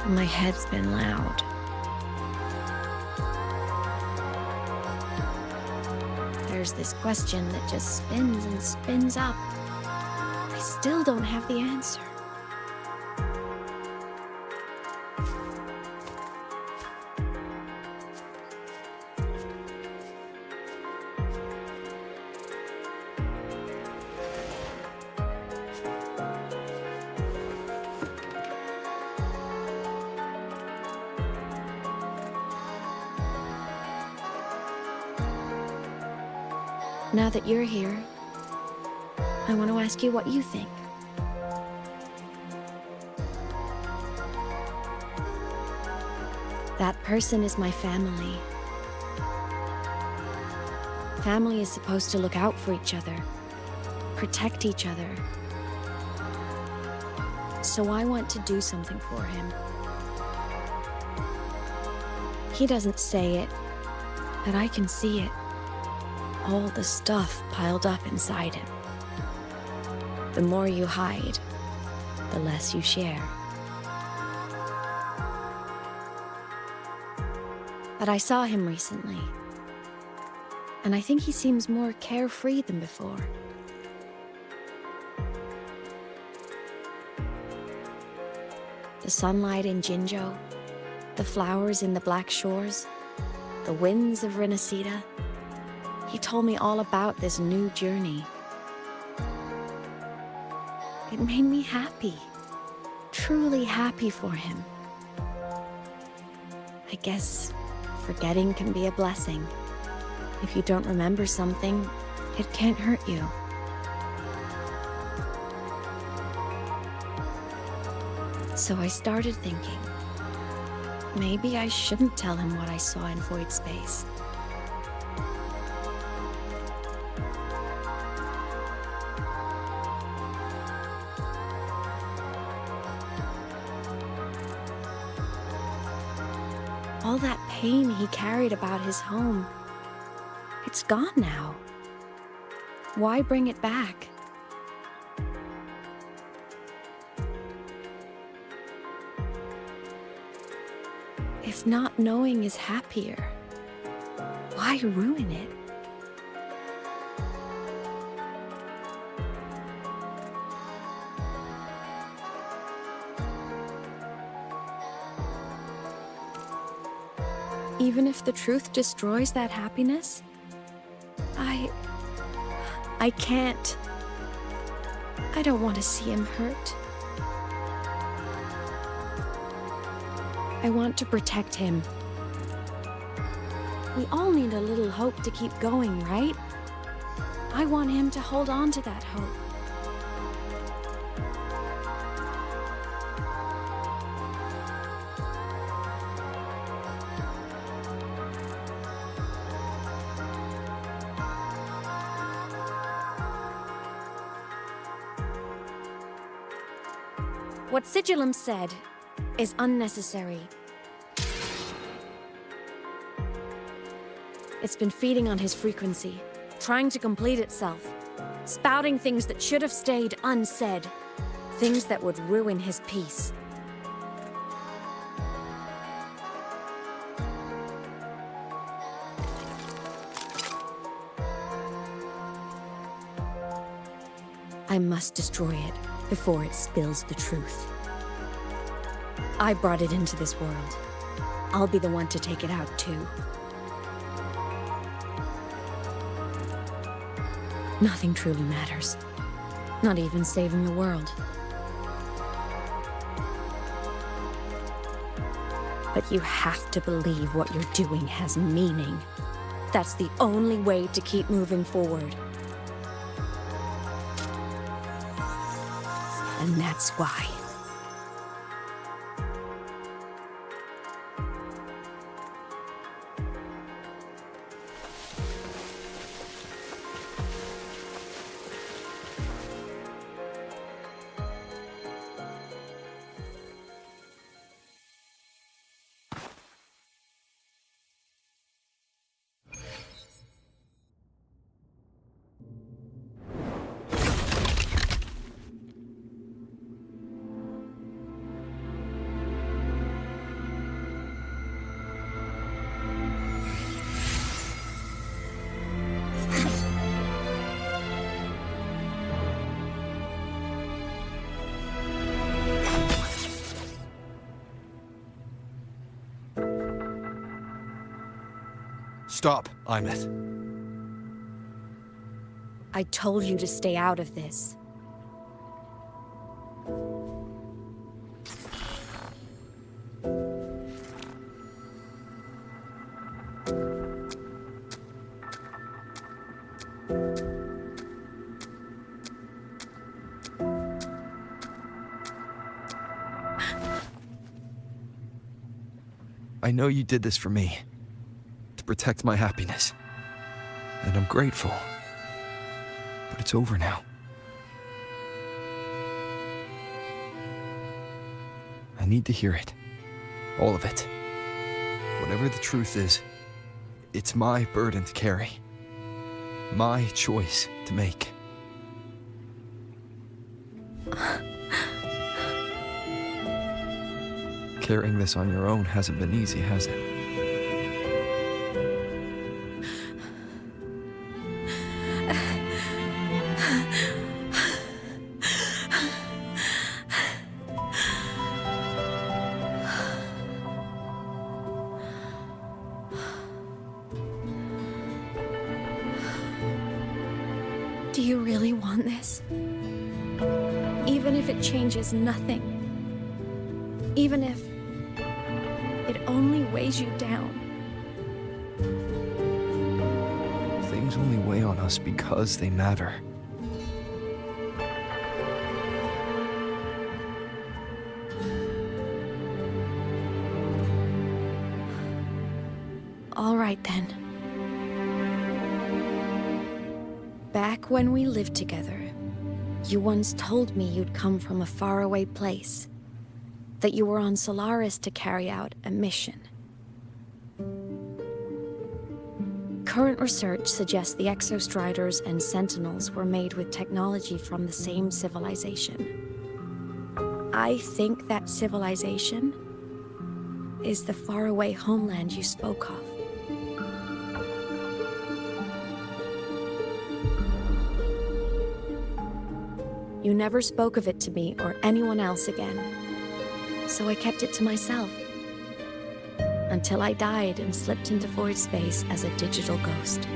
My head's been loud. There's this question that just spins and spins up. I still don't have the answer. Now that you're here, I want to ask you what you think. That person is my family. Family is supposed to look out for each other, protect each other. So I want to do something for him. He doesn't say it, but I can see it. All the stuff piled up inside him. The more you hide, the less you share. But I saw him recently, and I think he seems more carefree than before. The sunlight in Jinzhou, the flowers in the Black Shores, the winds of Renacida. He told me all about this new journey. It made me happy, truly happy for him. I guess forgetting can be a blessing. If you don't remember something, it can't hurt you. So I started thinking, maybe I shouldn't tell him what I saw in void space. All that pain he carried about his home, it's gone now. Why bring it back? If not knowing is happier, why ruin it? Even if the truth destroys that happiness, I can't. I don't want to see him hurt. I want to protect him. We all need a little hope to keep going, right? I want him to hold on to that hope. What Sigillum said is unnecessary. It's been feeding on his frequency, trying to complete itself, spouting things that should have stayed unsaid, things that would ruin his peace. I must destroy it before it spills the truth. I brought it into this world. I'll be the one to take it out too. Nothing truly matters. Not even saving the world. But you have to believe what you're doing has meaning. That's the only way to keep moving forward. And that's why. Stop, Aemeath. I told you to stay out of this. I know you did this for me. Protect my happiness. And I'm grateful. But it's over now. I need to hear it. All of it. Whatever the truth is, it's my burden to carry. My choice to make. Carrying this on your own hasn't been easy, has it? Do you really want this? Even if it changes nothing? Even if it only weighs you down? Things only weigh on us because they matter. All right then. Back when we lived together, you once told me you'd come from a faraway place, that you were on Solaris to carry out a mission. Current research suggests the Exostriders and Sentinels were made with technology from the same civilization. I think that civilization is the faraway homeland you spoke of. You never spoke of it to me or anyone else again, so I kept it to myself. until I died and slipped into void space as a digital ghost.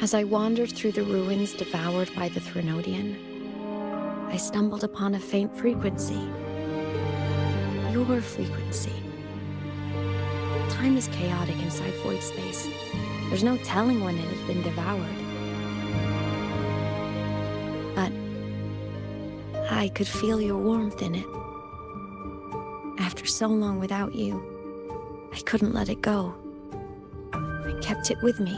As I wandered through the ruins devoured by the Threnodian, I stumbled upon a faint frequency. Your frequency. Time is chaotic inside void space. There's no telling when it has been devoured. But I could feel your warmth in it. After so long without you, I couldn't let it go. I kept it with me.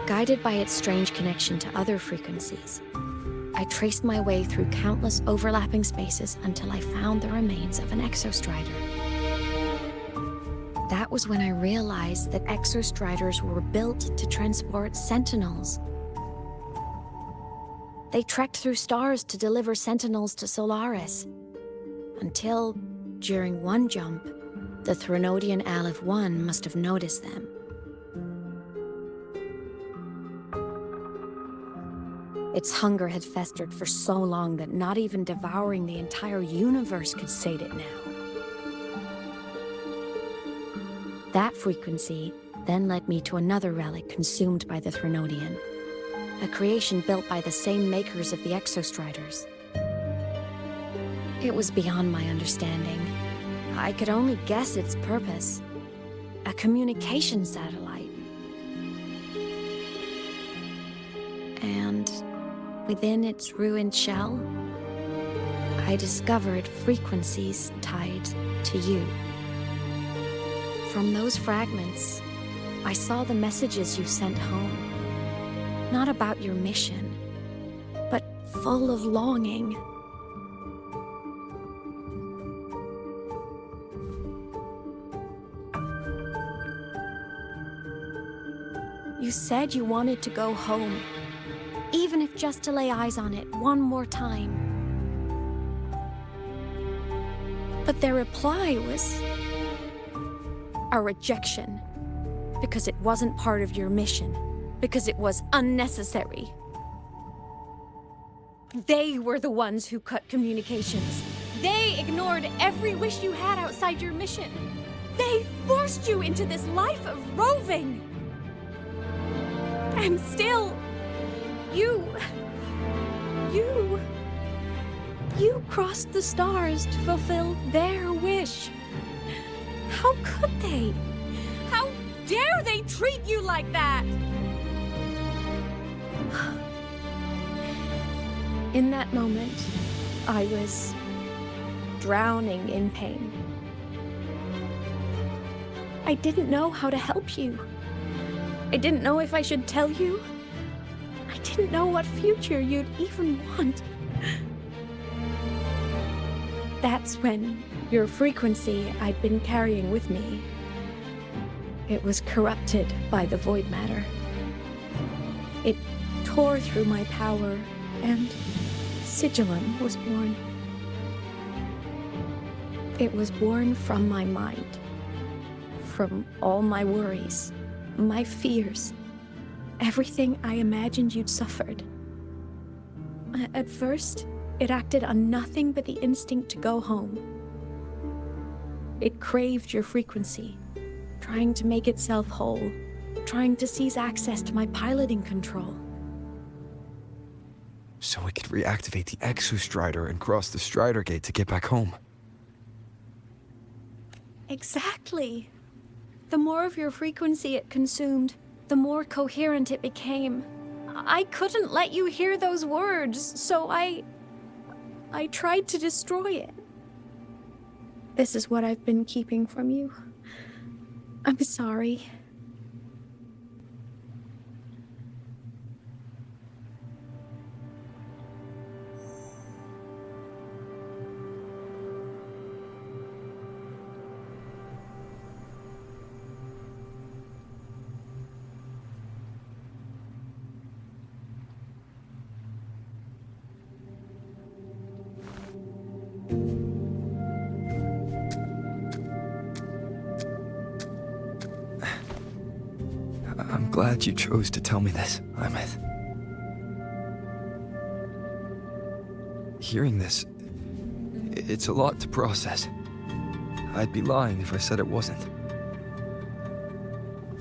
Guided by its strange connection to other frequencies, I traced my way through countless overlapping spaces until I found the remains of an exostrider. That was when I realized that exostriders were built to transport sentinels. They trekked through stars to deliver sentinels to Solaris, until, during one jump, the Threnodian Aleph 1 must have noticed them. Its hunger had festered for so long that not even devouring the entire universe could sate it now. That frequency then led me to another relic consumed by the Threnodian, a creation built by the same makers of the exostriders. It was beyond my understanding. I could only guess its purpose. A communication satellite. And within its ruined shell, I discovered frequencies tied to you. From those fragments, I saw the messages you sent home. Not about your mission, but full of longing. You said you wanted to go home, even if just to lay eyes on it one more time. But their reply was a rejection, because it wasn't part of your mission, because it was unnecessary. They were the ones who cut communications. They ignored every wish you had outside your mission. They forced you into this life of roving. And still, you crossed the stars to fulfill their wish. How could they? How dare they treat you like that? In that moment, I was drowning in pain. I didn't know how to help you. I didn't know if I should tell you. I didn't know what future you'd even want. That's when your frequency I'd been carrying with me, it was corrupted by the void matter. It tore through my power, and Sigillum was born. It was born from my mind, from all my worries, my fears, everything I imagined you'd suffered. At first, it acted on nothing but the instinct to go home. It craved your frequency, trying to make itself whole, trying to seize access to my piloting control. So it could reactivate the exostrider and cross the strider gate to get back home. Exactly. The more of your frequency it consumed, the more coherent it became. I couldn't let you hear those words, so I tried to destroy it. This is what I've been keeping from you. I'm sorry. I'm glad you chose to tell me this, Aemeath. Hearing this, it's a lot to process. I'd be lying if I said it wasn't.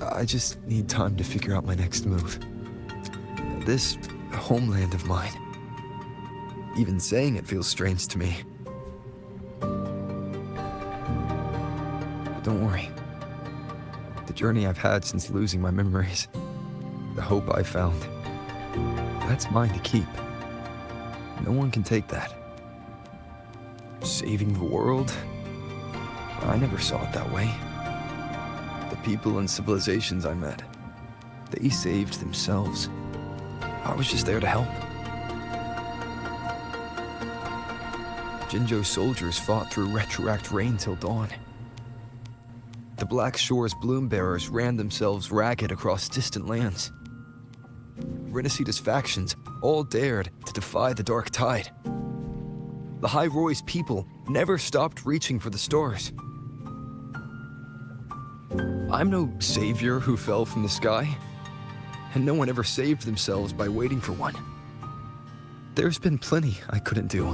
I just need time to figure out my next move. This homeland of mine, even saying it feels strange to me. But don't worry. The journey I've had since losing my memories, the hope I found, that's mine to keep. No one can take that. Saving the world? I never saw it that way. The people and civilizations I met, they saved themselves. I was just there to help. Jinzhou's soldiers fought through retroact rain till dawn. The Black Shore's bloom bearers ran themselves ragged across distant lands. Rinasita's factions all dared to defy the dark tide. The High Roy's people never stopped reaching for the stars. I'm no savior who fell from the sky, and no one ever saved themselves by waiting for one. There's been plenty I couldn't do.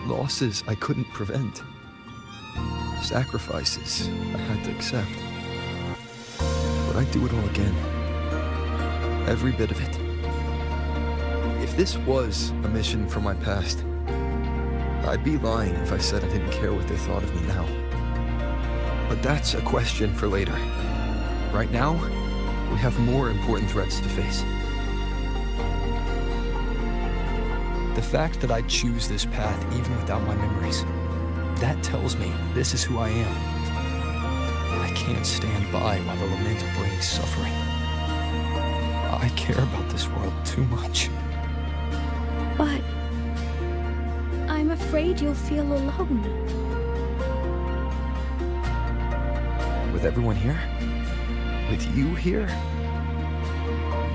Losses I couldn't prevent. Sacrifices I had to accept. But I'd do it all again. Every bit of it. If this was a mission from my past, I'd be lying if I said I didn't care what they thought of me now. But that's a question for later. Right now, we have more important threats to face. The fact that I choose this path even without my memories, that tells me this is who I am. I can't stand by while the lament brings suffering. I care about this world too much. But I'm afraid you'll feel alone. With everyone here? With you here?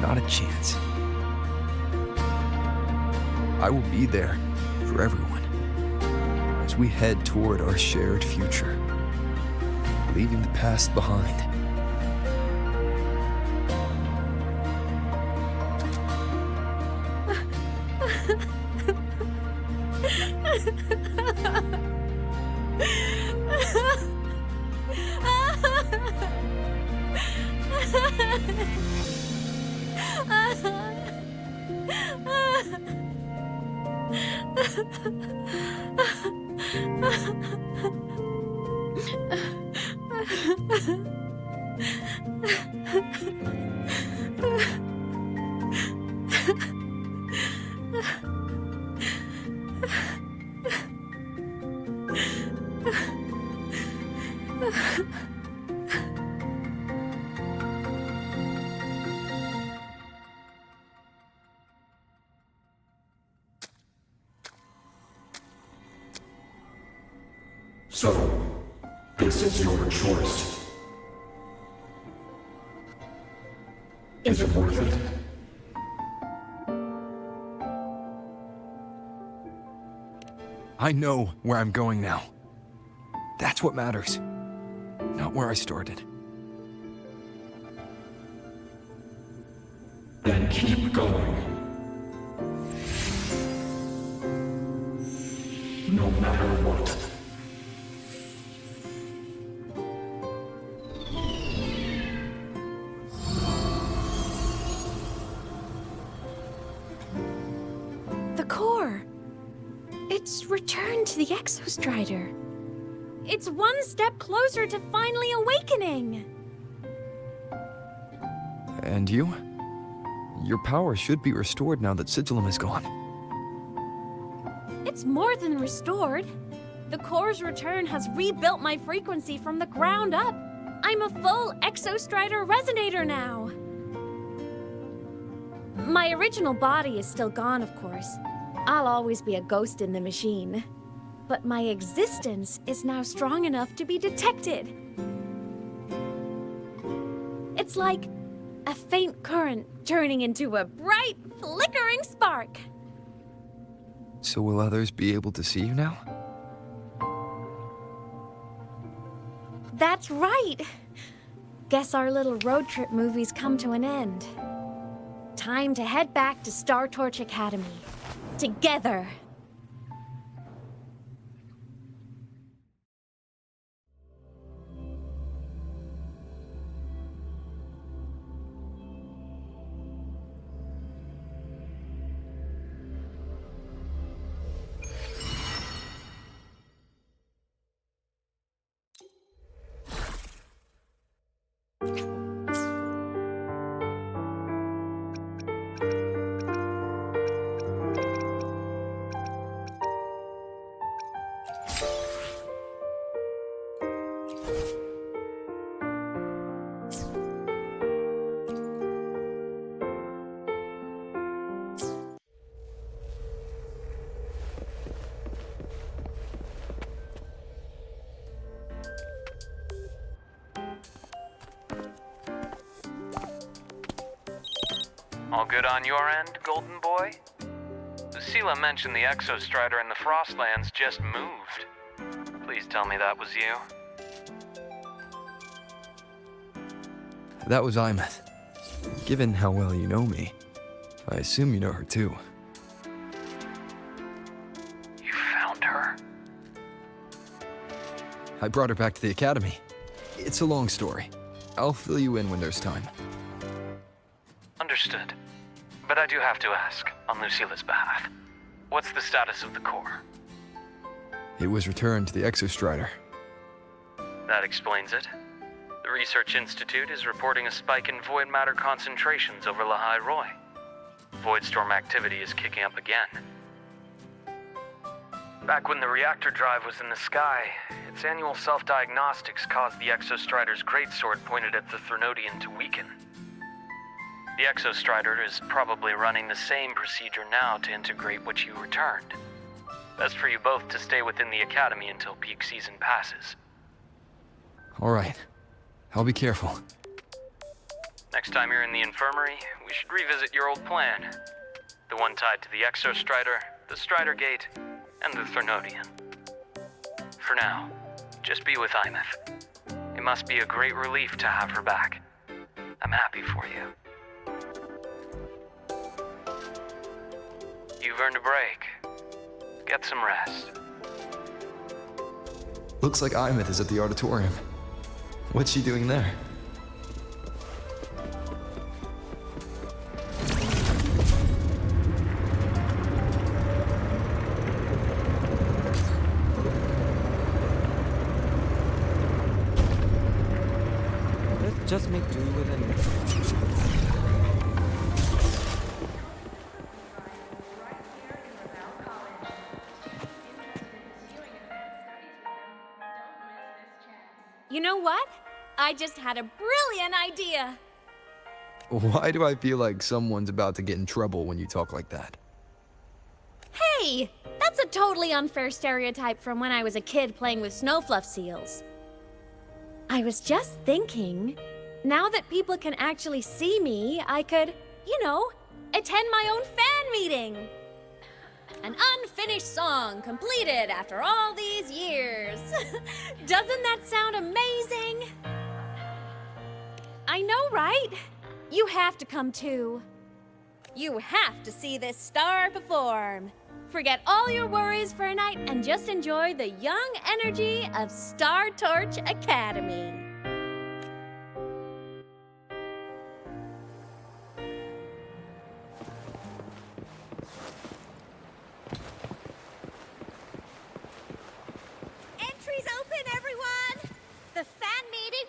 Not a chance. I will be there for everyone as we head toward our shared future, leaving the past behind. So, this is your choice. Is it worth it? I know where I'm going now. That's what matters. Not where I started. Then keep going. No matter what. The core! It's returned to the Exostrider. It's one step closer to finally awakening! And you? Your power should be restored now that Sigillum is gone. It's more than restored. The core's return has rebuilt my frequency from the ground up. I'm a full Exostrider resonator now. My original body is still gone, of course. I'll always be a ghost in the machine. But my existence is now strong enough to be detected. It's like a faint current turning into a bright, flickering spark. So will others be able to see you now? That's right. Guess our little road trip movie's come to an end. Time to head back to Star Torch Academy. Together. All good on your end, Golden Boy? Lucilla mentioned the Exostrider in the Frostlands just moved. Please tell me that was you. That was Aemeath. Given how well you know me, I assume you know her too. You found her? I brought her back to the academy. It's a long story. I'll fill you in when there's time. Understood. But I do have to ask, on Lucilla's behalf, what's the status of the core? It was returned to the Exostrider. That explains it. The Research Institute is reporting a spike in void matter concentrations over Lahai Roy. Voidstorm activity is kicking up again. Back when the reactor drive was in the sky, its annual self-diagnostics caused the Exostrider's greatsword pointed at the Threnodian to weaken. The Exostrider is probably running the same procedure now to integrate what you returned. Best for you both to stay within the academy until peak season passes. All right. I'll be careful. Next time you're in the infirmary, we should revisit your old plan. The one tied to the Exostrider, the Strider Gate, and the Threnodian. For now, just be with Aemeath. It must be a great relief to have her back. I'm happy for you. You've earned a break. Get some rest. Looks like Aemeath is at the auditorium. What's she doing there? Let's just make do with it. You know what? I just had a brilliant idea. Why do I feel like someone's about to get in trouble when you talk like that? Hey, that's a totally unfair stereotype from when I was a kid playing with snowfluff seals. I was just thinking, now that people can actually see me, I could, attend my own fan meeting. An unfinished song completed after all these years. Doesn't that sound amazing? I know, right? You have to come too. You have to see this star perform. Forget all your worries for a night and just enjoy the young energy of Star Torch Academy. Entries open, everyone! The fan meeting...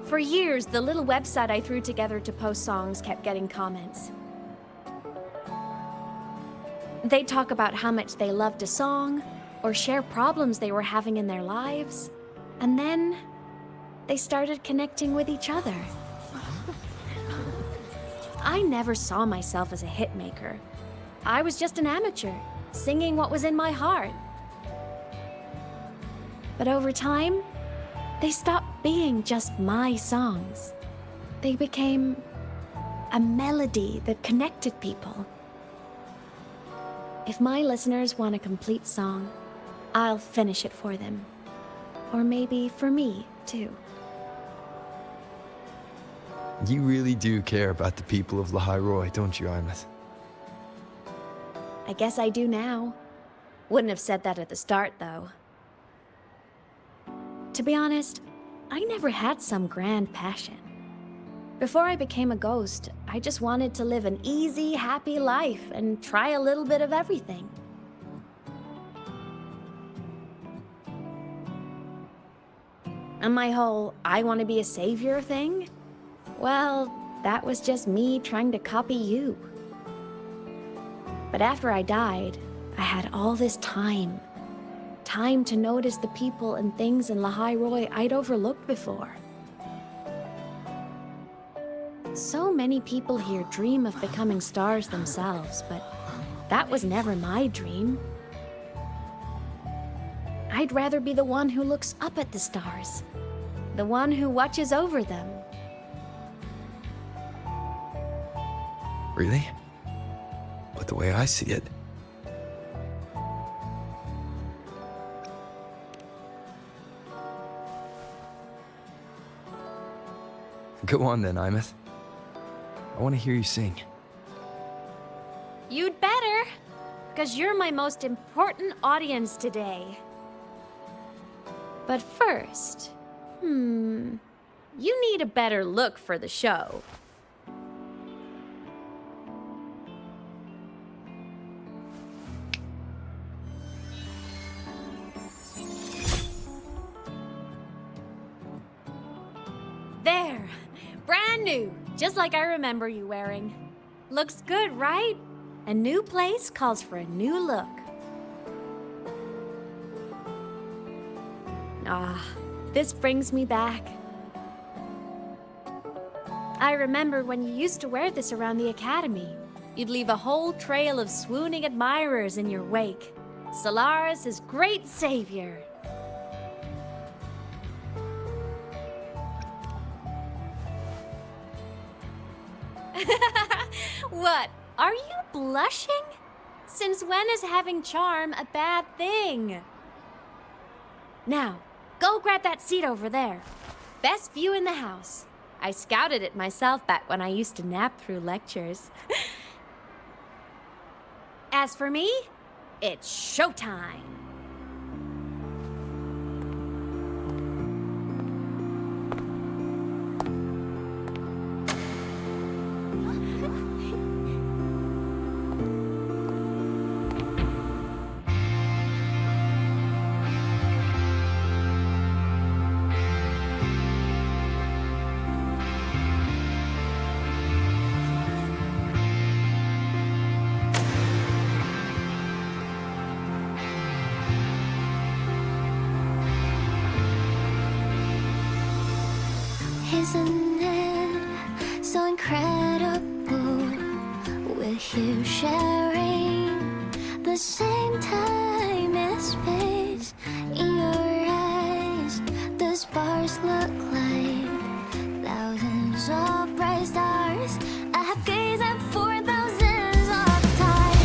For years, the little website I threw together to post songs kept getting comments. They'd talk about how much they loved a song, or share problems they were having in their lives, and then they started connecting with each other. I never saw myself as a hitmaker. I was just an amateur, singing what was in my heart. But over time, they stopped being just my songs. They became a melody that connected people. If my listeners want a complete song, I'll finish it for them. Or maybe for me, too. You really do care about the people of Lahai Roy, don't you, Aemeath? I guess I do now. Wouldn't have said that at the start, though. To be honest, I never had some grand passion. Before I became a ghost, I just wanted to live an easy, happy life and try a little bit of everything. And my whole I want to be a savior thing? Well, that was just me trying to copy you. But after I died, I had all this time. Time to notice the people and things in Lahai Roi I'd overlooked before. So many people here dream of becoming stars themselves, but that was never my dream. I'd rather be the one who looks up at the stars, the one who watches over them. Really? But the way I see it, go on then, Aemeath. I want to hear you sing. You'd better, because you're my most important audience today. But first, you need a better look for the show. There! Brand new! Just like I remember you wearing. Looks good, right? A new place calls for a new look. Ah, this brings me back. I remember when you used to wear this around the academy. You'd leave a whole trail of swooning admirers in your wake. Solaris' great savior. What? Are you blushing? Since when is having charm a bad thing? Now, go grab that seat over there. Best view in the house. I scouted it myself back when I used to nap through lectures. As for me, it's showtime. Isn't it so incredible? We're here sharing the same time and space. In your eyes, the sparks look like thousands of bright stars. I have gazed at for thousands of times.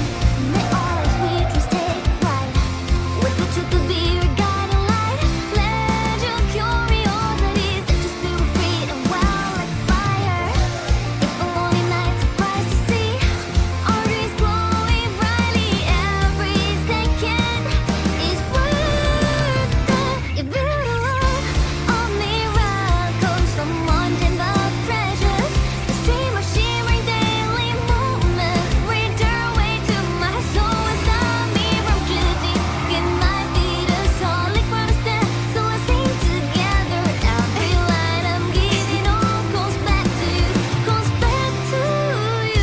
May all our sweet dreams take flight. With the truth to be your guiding light. Let your curiosity set your spirit free and wild like fire. If a lonely night surprised to see our dreams glowing brightly, every second is worth it. If you love of miracles, someone in the treasures, the stream of shimmering daily moments, read your way to my soul and stop me from drifting. It might be the solid ground to stand, so let's sing together. Every line I'm giving all goes back to you, goes back to you.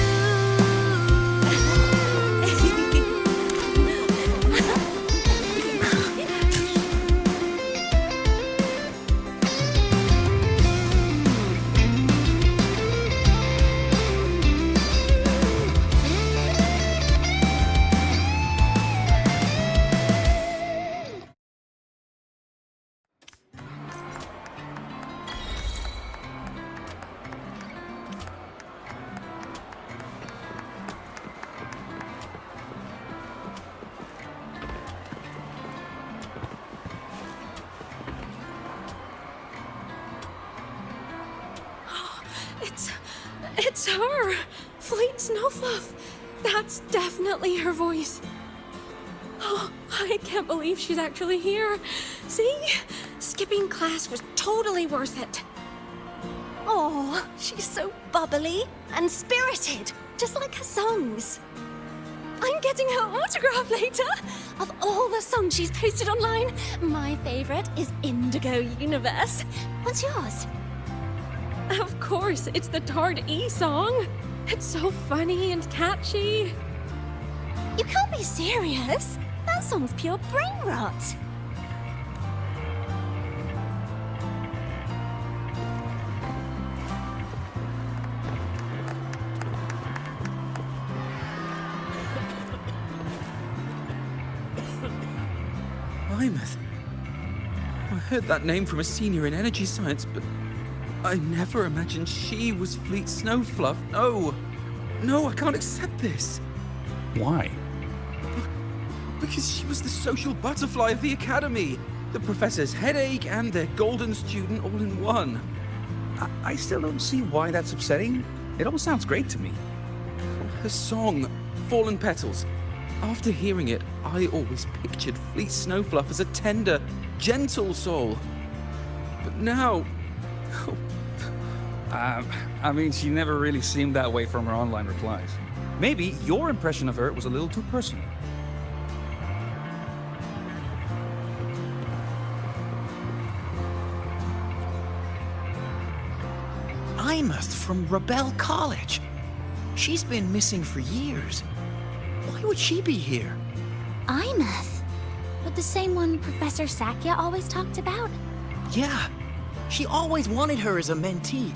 It's her! Fleet Snowfluff! That's definitely her voice. Oh, I can't believe she's actually here. See? Skipping class was totally worth it. Oh, she's so bubbly and spirited, just like her songs. I'm getting her autograph later. Of all the songs she's posted online, my favorite is Indigo Universe. What's yours? Of course, it's the Tard E song. It's so funny and catchy. You can't be serious. That song's pure brain rot. Aemeath. I heard that name from a senior in energy science, but I never imagined she was Fleet Snowfluff. No. No, I can't accept this. Why? Because she was the social butterfly of the academy, the professor's headache and their golden student all in one. I still don't see why that's upsetting. It all sounds great to me. Her song, Fallen Petals. After hearing it, I always pictured Fleet Snowfluff as a tender, gentle soul. But now... I mean, she never really seemed that way from her online replies. Maybe your impression of her was a little too personal. Aemeath from Rebel College. She's been missing for years. Why would she be here? Aemeath? But the same one Professor Sakya always talked about? Yeah. She always wanted her as a mentee.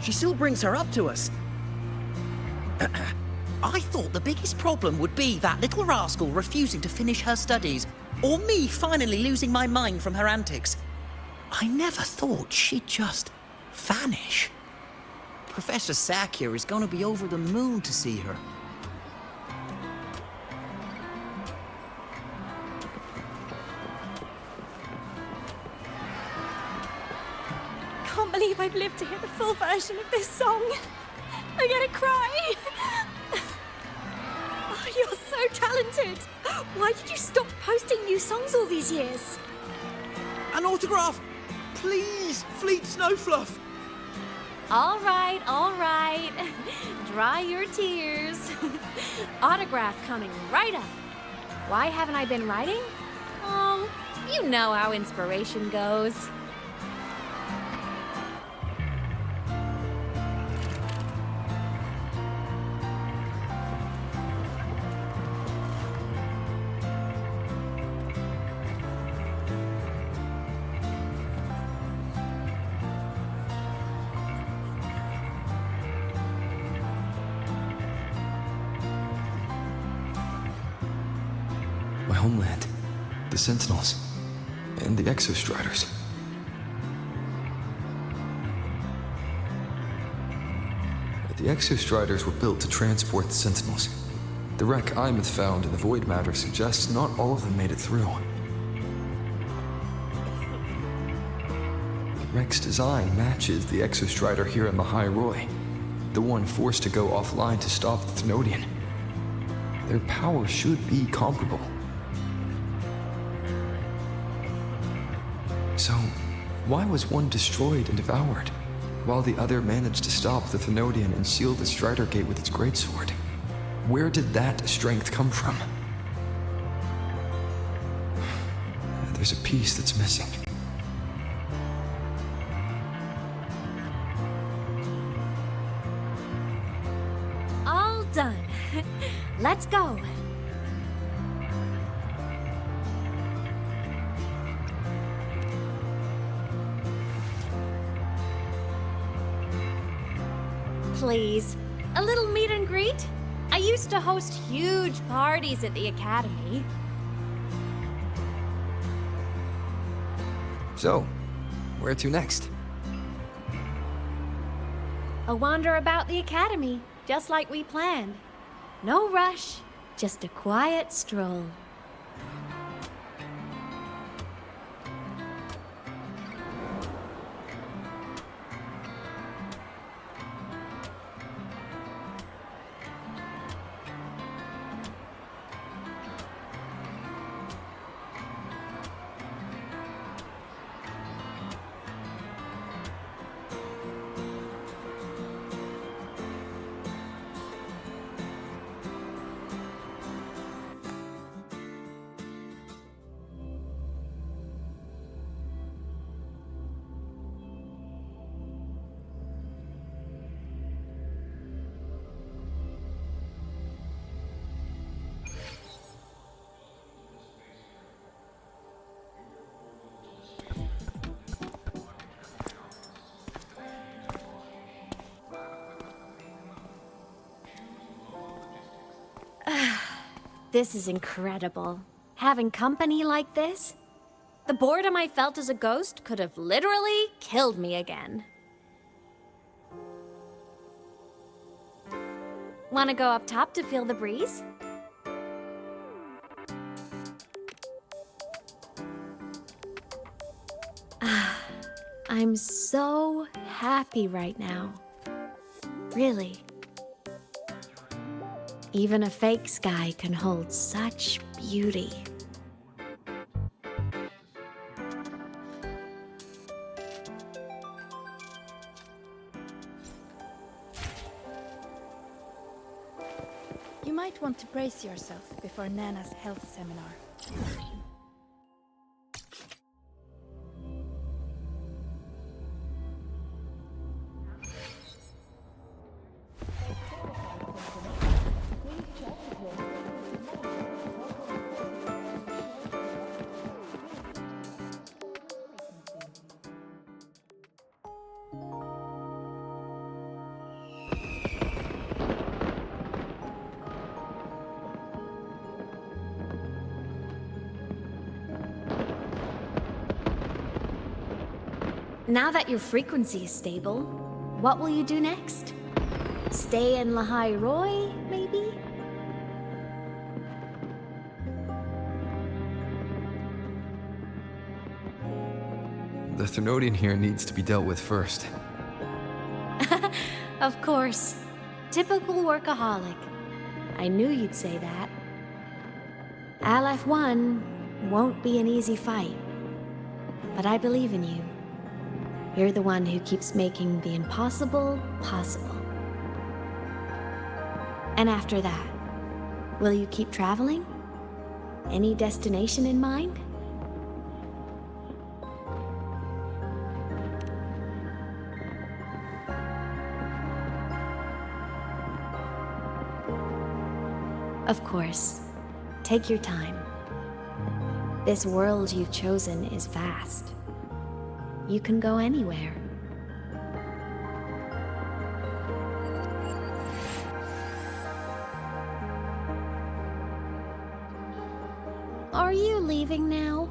She still brings her up to us. I thought the biggest problem would be that little rascal refusing to finish her studies, or me finally losing my mind from her antics. I never thought she'd just vanish. Professor Sakya is going to be over the moon to see her. Can't believe I've lived to hear the full version of this song. I'm gonna cry. Oh, you're so talented. Why did you stop posting new songs all these years? An autograph! Please, Fleet Snowfluff! All right, all right. Dry your tears. Autograph coming right up. Why haven't I been writing? Oh, you know how inspiration goes. My homeland, the Sentinels, and the Exostriders. The Exostriders were built to transport the Sentinels. The wreck Aemeath found in the Void Matter suggests not all of them made it through. The wreck's design matches the Exostrider here in the High Roy, the one forced to go offline to stop the Thenodian. Their power should be comparable. So, why was one destroyed and devoured, while the other managed to stop the Thenodian and seal the Strider Gate with its greatsword? Where did that strength come from? There's a piece that's missing. All done. Let's go. Please, a little meet and greet? I used to host huge parties at the Academy. So, where to next? A wander about the Academy, just like we planned. No rush, just a quiet stroll. This is incredible. Having company like this? The boredom I felt as a ghost could have literally killed me again. Wanna go up top to feel the breeze? I'm so happy right now. Really. Even a fake sky can hold such beauty. You might want to brace yourself before Nana's health seminar. Now that your frequency is stable, what will you do next? Stay in Lahai Roy, maybe? The Threnodian here needs to be dealt with first. Of course. Typical workaholic. I knew you'd say that. Aleph-1 won't be an easy fight. But I believe in you. You're the one who keeps making the impossible possible. And after that, will you keep traveling? Any destination in mind? Of course. Take your time. This world you've chosen is vast. You can go anywhere. Are you leaving now?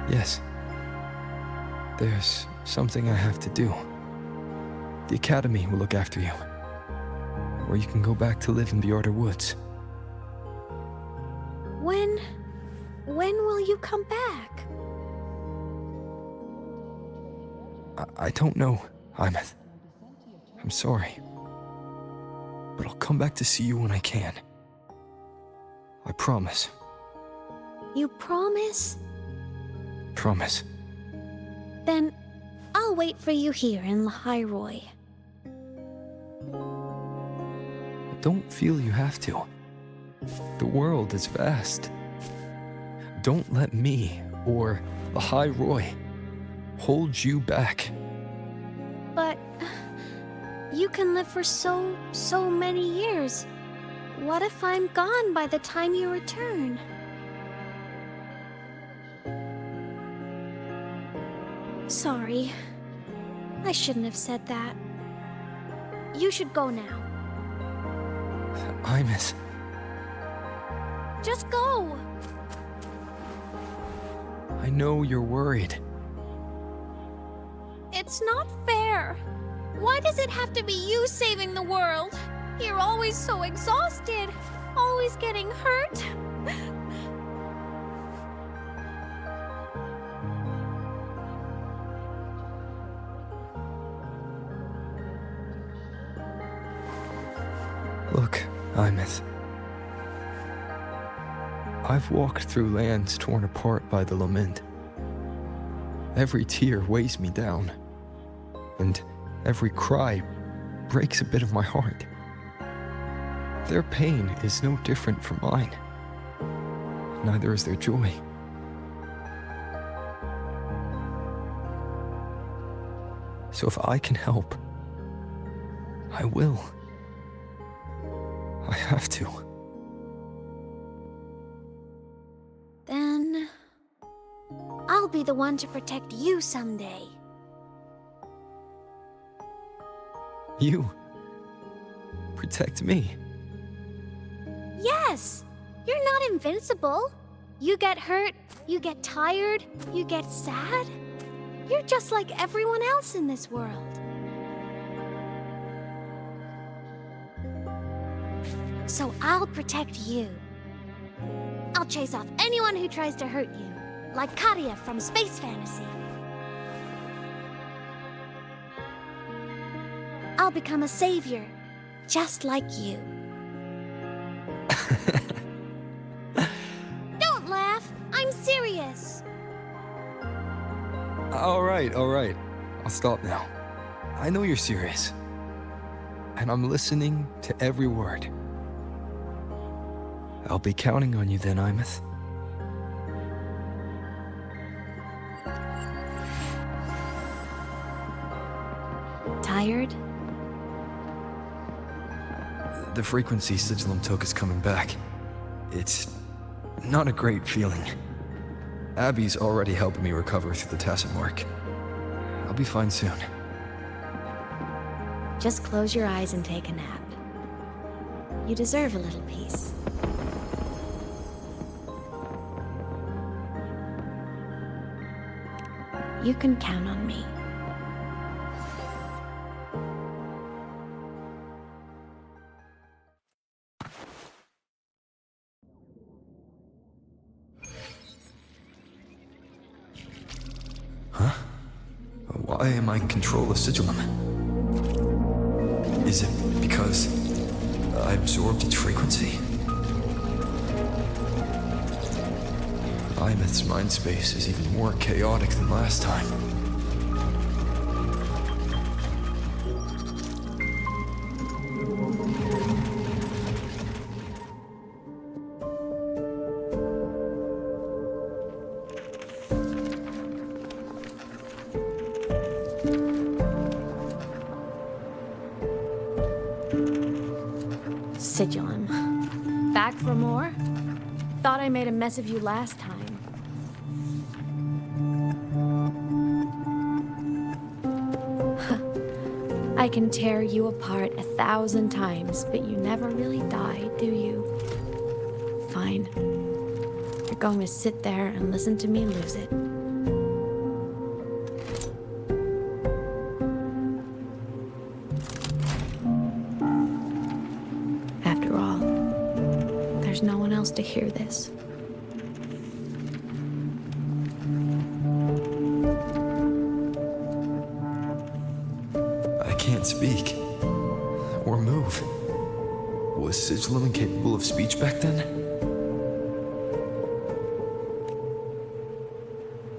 Yes. There's something I have to do. The Academy will look after you. Or you can go back to live in Bjorder Woods. When will you come back? I don't know, Aemeath. I'm sorry. But I'll come back to see you when I can. I promise. You promise? Promise. Then I'll wait for you here in Lahai Roy. Don't feel you have to. The world is vast. Don't let me or Lahai Roy hold you back. But you can live for so many years. What if I'm gone by the time you return? Sorry. I shouldn't have said that. You should go now. Aemeath. Just go! I know you're worried. It's not fair. Why does it have to be you saving the world? You're always so exhausted, always getting hurt. Look, Aemeath. I've walked through lands torn apart by the lament. Every tear weighs me down, and every cry breaks a bit of my heart. Their pain is no different from mine. Neither is their joy. So if I can help, I will. I have to. Then I'll be the one to protect you someday. You. Protect me. Yes! You're not invincible. You get hurt, you get tired, you get sad. You're just like everyone else in this world. So I'll protect you. I'll chase off anyone who tries to hurt you, like Katia from Space Fantasy. I'll become a savior, just like you. Don't laugh! I'm serious! Alright. I'll stop now. I know you're serious. And I'm listening to every word. I'll be counting on you then, Aemeath. Tired? The frequency Sigillum took is coming back. It's not a great feeling. Abby's already helping me recover through the tacit mark. I'll be fine soon. Just close your eyes and take a nap. You deserve a little peace. You can count on me. Huh? Why am I in control of Sigillum? Is it because I absorbed its frequency? Aemeath's mind space is even more chaotic than last time. Sigillum. Back for more? Thought I made a mess of you last time. I can tear you apart 1,000 times, but you never really die, do you? Fine. You're going to sit there and listen to me lose it. After all, there's no one else to hear this. Speak or move. Was Sigillum incapable of speech back then?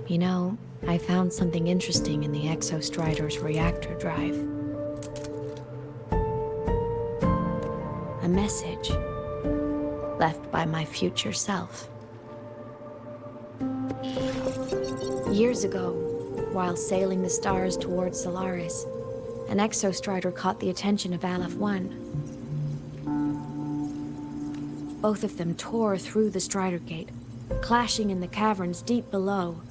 You know, I found something interesting in the Exostrider's reactor drive. A message left by my future self. Years ago, while sailing the stars towards Solaris, an Exostrider caught the attention of Aleph 1. Both of them tore through the Strider Gate, clashing in the caverns deep below.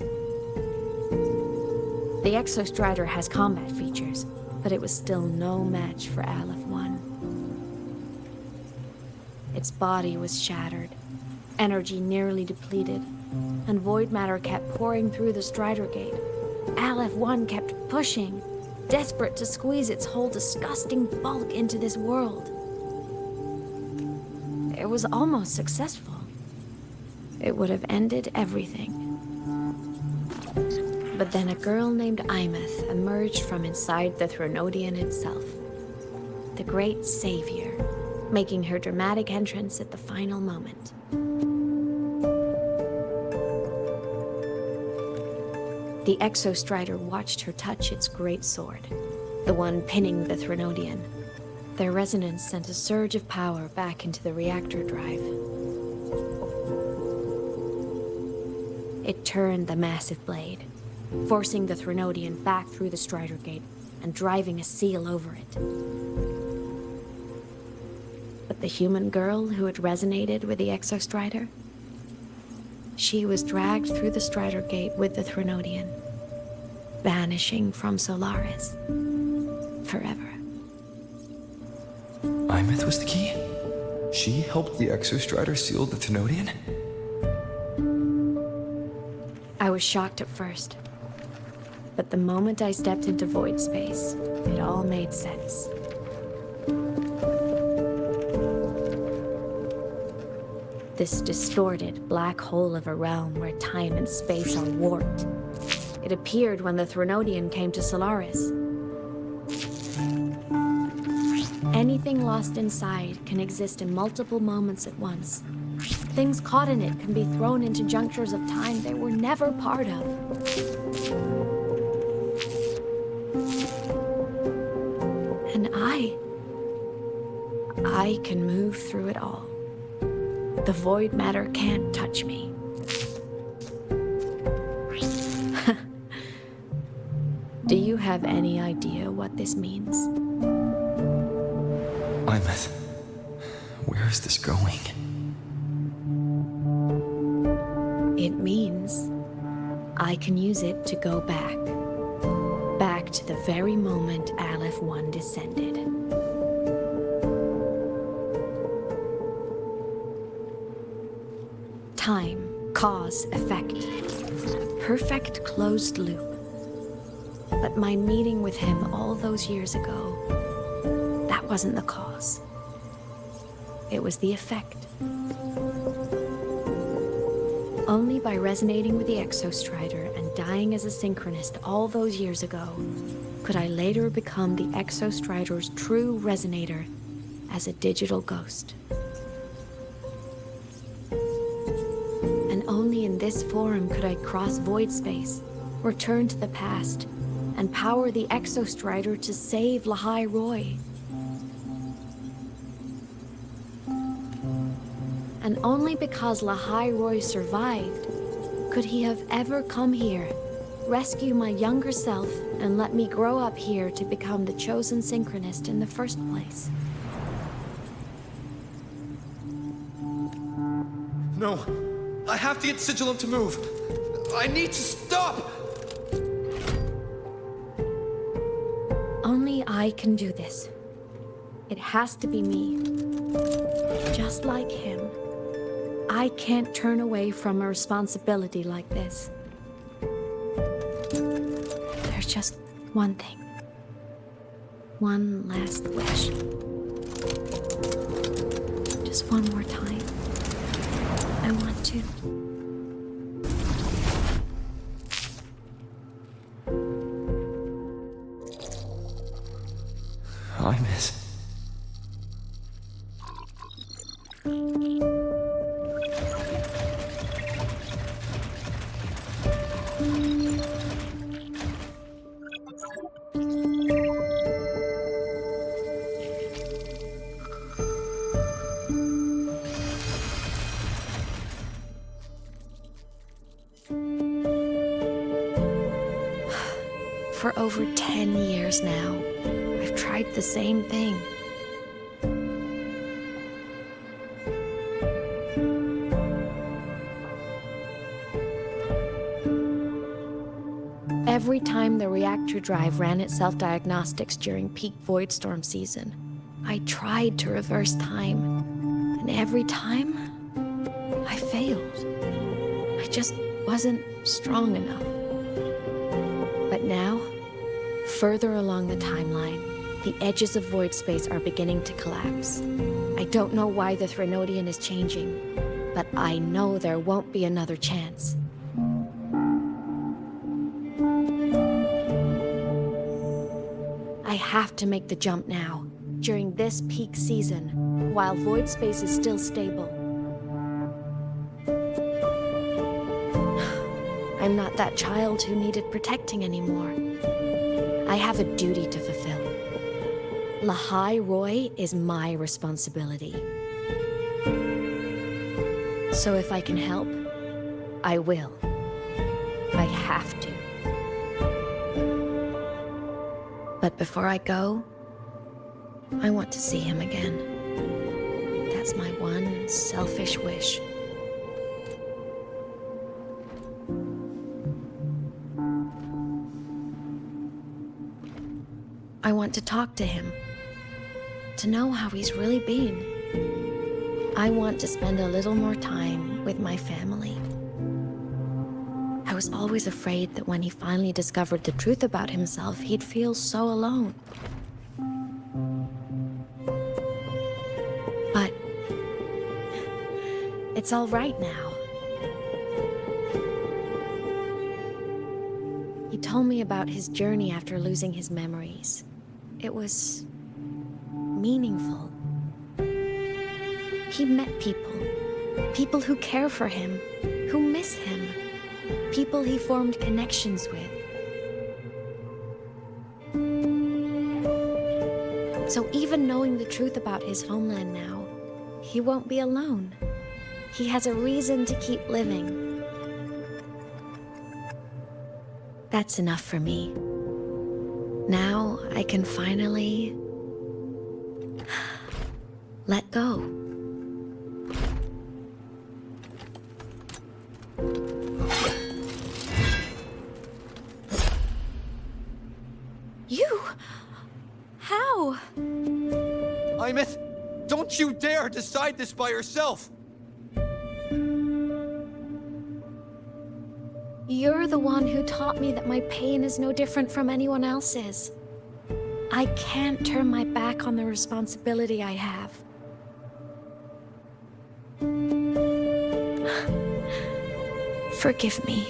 The Exostrider has combat features, but it was still no match for Aleph 1. Its body was shattered, energy nearly depleted, and void matter kept pouring through the Strider Gate. Aleph 1 kept pushing, desperate to squeeze its whole disgusting bulk into this world. It was almost successful. It would have ended everything. But then a girl named Aemeath emerged from inside the Threnodian itself. The great savior, making her dramatic entrance at the final moment. The Exostrider watched her touch its great sword, the one pinning the Threnodian. Their resonance sent a surge of power back into the reactor drive. It turned the massive blade, forcing the Threnodian back through the Strider Gate and driving a seal over it. But the human girl who had resonated with the Exostrider? She was dragged through the Strider Gate with the Threnodian, vanishing from Solaris forever. Aemeath was the key? She helped the Exostrider seal the Thenodian? I was shocked at first. But the moment I stepped into void space, it all made sense. This distorted black hole of a realm where time and space are warped. It appeared when the Thenodian came to Solaris. Anything lost inside can exist in multiple moments at once. Things caught in it can be thrown into junctures of time they were never part of. And I can move through it all. The void matter can't touch me. Do you have any idea what this means? Aemeath, where is this going? It means I can use it to go back. Back to the very moment Aleph 1 descended. Time, cause, effect. A perfect closed loop. But my meeting with him all those years ago, that wasn't the cause. It was the effect. Only by resonating with the Exostrider and dying as a synchronist all those years ago could I later become the Exostrider's true resonator as a digital ghost. And only in this form could I cross void space, return to the past, and power the Exostrider to save Lahai Roy. And only because Lahai Roy survived could he have ever come here, rescue my younger self, and let me grow up here to become the chosen synchronist in the first place. No, I have to get Sigillum to move. I need to stop! Only I can do this. It has to be me. Just like him. I can't turn away from a responsibility like this. There's just one thing. One last wish. Just one more time. I want to. Aemeath. For over 10 years now, I've tried the same thing. Every time the reactor drive ran its self-diagnostics during peak void storm season, I tried to reverse time. And every time, I failed. I just wasn't strong enough. But now, further along the timeline, the edges of void space are beginning to collapse. I don't know why the Thenodian is changing, but I know there won't be another chance. I have to make the jump now, during this peak season, while void space is still stable. I'm not that child who needed protecting anymore. I have a duty to fulfill. Lahai Roy is my responsibility. So if I can help, I will. I have to. But before I go, I want to see him again. That's my one selfish wish. I want to talk to him. to know how he's really been. I want to spend a little more time with my family. I was always afraid that when he finally discovered the truth about himself, he'd feel so alone. But it's all right now. He told me about his journey after losing his memories. It was meaningful. He met people who care for him, who miss him, people he formed connections with. So even knowing the truth about his homeland now, he won't be alone. He has a reason to keep living. That's enough for me. Now I can finally let go. You? How? Aemeath, don't you dare decide this by yourself! You're the one who taught me that my pain is no different from anyone else's. I can't turn my back on the responsibility I have. Forgive me.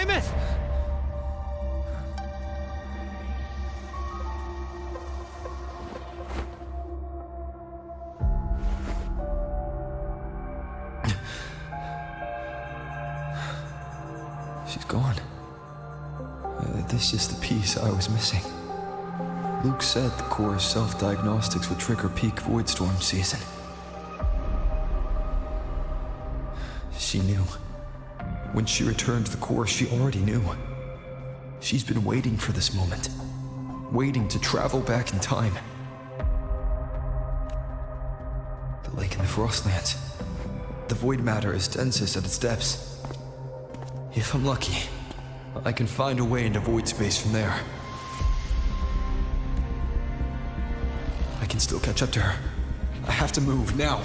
Aemeath! She's gone. This is the piece I was missing. Luuk said the core's self-diagnostics would trigger peak void storm season. She knew. When she returned to the core, she already knew. She's been waiting for this moment. Waiting to travel back in time. The lake in the Frostlands. The void matter is densest at its depths. If I'm lucky, I can find a way into void space from there. I can still catch up to her. I have to move now.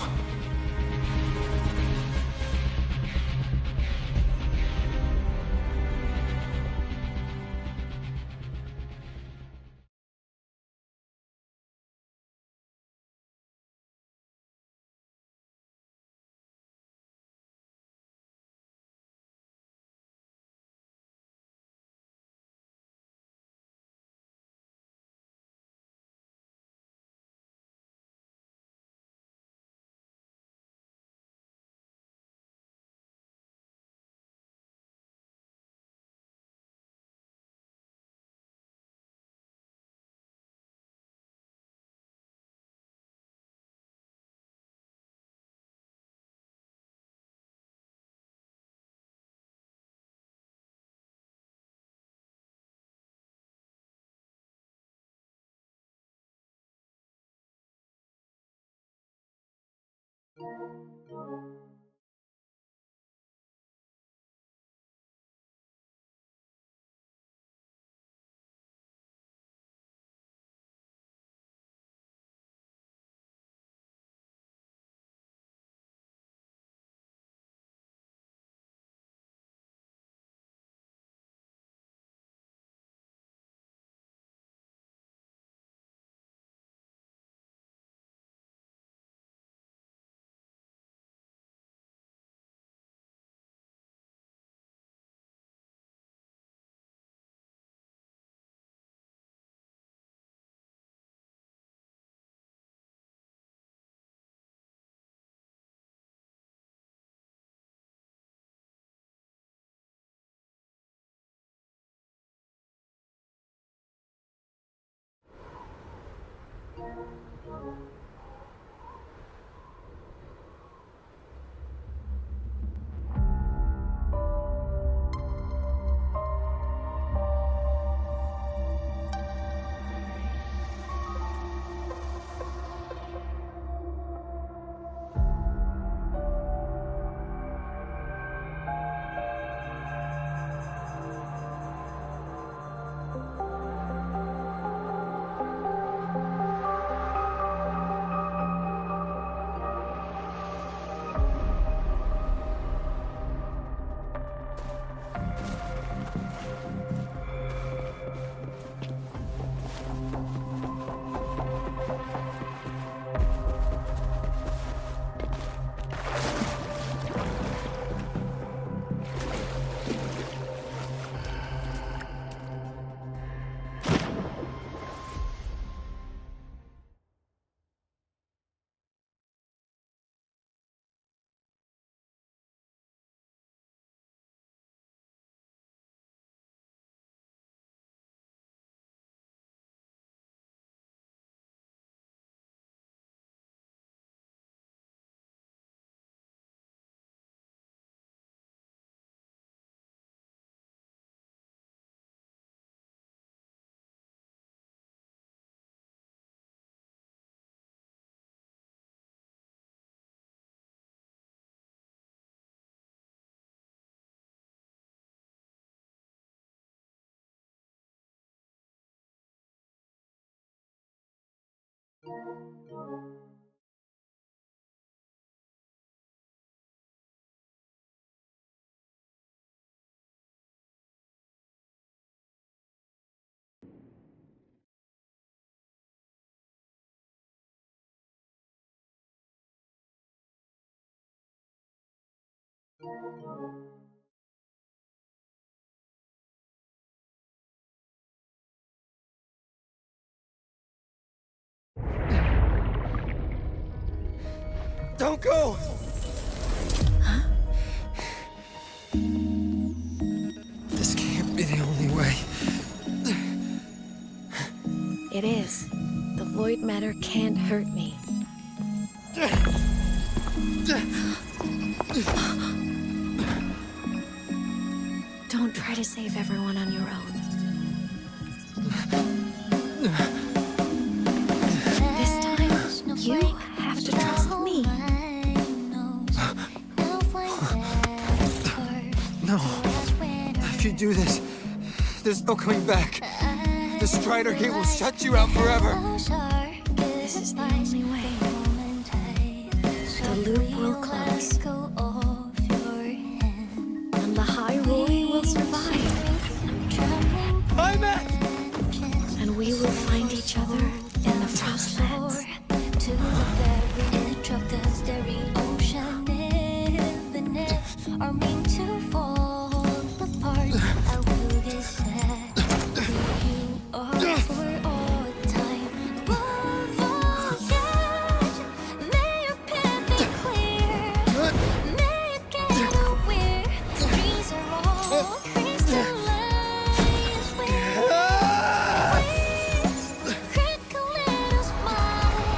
Don't go! Huh? This can't be the only way. It is. The void matter can't hurt me. Don't try to save everyone on your own. This time, you have to trust me. No. If you do this, there's no coming back. The Strider Gate will shut you out forever. This is the only way. The loop will close. And the High Roy will survive. Aemeath! And we will find each other in the Frostlands. To the very edge of the starry ocean, even if our mean to fall apart, I will get sad to you are for all time. Above all edge, may your path be clear, may you get aware. Dreams are all crystallized with waves, critical little smile.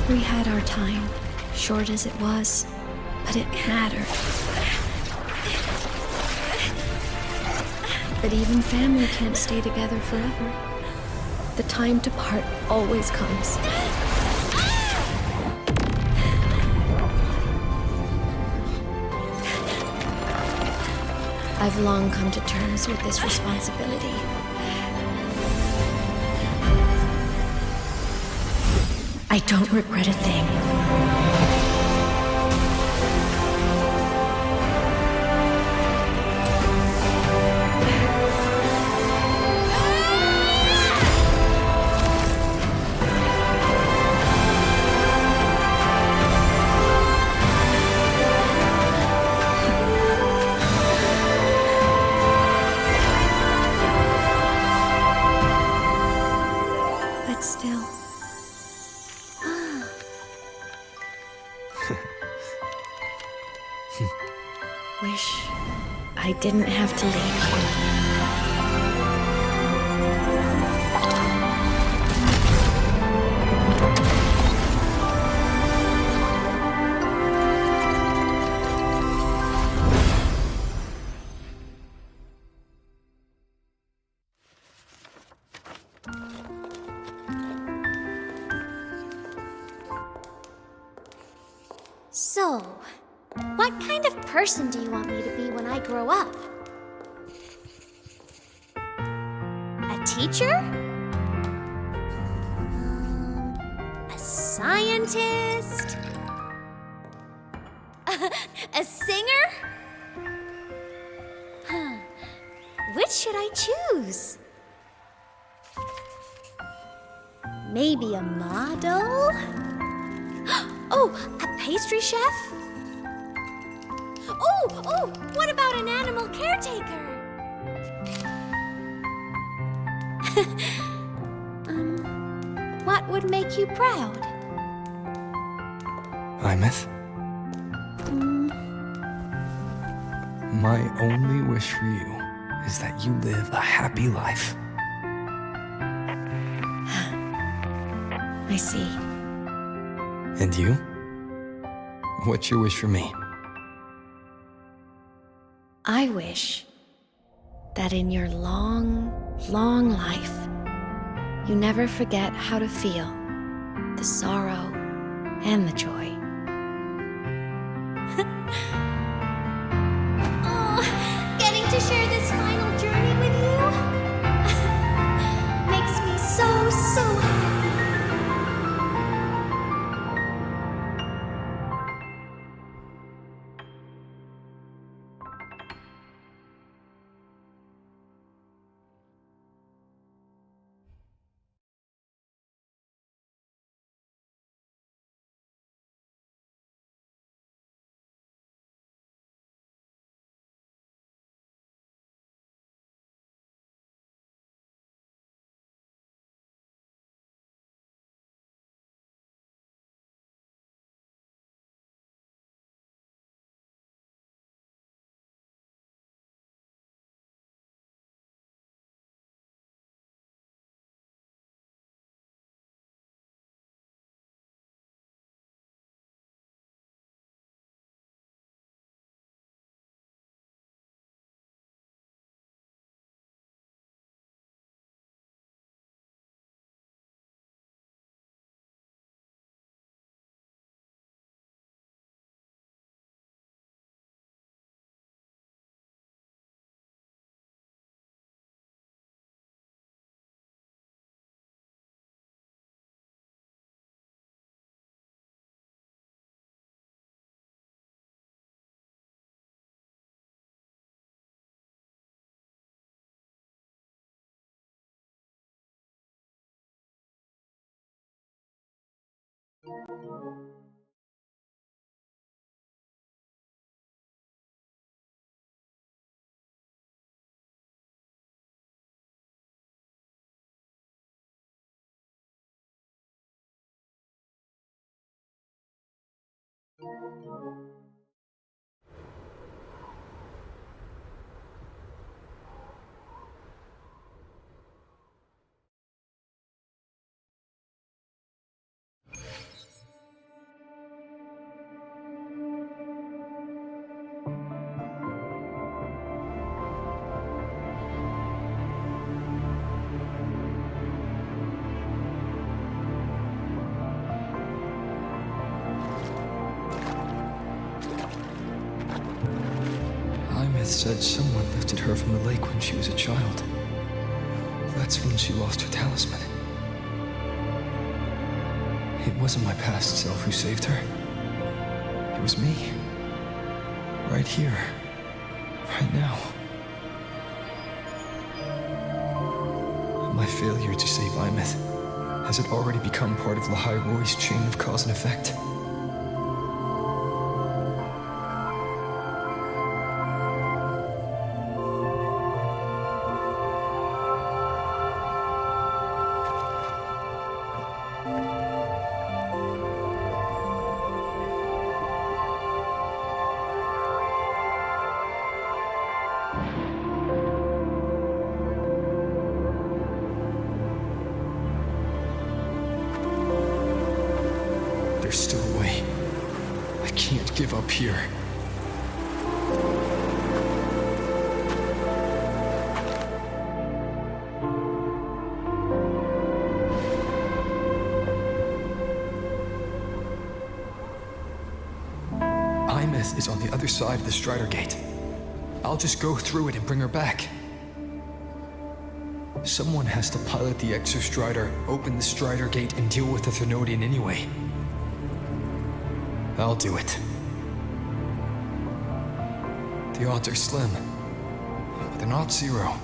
We had our time, short as it was, but it mattered. But even family can't stay together forever. The time to part always comes. I've long come to terms with this responsibility. I don't regret a thing. But still. Wish I didn't have to leave you. So, what kind of person do you want me to be when I grow up? A teacher? A scientist? A singer? Which should I choose? Maybe a model? Oh, a pastry chef? Oh, what about an animal caretaker? What would make you proud? Aemeath? My only wish for you is that you live a happy life. I see. And you? What's your wish for me? I wish that in your long, long life, you never forget how to feel the sorrow and the joy. Oh, getting to share this final journey with you makes me so happy. Aemeath said someone lifted her from the lake when she was a child. That's when she lost her talisman. It wasn't my past self who saved her. It was me. Right here. Right now. My failure to save Aemeath, has it already become part of Lahai Roy's chain of cause and effect? There's still a way. I can't give up here. Aemeath is on the other side of the Strider Gate. I'll just go through it and bring her back. Someone has to pilot the Exostrider, open the Strider Gate, and deal with the Thermodian anyway. I'll do it. The odds are slim, but they're not zero.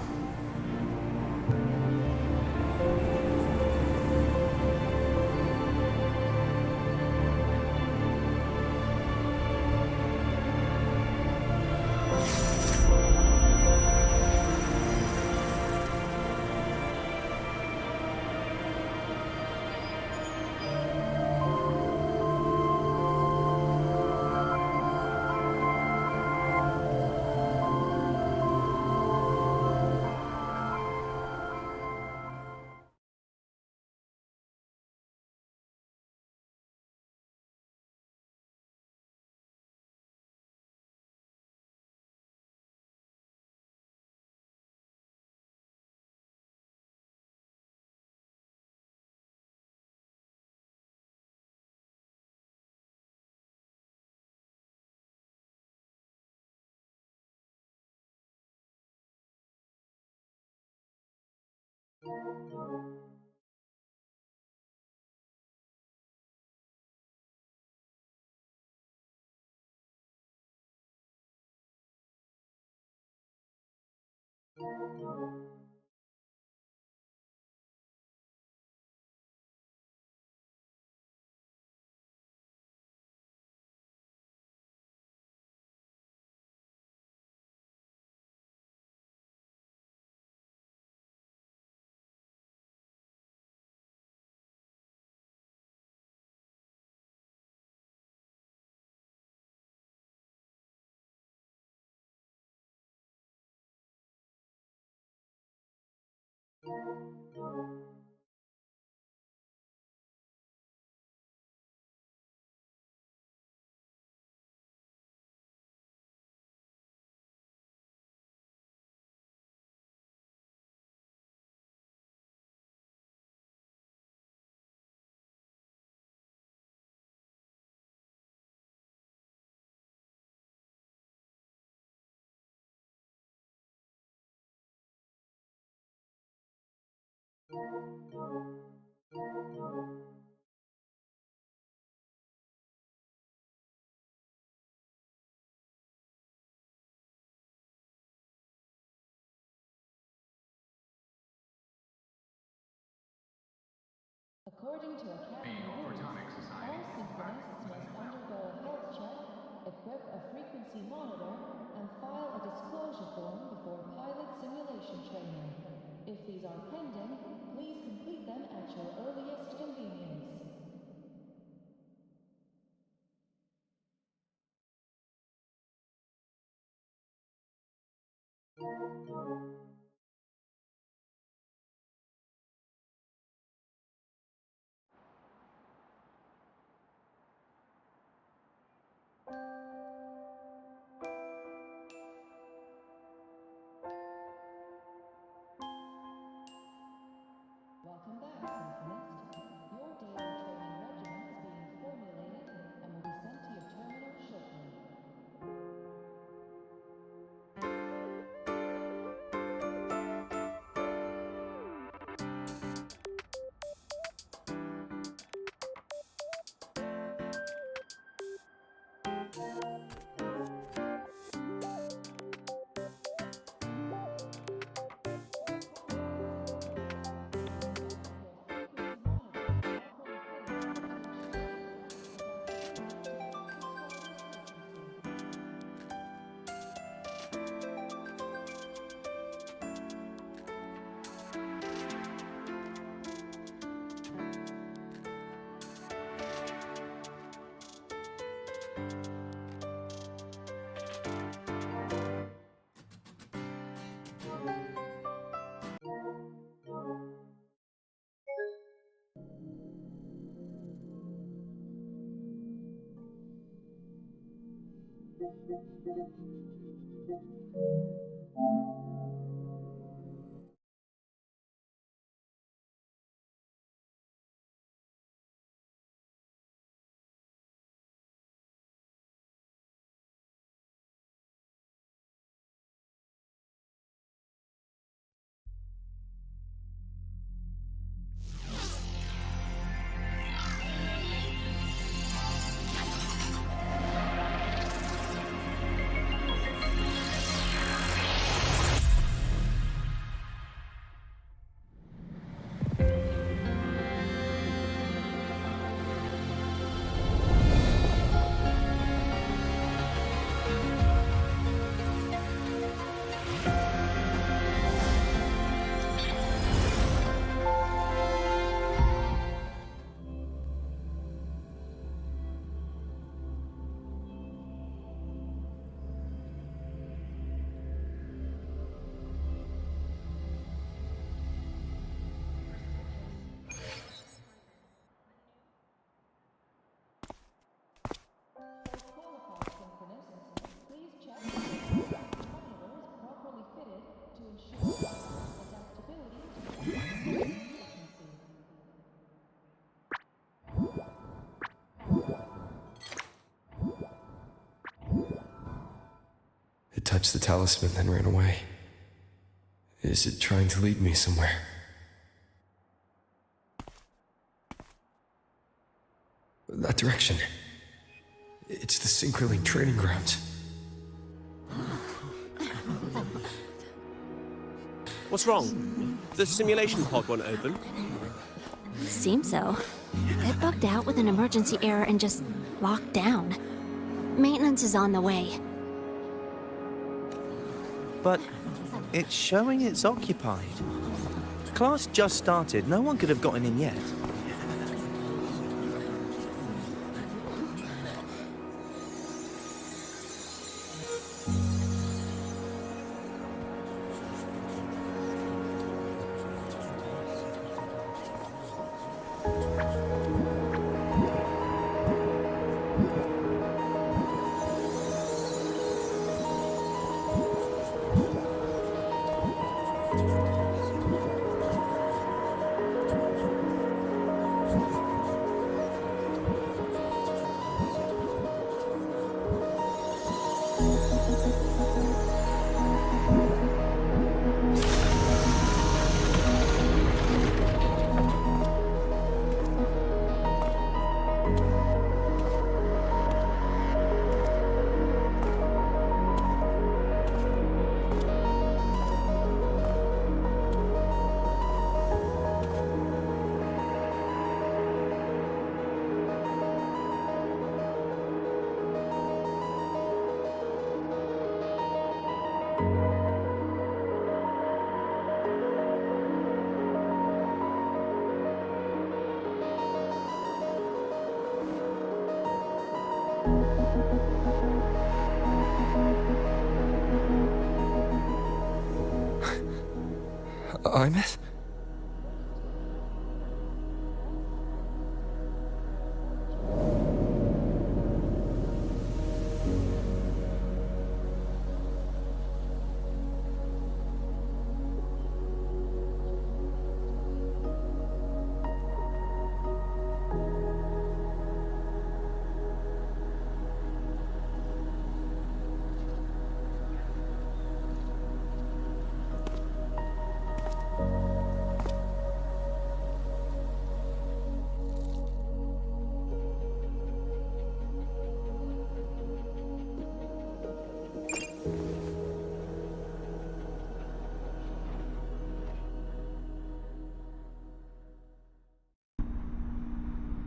According to Academy rules, all synchronists must undergo a health check, equip a frequency monitor, and file a disclosure form before pilot simulation training. If these are pending, please complete them at your earliest convenience. Welcome back, Synchronist. Your daily training regimen is being formulated and will be sent to your terminal shortly. It touched the talisman, then ran away. Is it trying to lead me somewhere? That direction. It's the Synchroling training grounds. What's wrong? The simulation pod won't open? Seems so. It bugged out with an emergency error and just locked down. Maintenance is on the way. But it's showing it's occupied. Class just started. No one could have gotten in yet. Aemeath?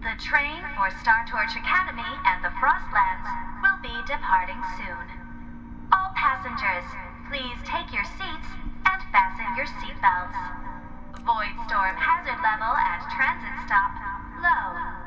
The train for Star Torch Academy and the Frostlands will be departing soon. All passengers, please take your seats and fasten your seatbelts. Void storm hazard level at transit stop low.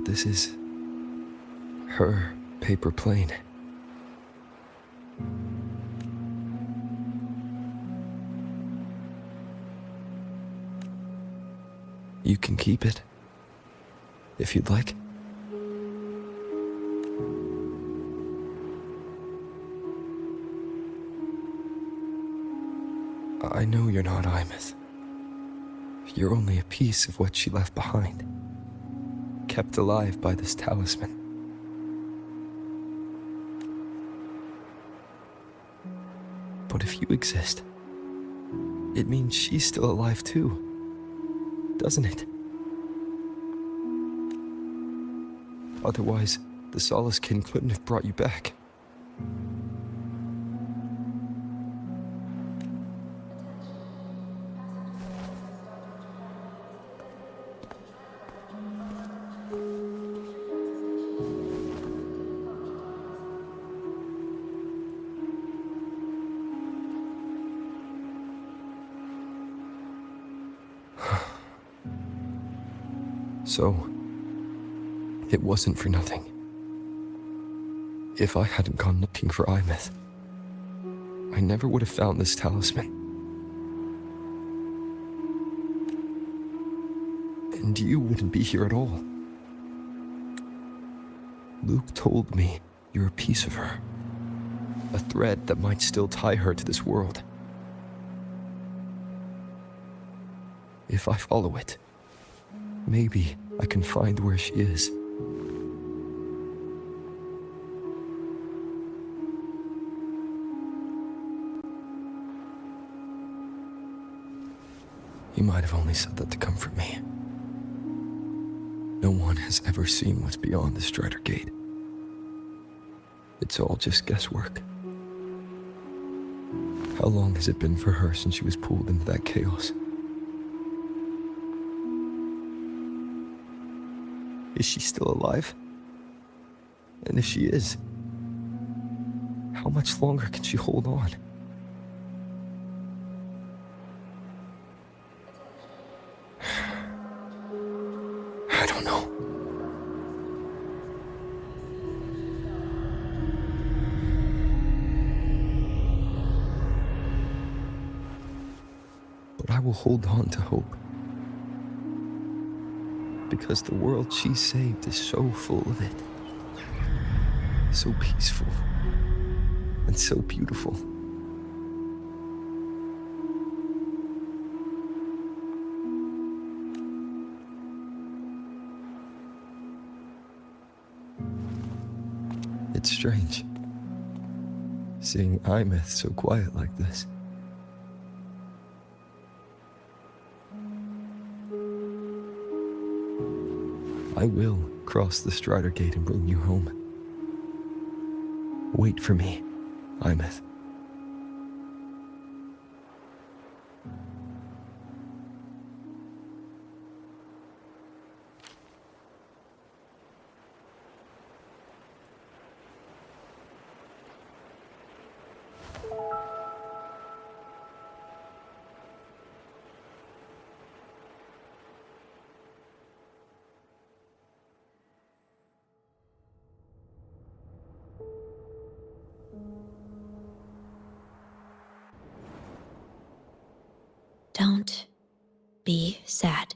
This is her paper plane. You can keep it, if you'd like. I know you're not Aemeath. You're only a piece of what she left behind, kept alive by this talisman. But if you exist, it means she's still alive too, doesn't it? Otherwise, the Soliskin couldn't have brought you back. So, it wasn't for nothing. If I hadn't gone looking for Aemeath, I never would have found this talisman. And you wouldn't be here at all. Luuk told me you're a piece of her, a thread that might still tie her to this world. If I follow it, maybe I can find where she is. You might have only said that to comfort me. No one has ever seen what's beyond the Strider Gate. It's all just guesswork. How long has it been for her since she was pulled into that chaos? Is she still alive? And if she is, how much longer can she hold on? I don't know. But I will hold on to hope. Because the world she saved is so full of it. So peaceful. And so beautiful. It's strange, seeing Aemeath so quiet like this. I will cross the Strider Gate and bring you home. Wait for me, Aemeath. Don't be sad.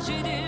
tragedy